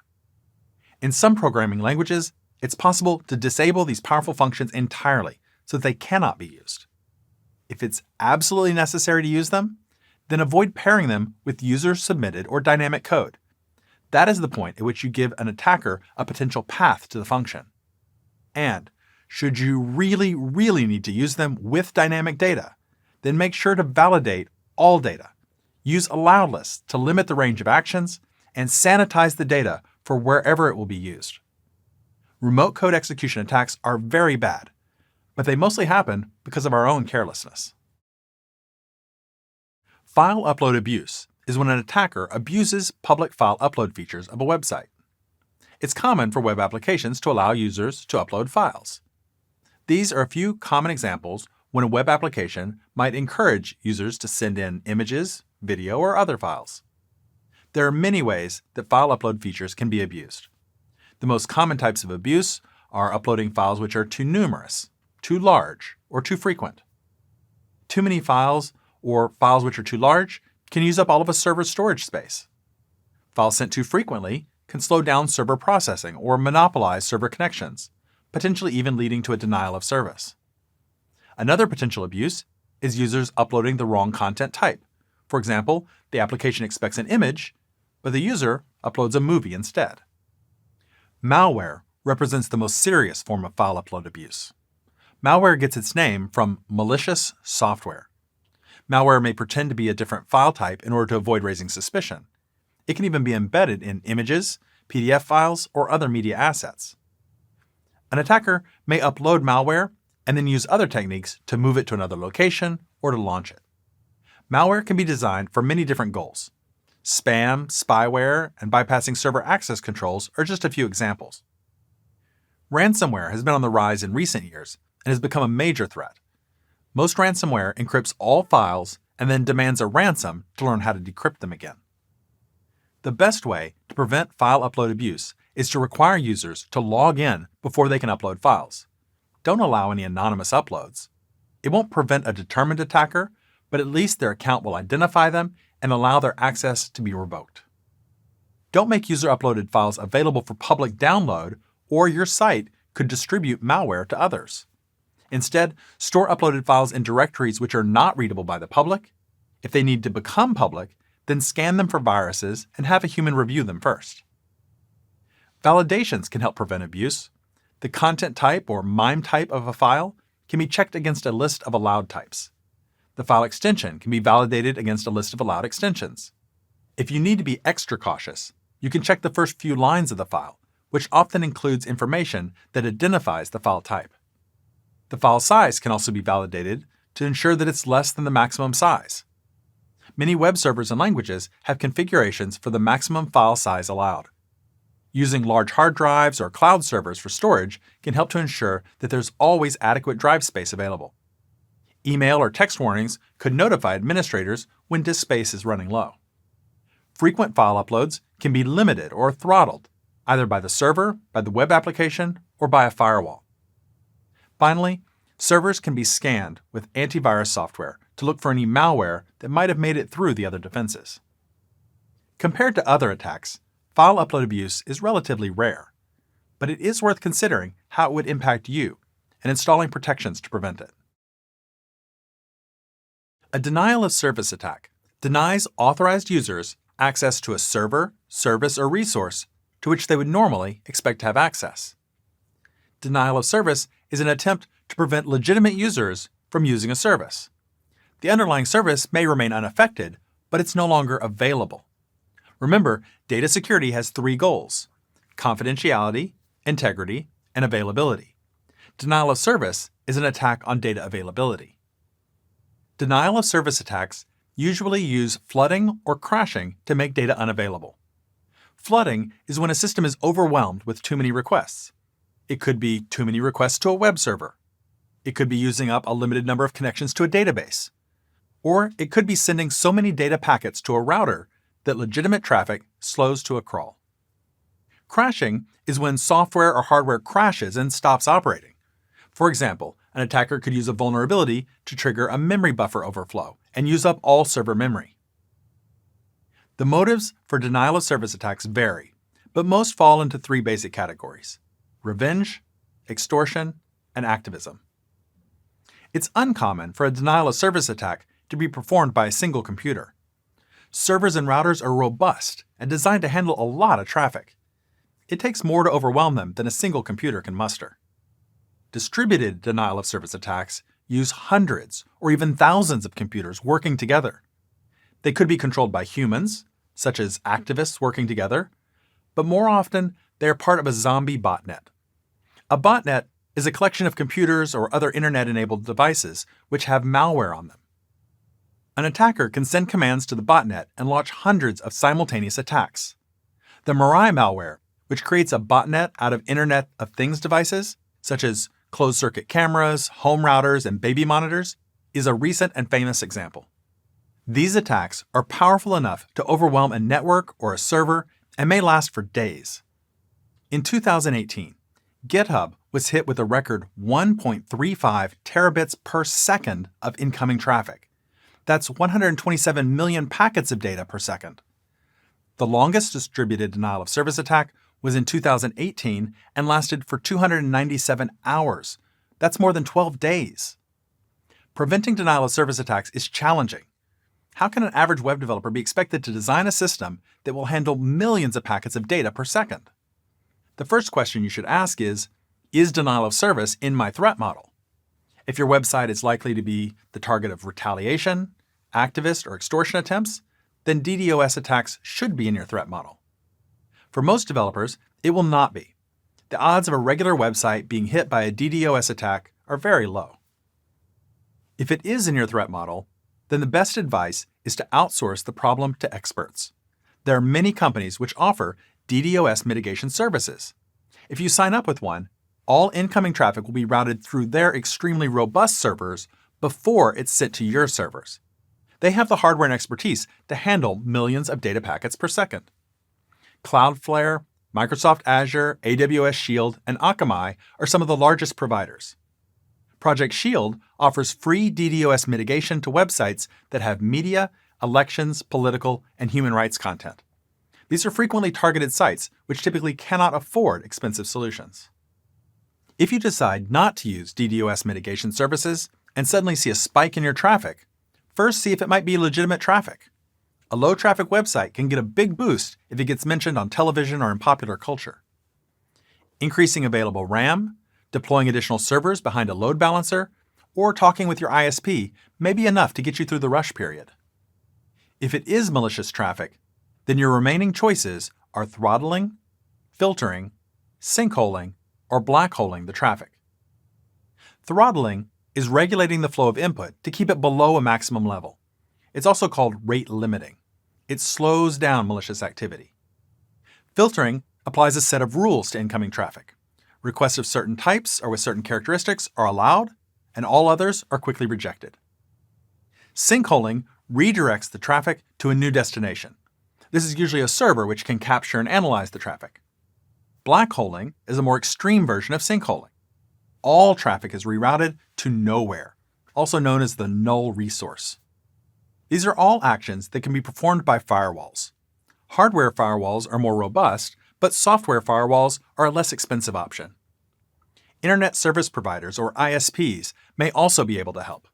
In some programming languages, it's possible to disable these powerful functions entirely so that they cannot be used. If it's absolutely necessary to use them, then avoid pairing them with user-submitted or dynamic code. That is the point at which you give an attacker a potential path to the function. And should you really need to use them with dynamic data, then make sure to validate all data. Use allowed lists to limit the range of actions and sanitize the data for wherever it will be used. Remote code execution attacks are very bad, but they mostly happen because of our own carelessness. File upload abuse is when an attacker abuses public file upload features of a website. It's common for web applications to allow users to upload files. These are a few common examples when a web application might encourage users to send in images, video, or other files. There are many ways that file upload features can be abused. The most common types of abuse are uploading files which are too numerous, too large, or too frequent. Too many files or files which are too large can use up all of a server's storage space. Files sent too frequently can slow down server processing or monopolize server connections, potentially even leading to a denial of service. Another potential abuse is users uploading the wrong content type. For example, the application expects an image, but the user uploads a movie instead. Malware represents the most serious form of file upload abuse. Malware gets its name from malicious software. Malware may pretend to be a different file type in order to avoid raising suspicion. It can even be embedded in images, PDF files, or other media assets. An attacker may upload malware and then use other techniques to move it to another location or to launch it. Malware can be designed for many different goals. Spam, spyware, and bypassing server access controls are just a few examples. Ransomware has been on the rise in recent years and has become a major threat. Most ransomware encrypts all files and then demands a ransom to learn how to decrypt them again. The best way to prevent file upload abuse is to require users to log in before they can upload files. Don't allow any anonymous uploads. It won't prevent a determined attacker, but at least their account will identify them and allow their access to be revoked. Don't make user-uploaded files available for public download, or your site could distribute malware to others. Instead, store uploaded files in directories which are not readable by the public. If they need to become public, then scan them for viruses and have a human review them first. Validations can help prevent abuse. The content type or MIME type of a file can be checked against a list of allowed types. The file extension can be validated against a list of allowed extensions. If you need to be extra cautious, you can check the first few lines of the file, which often includes information that identifies the file type. The file size can also be validated to ensure that it's less than the maximum size. Many web servers and languages have configurations for the maximum file size allowed. Using large hard drives or cloud servers for storage can help to ensure that there's always adequate drive space available. Email or text warnings could notify administrators when disk space is running low. Frequent file uploads can be limited or throttled, either by the server, by the web application, or by a firewall. Finally, Servers can be scanned with antivirus software to look for any malware that might have made it through the other defenses. Compared to other attacks, file upload abuse is relatively rare, but it is worth considering how it would impact you and installing protections to prevent it. A denial of service attack denies authorized users access to a server, service, or resource to which they would normally expect to have access. Denial of service is an attempt to prevent legitimate users from using a service. The underlying service may remain unaffected, but it's no longer available. Remember, data security has three goals: confidentiality, integrity, and availability. Denial of service is an attack on data availability. Denial of service attacks usually use flooding or crashing to make data unavailable. Flooding is when a system is overwhelmed with too many requests. It could be too many requests to a web server. It could be using up a limited number of connections to a database. Or it could be sending so many data packets to a router that legitimate traffic slows to a crawl. Crashing is when software or hardware crashes and stops operating. For example, an attacker could use a vulnerability to trigger a memory buffer overflow and use up all server memory. The motives for denial of service attacks vary, but most fall into three basic categories: revenge, extortion, and activism. It's uncommon for a denial of service attack to be performed by a single computer. Servers and routers are robust and designed to handle a lot of traffic. It takes more to overwhelm them than a single computer can muster. Distributed denial of service attacks use hundreds or even thousands of computers working together. They could be controlled by humans, such as activists working together, but more often they are part of a zombie botnet. A botnet is a collection of computers or other internet-enabled devices which have malware on them. An attacker can send commands to the botnet and launch hundreds of simultaneous attacks. The Mirai malware, which creates a botnet out of Internet of Things devices, such as closed-circuit cameras, home routers, and baby monitors, is a recent and famous example. These attacks are powerful enough to overwhelm a network or a server and may last for days. In 2018, GitHub was hit with a record 1.35 terabits per second of incoming traffic. That's 127 million packets of data per second. The longest distributed denial of service attack was in 2018 and lasted for 297 hours. That's more than 12 days. Preventing denial of service attacks is challenging. How can an average web developer be expected to design a system that will handle millions of packets of data per second? The first question you should ask is denial of service in my threat model? If your website is likely to be the target of retaliation, activist, or extortion attempts, then DDoS attacks should be in your threat model. For most developers, it will not be. The odds of a regular website being hit by a DDoS attack are very low. If it is in your threat model, then the best advice is to outsource the problem to experts. There are many companies which offer DDoS mitigation services. If you sign up with one, all incoming traffic will be routed through their extremely robust servers before it's sent to your servers. They have the hardware and expertise to handle millions of data packets per second. Cloudflare, Microsoft Azure, AWS Shield, and Akamai are some of the largest providers. Project Shield offers free DDoS mitigation to websites that have media, elections, political, and human rights content. These are frequently targeted sites which typically cannot afford expensive solutions. If you decide not to use DDoS mitigation services and suddenly see a spike in your traffic, first see if it might be legitimate traffic. A low-traffic website can get a big boost if it gets mentioned on television or in popular culture. Increasing available RAM, deploying additional servers behind a load balancer, or talking with your ISP may be enough to get you through the rush period. If it is malicious traffic, then your remaining choices are throttling, filtering, sinkholing, or blackholing the traffic. Throttling is regulating the flow of input to keep it below a maximum level. It's also called rate limiting. It slows down malicious activity. Filtering applies a set of rules to incoming traffic. Requests of certain types or with certain characteristics are allowed, and all others are quickly rejected. Sinkholing redirects the traffic to a new destination. This is usually a server which can capture and analyze the traffic. Blackholing is a more extreme version of sinkholing. All traffic is rerouted to nowhere, also known as the null resource. These are all actions that can be performed by firewalls. Hardware firewalls are more robust, but software firewalls are a less expensive option. Internet service providers, or ISPs, may also be able to help.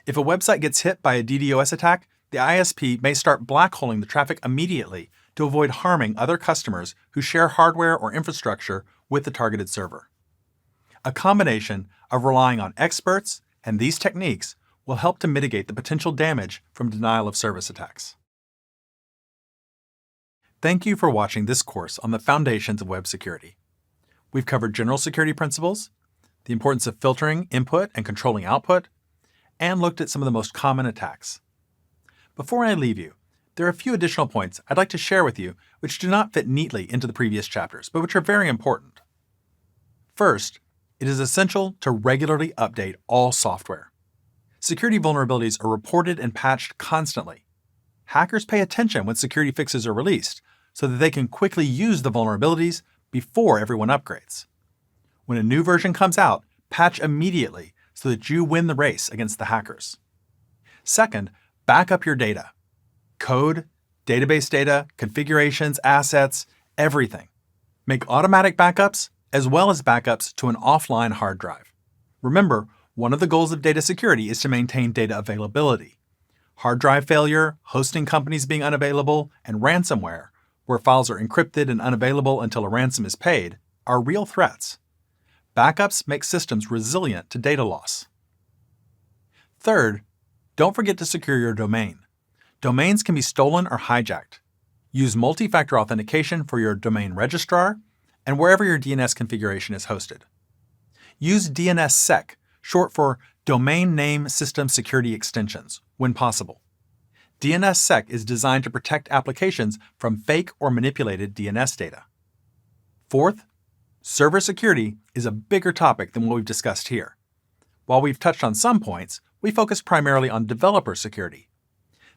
If a website gets hit by a DDoS attack, the ISP may start blackholing the traffic immediately to avoid harming other customers who share hardware or infrastructure with the targeted server. A combination of relying on experts and these techniques will help to mitigate the potential damage from denial of service attacks. Thank you for watching this course on the foundations of web security. We've covered general security principles, the importance of filtering input and controlling output, and looked at some of the most common attacks. Before I leave you, there are a few additional points I'd like to share with you which do not fit neatly into the previous chapters, but which are very important. First, it is essential to regularly update all software. Security vulnerabilities are reported and patched constantly. Hackers pay attention when security fixes are released so that they can quickly use the vulnerabilities before everyone upgrades. When a new version comes out, patch immediately so that you win the race against the hackers. Second, back up your data. Code, database data, configurations, assets, everything. Make automatic backups as well as backups to an offline hard drive. Remember, one of the goals of data security is to maintain data availability. Hard drive failure, hosting companies being unavailable, and ransomware, where files are encrypted and unavailable until a ransom is paid, are real threats. Backups make systems resilient to data loss. Third, don't forget to secure your domain. Domains can be stolen or hijacked. Use multi-factor authentication for your domain registrar and wherever your DNS configuration is hosted. Use DNSSEC, short for Domain Name System Security Extensions, when possible. DNSSEC is designed to protect applications from fake or manipulated DNS data. Fourth, server security is a bigger topic than what we've discussed here. While we've touched on some points, we focus primarily on developer security.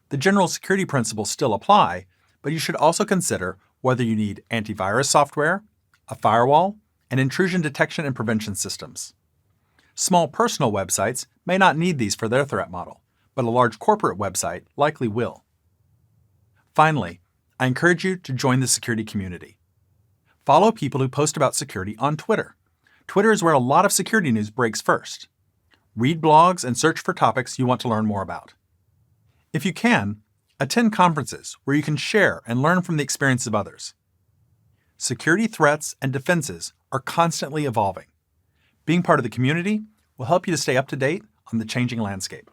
The general security principles still apply, but you should also consider whether you need antivirus software, a firewall, and intrusion detection and prevention systems. Small personal websites may not need these for their threat model, but a large corporate website likely will. Finally, I encourage you to join the security community. Follow people who post about security on Twitter. Twitter is where a lot of security news breaks first. Read blogs and search for topics you want to learn more about. If you can, attend conferences where you can share and learn from the experience of others. Security threats and defenses are constantly evolving. Being part of the community will help you to stay up to date on the changing landscape.